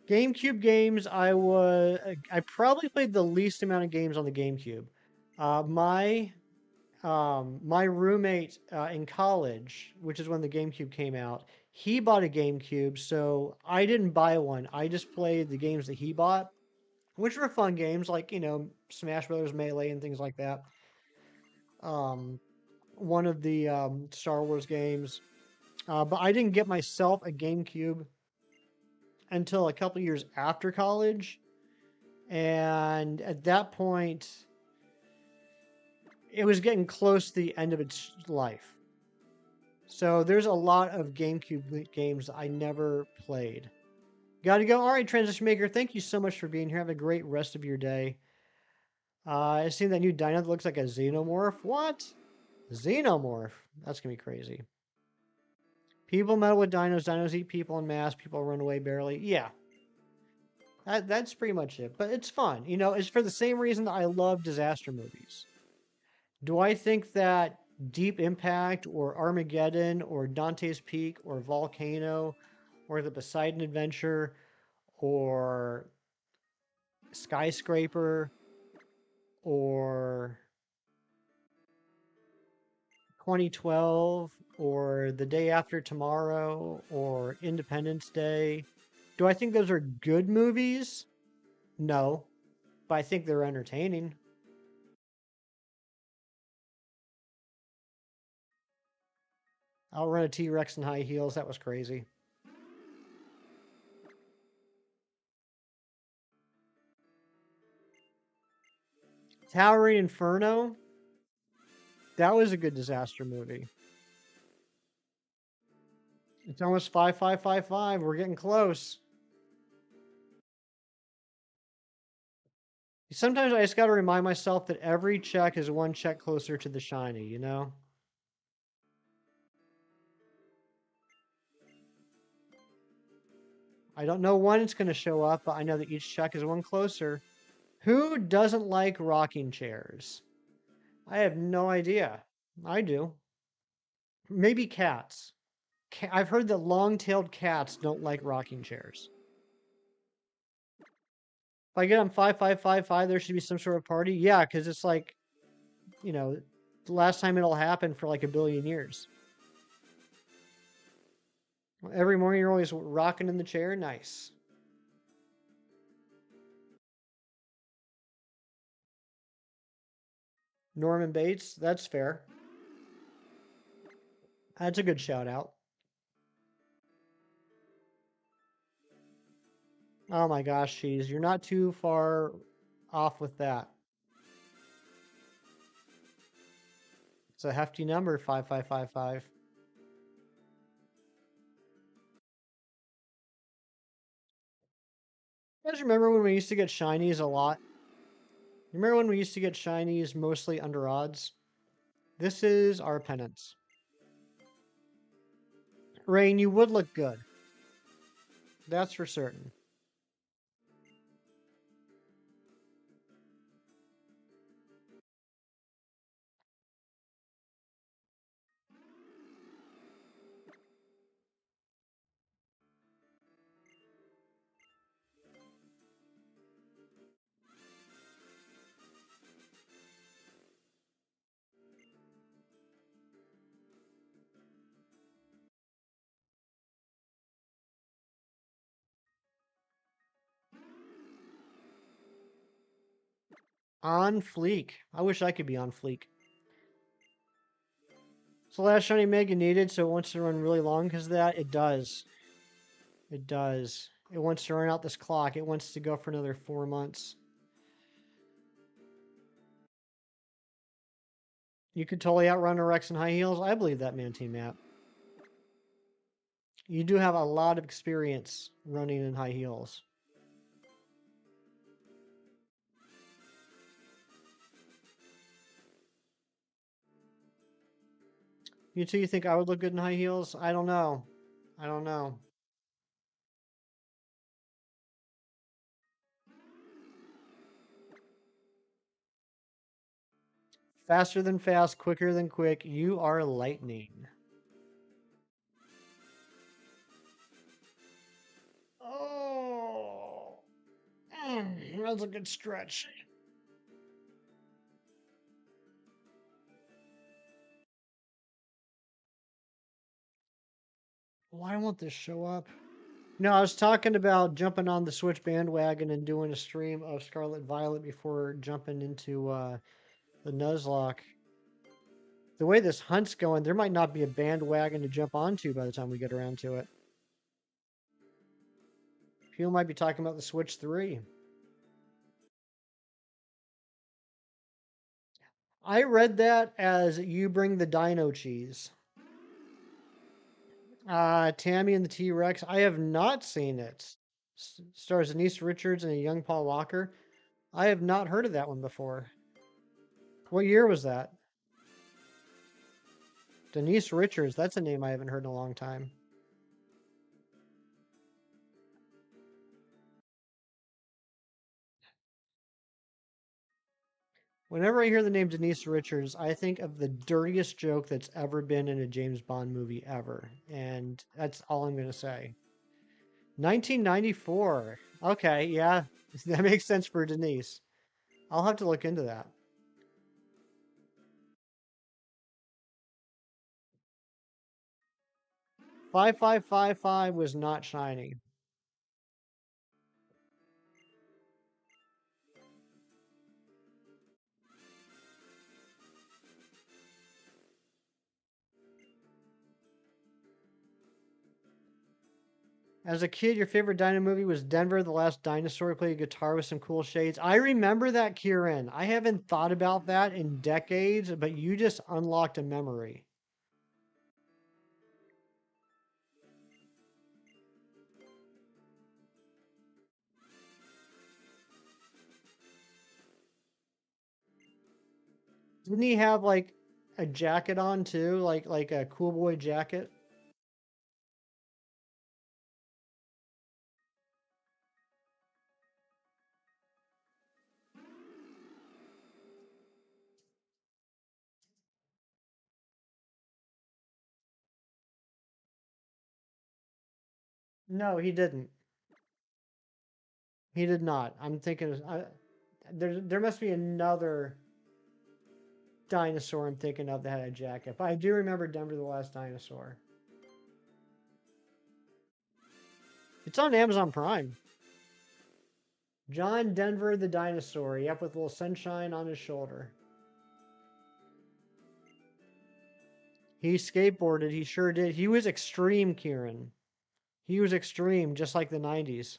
GameCube games, I probably played the least amount of games on the GameCube. My roommate in college, which is when the GameCube came out, he bought a GameCube, so I didn't buy one. I just played the games that he bought, which were fun games like, Smash Brothers Melee and things like that. Um, one of the Star Wars games. But I didn't get myself a GameCube until a couple years after college. And at that point, it was getting close to the end of its life. So there's a lot of GameCube games I never played. Gotta go. All right, Transition Maker, thank you so much for being here. Have a great rest of your day. I seen that new dino that looks like a xenomorph. What? Xenomorph? That's gonna be crazy. People meddle with dinos. Dinos eat people en masse. People run away barely. Yeah. That's pretty much it. But it's fun. It's for the same reason that I love disaster movies. Do I think that Deep Impact or Armageddon or Dante's Peak or Volcano or The Poseidon Adventure or Skyscraper or 2012 or The Day After Tomorrow or Independence Day, do I think those are good movies? No, but I think they're entertaining. I'll run a T-Rex in high heels. That was crazy. Towering Inferno. That was a good disaster movie. It's almost 5555. We're getting close. Sometimes I just got to remind myself that every check is one check closer to the shiny, you know? I don't know when it's going to show up, but I know that each check is one closer. Who doesn't like rocking chairs? I have no idea. I do. Maybe cats. I've heard that long-tailed cats don't like rocking chairs. If I get on 5555, there should be some sort of party. Yeah, because it's like, the last time it'll happen for like a billion years. Every morning you're always rocking in the chair. Nice. Norman Bates, that's fair. That's a good shout out. Oh my gosh, Cheese, you're not too far off with that. It's a hefty number, 5555. You guys remember when we used to get shinies a lot? You remember when we used to get shinies mostly under odds? This is our penance. Rain, you would look good. That's for certain. On fleek. I wish I could be on fleek. It's the last shiny Mega needed, so it wants to run really long because of that. It does. It does. It wants to run out this clock. It wants to go for another 4 months. You could totally outrun a Rex in high heels. I believe that, Mantine Map. You do have a lot of experience running in high heels. You two, you think I would look good in high heels? I don't know. I don't know. Faster than fast, quicker than quick. You are lightning. Oh, that's a good stretch. Why won't this show up? No, I was talking about jumping on the Switch bandwagon and doing a stream of Scarlet Violet before jumping into the Nuzlocke. The way this hunt's going, there might not be a bandwagon to jump onto by the time we get around to it. People might be talking about the Switch 3. I read that as you bring the dino cheese. Tammy and the T-Rex. I have not seen it. Stars Denise Richards and a young Paul Walker. I have not heard of that one before. What year was that? Denise Richards. That's a name I haven't heard in a long time. Whenever I hear the name Denise Richards, I think of the dirtiest joke that's ever been in a James Bond movie ever. And that's all I'm going to say. 1994. Okay, yeah. That makes sense for Denise. I'll have to look into that. 5555 was not shiny. As a kid, your favorite dino movie was Denver the Last Dinosaur. He played a guitar with some cool shades. I remember that, Kieran. I haven't thought about that in decades, but you just unlocked a memory. Didn't he have like a jacket on too, like a cool boy jacket? No, he didn't. He did not. I'm thinking there must be another dinosaur I'm thinking of that had a jacket. But I do remember Denver the Last Dinosaur. It's on Amazon Prime. John Denver the dinosaur. Yep, with a little sunshine on his shoulder. He skateboarded. He sure did. He was extreme, Kieran. He was extreme, just like the 90s.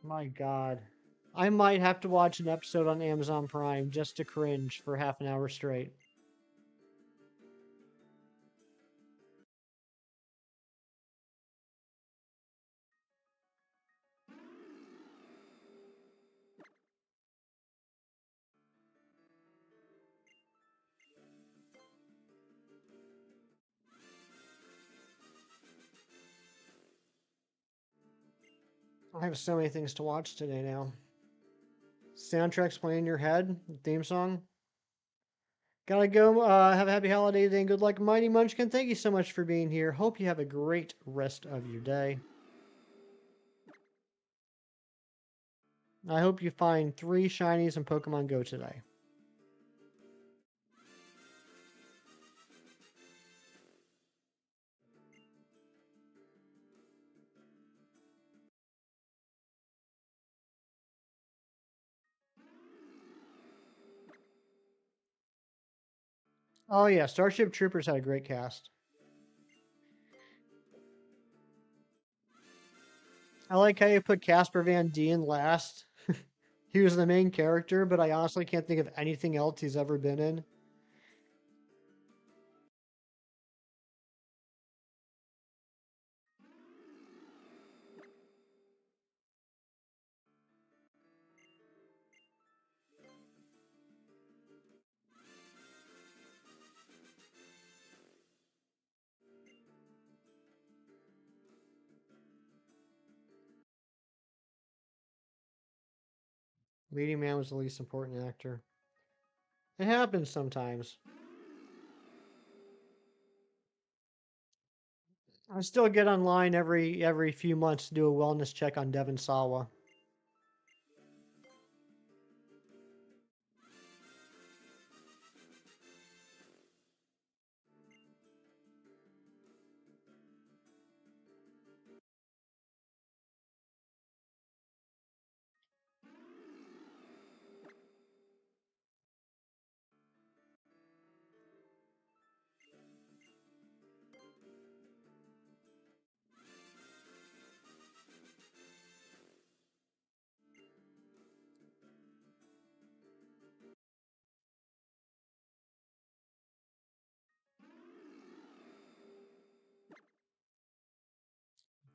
My God. I might have to watch an episode on Amazon Prime just to cringe for half an hour straight. I have so many things to watch today now. Soundtracks playing in your head, theme song. Gotta go. Have a happy holiday day and good luck, Mighty Munchkin. Thank you so much for being here. Hope you have a great rest of your day. I hope you find 3 shinies in Pokemon Go today. Oh yeah, Starship Troopers had a great cast. I like how you put Casper Van Dien last. He was the main character, but I honestly can't think of anything else he's ever been in. Leading man was the least important actor. It happens sometimes. I still get online every few months to do a wellness check on Devon Sawa.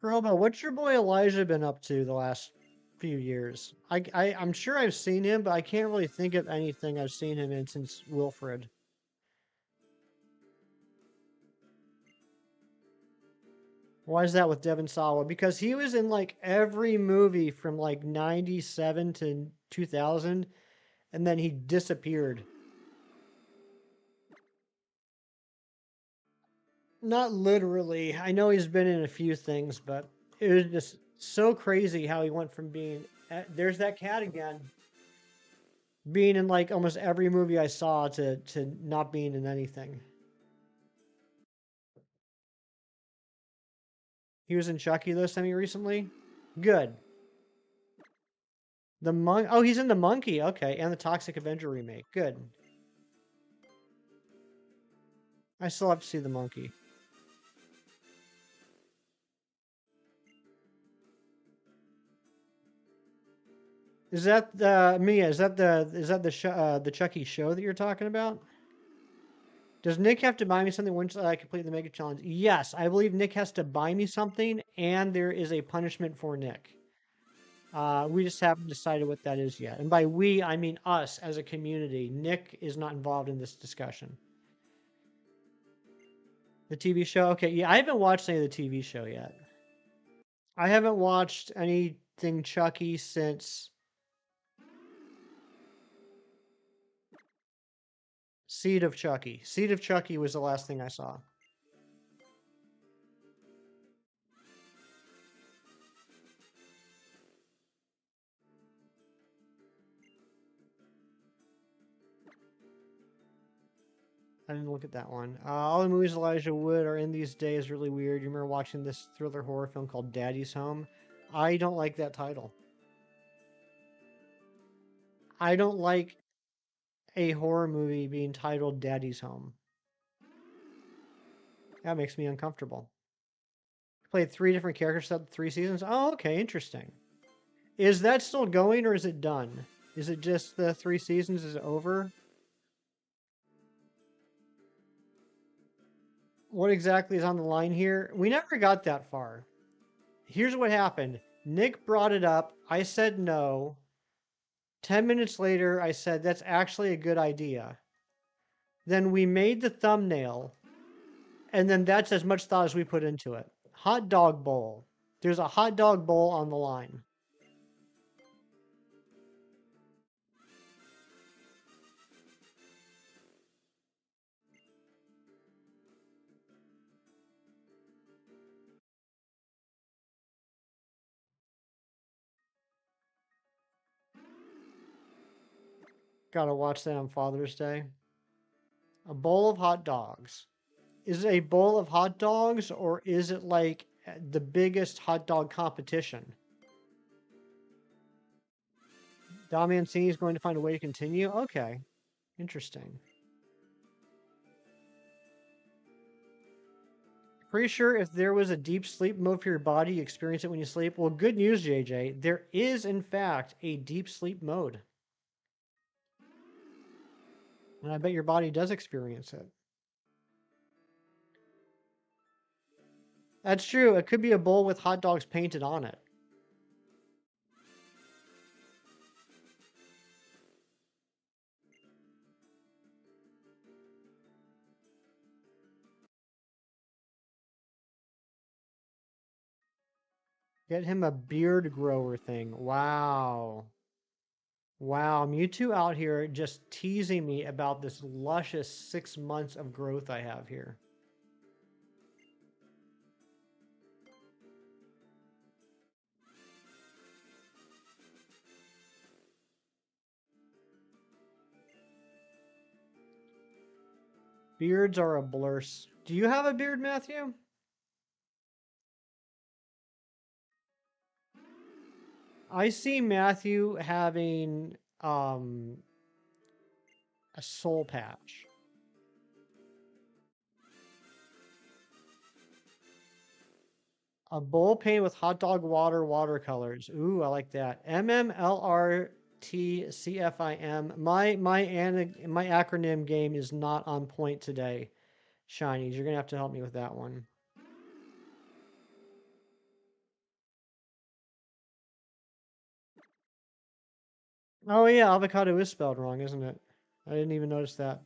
Robo, what's your boy Elijah been up to the last few years? I'm sure I've seen him, but I can't really think of anything I've seen him in since Wilfred. Why is that with Devon Sawa? Because he was in like every movie from like 97 to 2000, and then he disappeared. Not literally. I know he's been in a few things, but it was just so crazy how he went from being there's that cat again, being in like almost every movie I saw to not being in anything. He was in Chucky though semi recently. Good. The monk. Oh, he's in the Monkey. Okay, and the Toxic Avenger remake. Good. I still have to see the Monkey. Is that Mia? Is that the Chucky show that you're talking about? Does Nick have to buy me something once I complete the Mega Challenge? Yes, I believe Nick has to buy me something, and there is a punishment for Nick. We just haven't decided what that is yet. And by we, I mean us as a community. Nick is not involved in this discussion. The TV show? Okay, yeah, I haven't watched any of the TV show yet. I haven't watched anything Chucky since Seed of Chucky. Seed of Chucky was the last thing I saw. I didn't look at that one. All the movies Elijah Wood are in these days really weird. You remember watching this thriller horror film called Daddy's Home? I don't like that title. I don't like a horror movie being titled Daddy's Home. That makes me uncomfortable. Played 3 different characters throughout 3 seasons. Oh, okay, interesting. Is that still going or is it done? Is it just the 3 seasons is over? What exactly is on the line here? We never got that far. Here's what happened. Nick brought it up. I said no. 10 minutes later, I said, that's actually a good idea. Then we made the thumbnail, and then that's as much thought as we put into it. Hot dog bowl. There's a hot dog bowl on the line. Gotta watch that on Father's Day. A bowl of hot dogs. Is it a bowl of hot dogs, or is it like the biggest hot dog competition? Dom Mancini is going to find a way to continue? Okay. Interesting. Pretty sure if there was a deep sleep mode for your body, you experience it when you sleep. Well, good news, JJ. There is, in fact, a deep sleep mode. And I bet your body does experience it. That's true. It could be a bowl with hot dogs painted on it. Get him a beard grower thing. Wow. Wow, Mewtwo out here just teasing me about this luscious 6 months of growth I have here. Beards are a blurse. Do you have a beard, Matthew? I see Matthew having a soul patch. A bowl painted with hot dog water watercolors. Ooh, I like that. MMLRTCFIM. My acronym game is not on point today. Shinies, you're gonna have to help me with that one. Oh yeah, avocado is spelled wrong, isn't it? I didn't even notice that.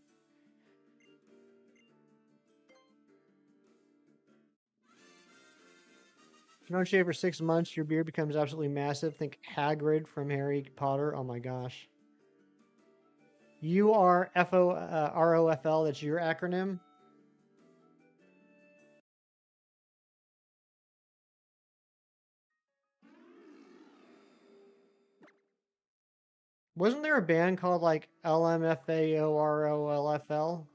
If you don't shave for 6 months, your beard becomes absolutely massive. Think Hagrid from Harry Potter. Oh my gosh. URFOROFL, that's your acronym? Wasn't there a band called like LMFAOROLFL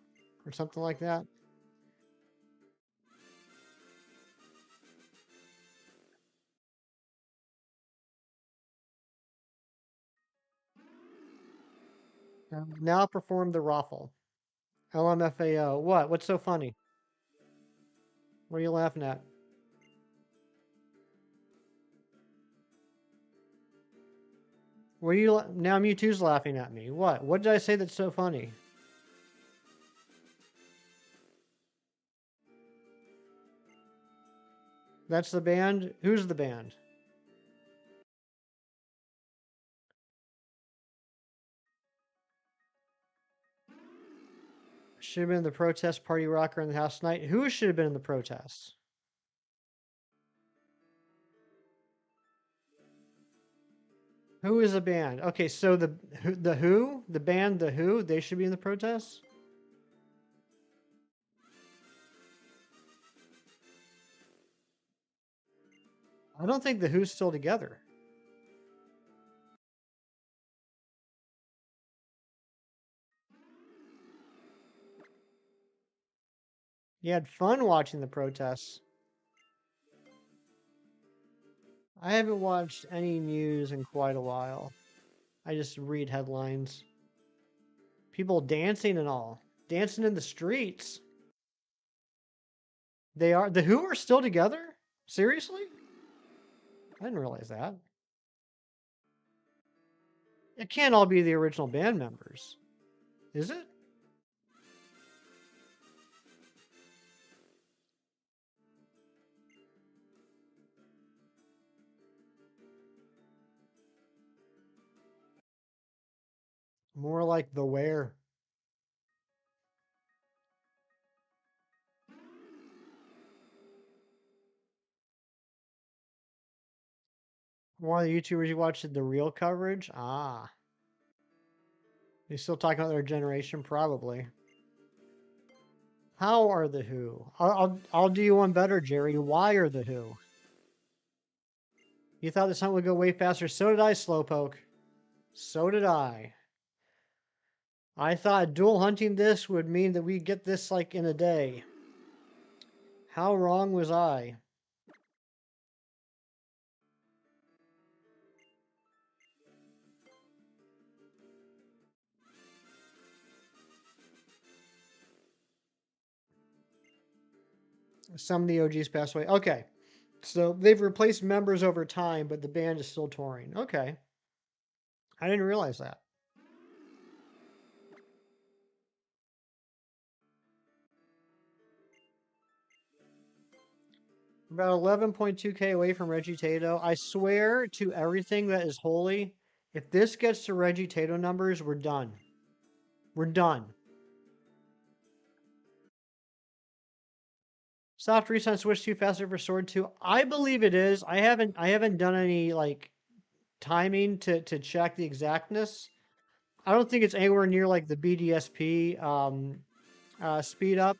or something like that? Now perform the raffle. LMFAO. What? What's so funny? What are you laughing at? What are you now? Mewtwo's laughing at me. What? What did I say that's so funny? That's the band? Who's the band? Should have been the protest party rocker in the house tonight. Who should have been in the protests? Who is a band? Okay, so the band The Who, they should be in the protests? I don't think The Who's still together. You had fun watching the protests. I haven't watched any news in quite a while. I just read headlines. People dancing and all. Dancing in the streets. They are. The Who are still together? Seriously? I didn't realize that. It can't all be the original band members. Is it? More like The Where. One of the YouTubers you watched did the real coverage? Ah. They still talking about their generation? Probably. How are The Who? I'll do you one better, Jerry. Why are The Who? You thought this hunt would go way faster. So did I, Slowpoke. So did I. I thought dual hunting this would mean that we get this like in a day. How wrong was I? Some of the OGs passed away. Okay. So they've replaced members over time, but the band is still touring. Okay. I didn't realize that. About 11.2k away from Regitato. I swear to everything that is holy, if this gets to Regitato numbers, we're done. We're done. Soft reset Switch 2 faster for Sword 2. I believe it is. I haven't done any like timing to check the exactness. I don't think it's anywhere near like the BDSP speed up,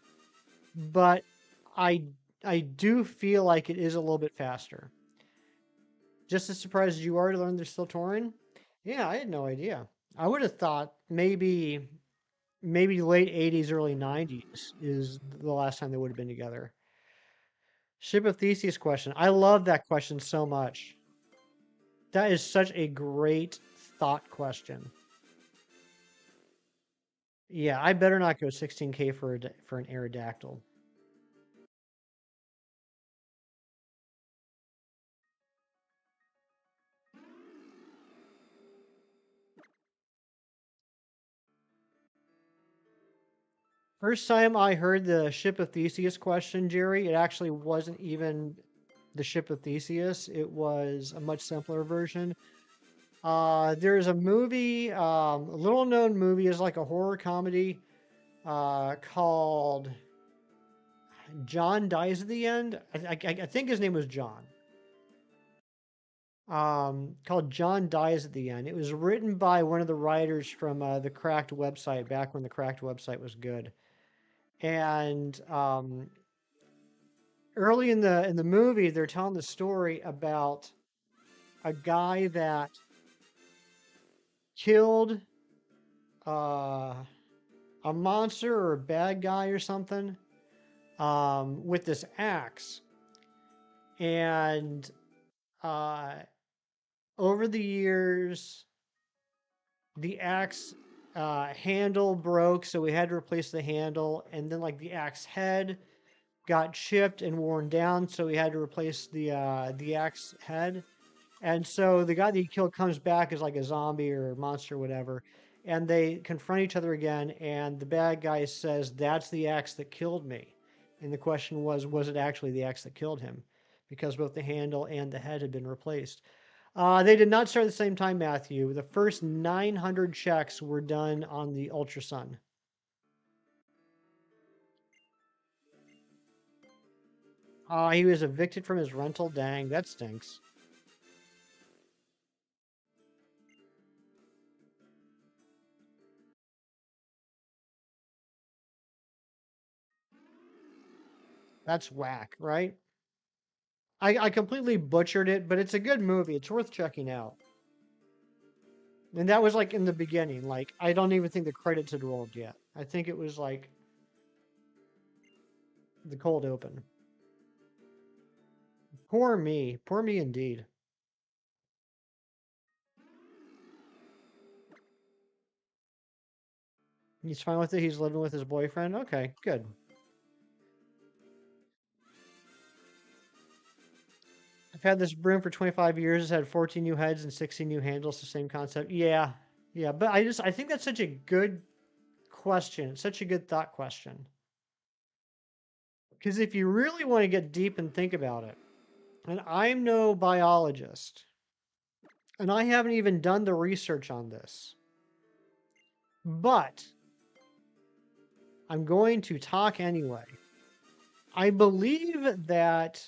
but I do feel like it is a little bit faster. Just as surprised as you are to learn they're still touring? Yeah, I had no idea. I would have thought maybe late 80s, early 90s is the last time they would have been together. Ship of Theseus question. I love that question so much. That is such a great thought question. Yeah, I better not go 16K for an Aerodactyl. First time I heard the Ship of Theseus question, Jerry, it actually wasn't even the Ship of Theseus. It was a much simpler version. There's a movie, a little known movie, is like a horror comedy called John Dies at the End. I think his name was John. Called John Dies at the End. It was written by one of the writers from the Cracked website back when the Cracked website was good. And early in the movie, they're telling the story about a guy that killed a monster or a bad guy or something with this axe. And over the years, the axe handle broke, so we had to replace the handle. And then, like, the axe head got chipped and worn down, so we had to replace the axe head. And so the guy that he killed comes back as like a zombie or a monster or whatever, and they confront each other again, and the bad guy says, "That's the axe that killed me." And the question was it actually the axe that killed him? Because both the handle and the head had been replaced. They did not start at the same time, Matthew. The first 900 checks were done on the Ultrasun. He was evicted from his rental. Dang, that stinks. That's whack, right? I completely butchered it, but it's a good movie. It's worth checking out. And that was like in the beginning. Like, I don't even think the credits had rolled yet. I think it was like the cold open. Poor me. Poor me indeed. He's fine with it. He's living with his boyfriend. Okay, good. I've had this broom for 25 years. It's had 14 new heads and 16 new handles. The same concept. Yeah, yeah. But I think that's such a good question. It's such a good thought question. Because if you really want to get deep and think about it, and I'm no biologist, and I haven't even done the research on this, but I'm going to talk anyway. I believe that,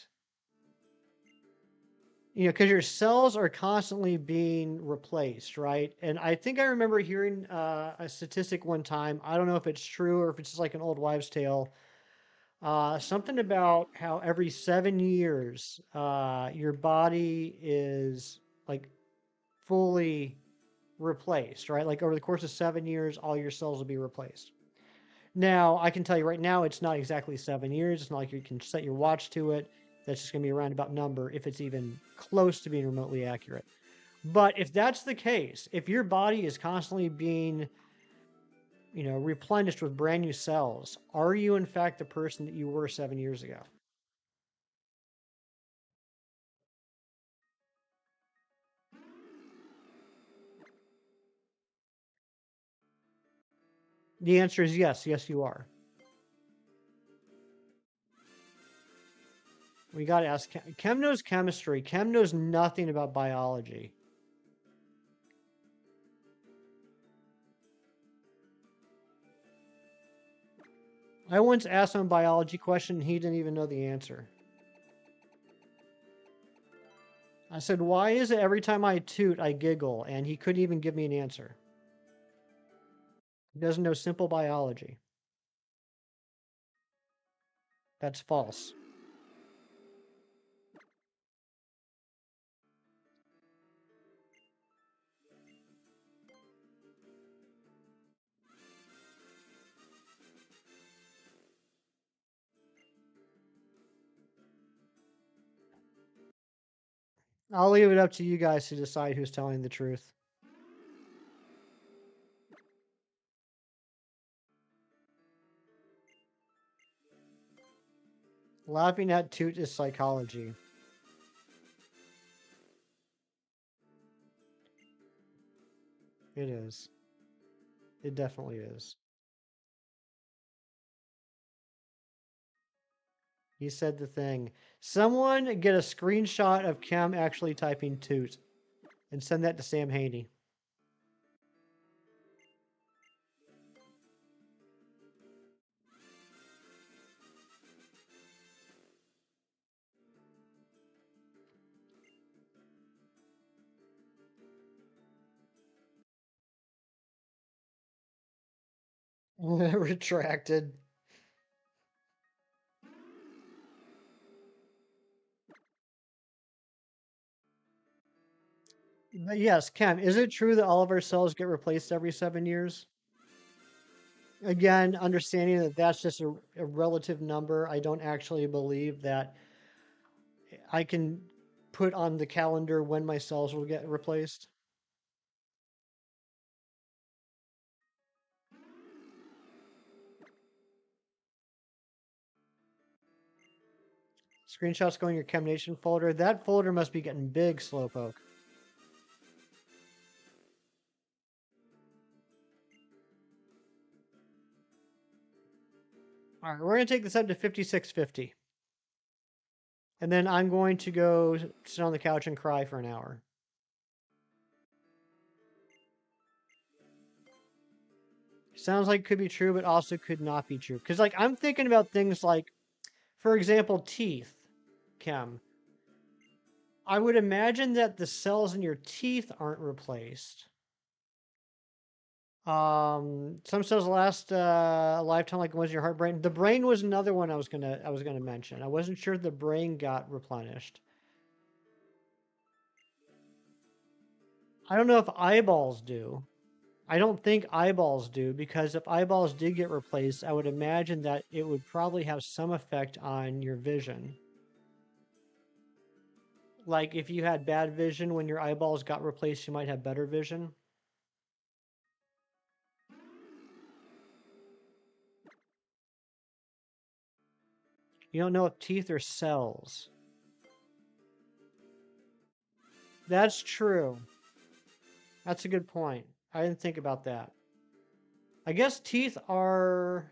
because your cells are constantly being replaced, right? And I think I remember hearing a statistic one time. I don't know if it's true or if it's just like an old wives' tale. Something about how every 7 years, your body is like fully replaced, right? Like over the course of 7 years, all your cells will be replaced. Now, I can tell you right now, it's not exactly 7 years. It's not like you can set your watch to it. That's just going to be a roundabout number if it's even close to being remotely accurate. But if that's the case, if your body is constantly being, replenished with brand new cells, are you in fact the person that you were 7 years ago? The answer is yes. Yes, you are. We got to ask Chem. Chem knows chemistry. Chem knows nothing about biology. I once asked him a biology question and he didn't even know the answer. I said, why is it every time I toot, I giggle? And he couldn't even give me an answer. He doesn't know simple biology. That's false. I'll leave it up to you guys to decide who's telling the truth. Laughing at toot is psychology. It is. It definitely is. He said the thing. Someone get a screenshot of Cam actually typing toot and send that to Sam Haney. Retracted. But yes, Cam, is it true that all of our cells get replaced every 7 years? Again, understanding that that's just a relative number, I don't actually believe that I can put on the calendar when my cells will get replaced. Screenshots going in your ChemNation folder. That folder must be getting big, Slowpoke. All right, we're going to take this up to 5650. And then I'm going to go sit on the couch and cry for an hour. Sounds like could be true, but also could not be true. Because, like, I'm thinking about things like, for example, teeth, Chem. I would imagine that the cells in your teeth aren't replaced. Some cells last a lifetime, like the ones in your heart, brain. The brain was another one I was gonna mention. I wasn't sure if the brain got replenished. I don't know if eyeballs do. I don't think eyeballs do, because if eyeballs did get replaced, I would imagine that it would probably have some effect on your vision. Like if you had bad vision when your eyeballs got replaced, you might have better vision. You don't know if teeth are cells. That's true. That's a good point. I didn't think about that. I guess teeth are...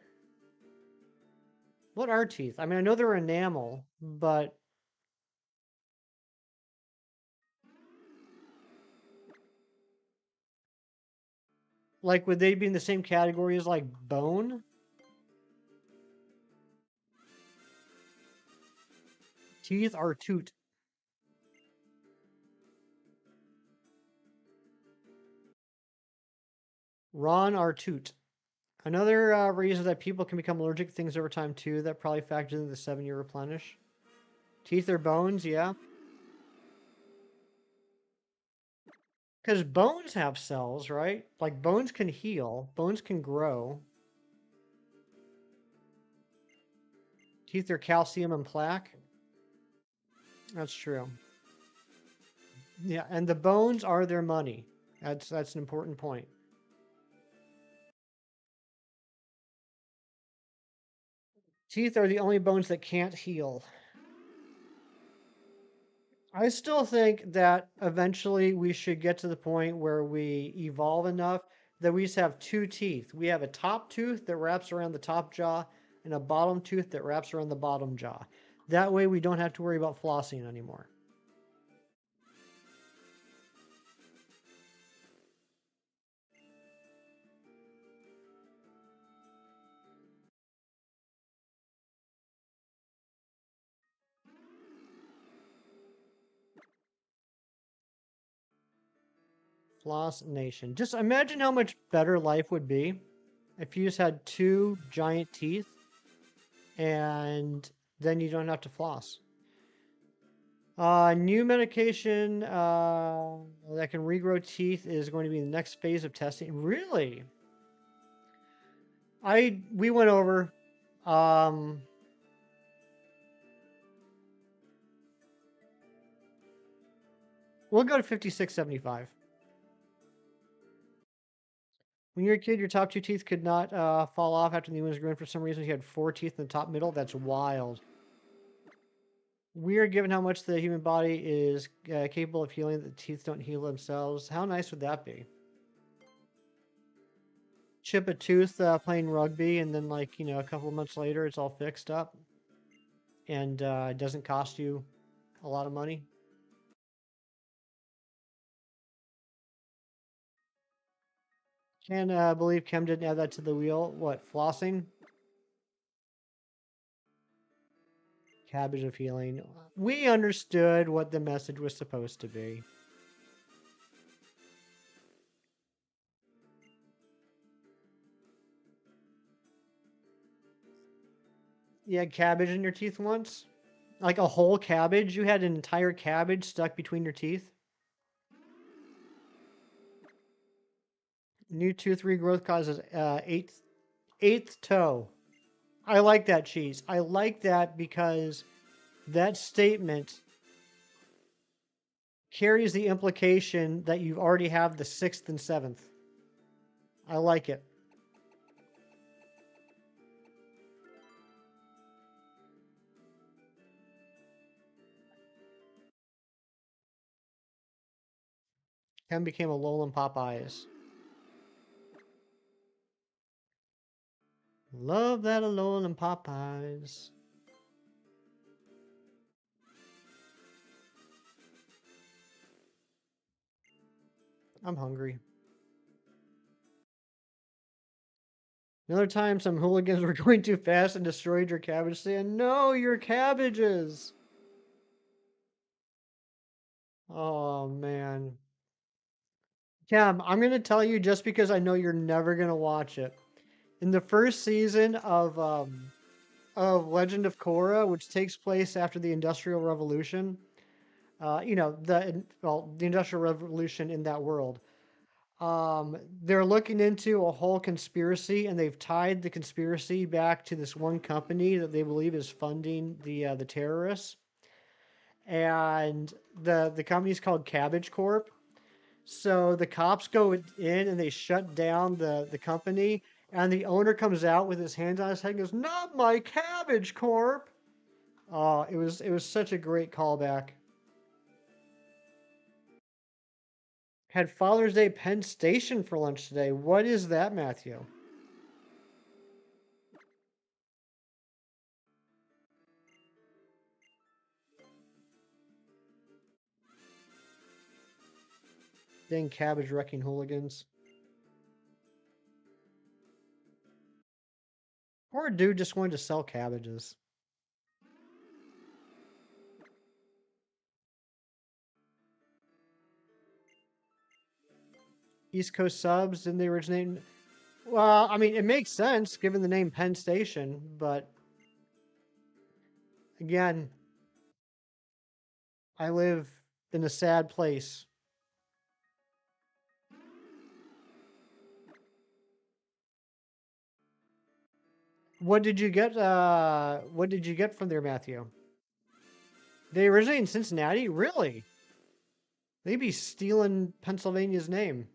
What are teeth? I mean, I know they're enamel, but... Like, would they be in the same category as, like, bone? Teeth are toot. Ron are toot. Another reason that people can become allergic to things over time, too, that probably factors into the 7-year replenish. Teeth are bones, yeah. Because bones have cells, right? Like, bones can heal. Bones can grow. Teeth are calcium and plaque. That's true. Yeah, and the bones are their money. That's an important point. Teeth are the only bones that can't heal. I still think that eventually we should get to the point where we evolve enough that we just have two teeth. We have a top tooth that wraps around the top jaw and a bottom tooth that wraps around the bottom jaw. That way we don't have to worry about flossing anymore. Floss Nation. Just imagine how much better life would be if you just had 2 giant teeth and then you don't have to floss. New medication that can regrow teeth is going to be the next phase of testing. Really? We went over. We'll go to 56.75. When you were a kid, your top 2 teeth could not fall off after the new one was grown. For some reason, you had 4 teeth in the top middle. That's wild. Weird, given how much the human body is capable of healing, the teeth don't heal themselves. How nice would that be? Chip a tooth playing rugby, and then, like, a couple of months later, it's all fixed up. And it doesn't cost you a lot of money. Can't believe Kem didn't add that to the wheel. What, flossing? Cabbage of healing. We understood what the message was supposed to be. You had cabbage in your teeth once? Like a whole cabbage? You had an entire cabbage stuck between your teeth? New tooth regrowth causes eighth toe. I like that, Cheese. I like that because that statement carries the implication that you already have the 6th and 7th. I like it. Ken became a Lowland Popeyes. Love that Lowland Popeyes. I'm hungry. Another time, some hooligans were going too fast and destroyed your cabbage stand. No, your cabbages! Oh, man. Cam, I'm going to tell you just because I know you're never going to watch it. In the first season of Legend of Korra, which takes place after the Industrial Revolution, the Industrial Revolution in that world, they're looking into a whole conspiracy, and they've tied the conspiracy back to this one company that they believe is funding the terrorists, and the company's called Cabbage Corp. So the cops go in and they shut down the company, and the owner comes out with his hands on his head and goes, "Not my Cabbage Corp!" Oh, it was such a great callback. Had Father's Day Penn Station for lunch today. What is that, Matthew? Dang cabbage wrecking hooligans. Or a dude just wanted to sell cabbages. East Coast subs, didn't they originate? Well, I mean, it makes sense given the name Penn Station, but again, I live in a sad place. What did you get? What did you get from there, Matthew? They originated in Cincinnati? Really? They'd be stealing Pennsylvania's name.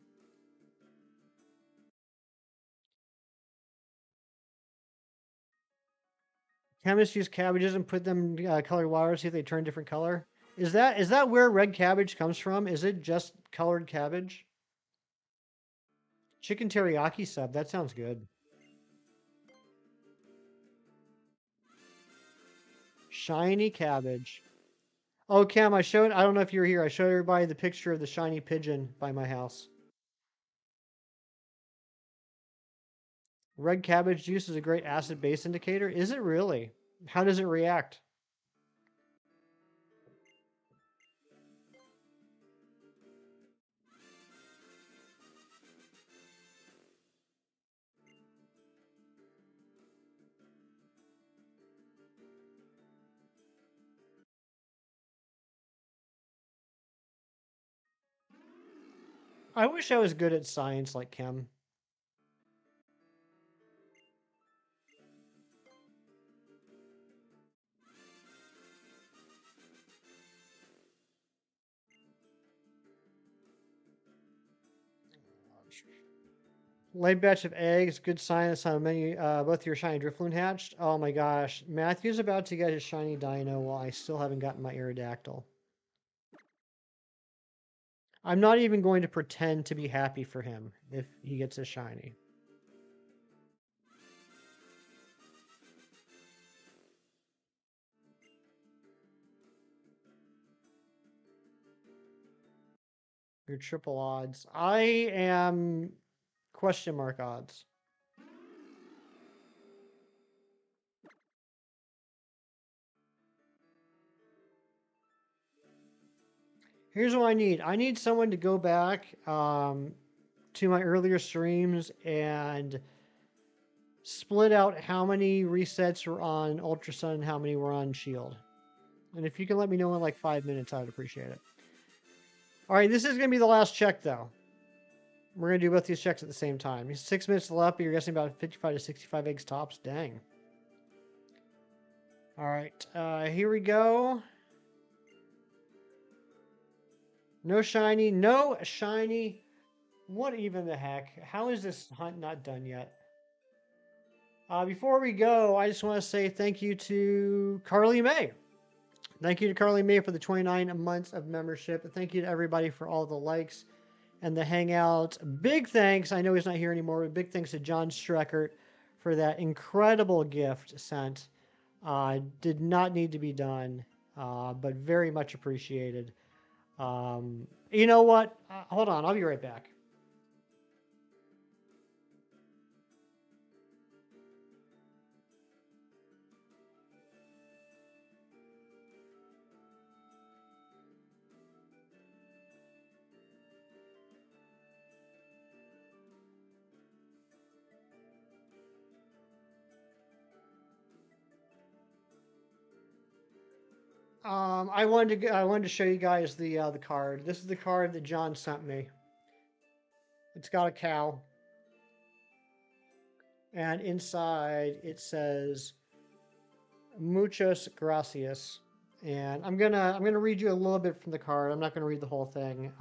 Chemists use cabbages and put them in colored water, see if they turn different color. Is that where red cabbage comes from? Is it just colored cabbage? Chicken teriyaki sub. That sounds good. Shiny cabbage. Oh, Cam, I don't know if you were here. I showed everybody the picture of the shiny pigeon by my house. Red cabbage juice is a great acid base indicator. Is it really? How does it react? I wish I was good at science like Kim. Late batch of eggs, good sign. That's how many, both your shiny Drifloon hatched. Oh my gosh. Matthew's about to get his shiny dino while I still haven't gotten my Aerodactyl. I'm not even going to pretend to be happy for him if he gets his shiny. Your triple odds. I am question mark odds. Here's what I need. I need someone to go back to my earlier streams and split out how many resets were on Ultra Sun and how many were on Shield. And if you can let me know in like 5 minutes, I'd appreciate it. All right, this is going to be the last check, though. We're going to do both these checks at the same time. 6 minutes left, but you're guessing about 55 to 65 eggs tops. Dang. All right, here we go. No shiny, no shiny. What even the heck? How is this hunt not done yet? Before we go, I just want to say thank you to Carly May. Thank you to Carly May for the 29 months of membership. Thank you to everybody for all the likes and the hangouts. Big thanks. I know he's not here anymore, but big thanks to John Streckert for that incredible gift sent. Did not need to be done, but very much appreciated. You know what? Hold on. I'll be right back. I wanted to show you guys the card. This is the card that John sent me. It's got a cow, and inside it says "Muchas gracias." And I'm gonna read you a little bit from the card. I'm not gonna read the whole thing,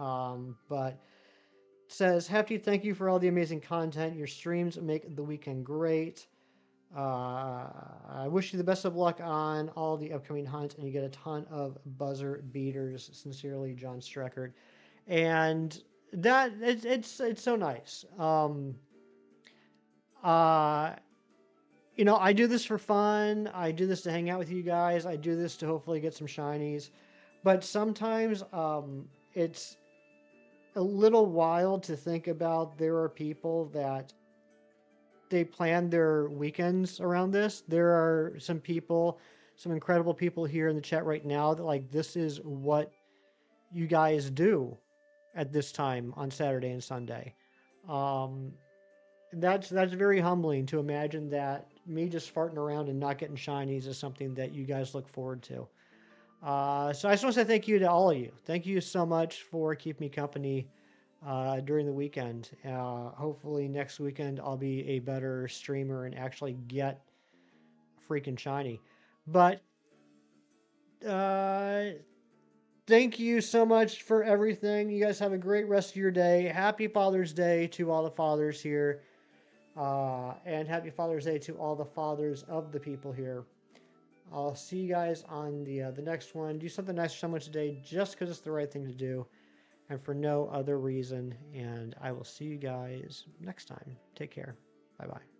but it says, "Hefty, thank you for all the amazing content. Your streams make the weekend great. I wish you the best of luck on all the upcoming hunts, and you get a ton of buzzer beaters. Sincerely, John Streckert." And that it's so nice. You know, I do this for fun. I do this to hang out with you guys. I do this to hopefully get some shinies. But sometimes it's a little wild to think about. There are people that they plan their weekends around this. There are some people, some incredible people here in the chat right now that like this is what you guys do at this time on Saturday and Sunday. That's very humbling to imagine that me just farting around and not getting shinies is something that you guys look forward to. So I just want to say thank you to all of you. Thank you so much for keeping me company during the weekend. Hopefully next weekend I'll be a better streamer and actually get freaking shiny. But thank you so much for everything. You guys have a great rest of your day. Happy Father's Day to all the fathers here. And happy Father's Day to all the fathers of the people here. I'll see you guys on the next one. Do something nice for someone today just because it's the right thing to do and for no other reason. And I will see you guys next time. Take care. Bye-bye.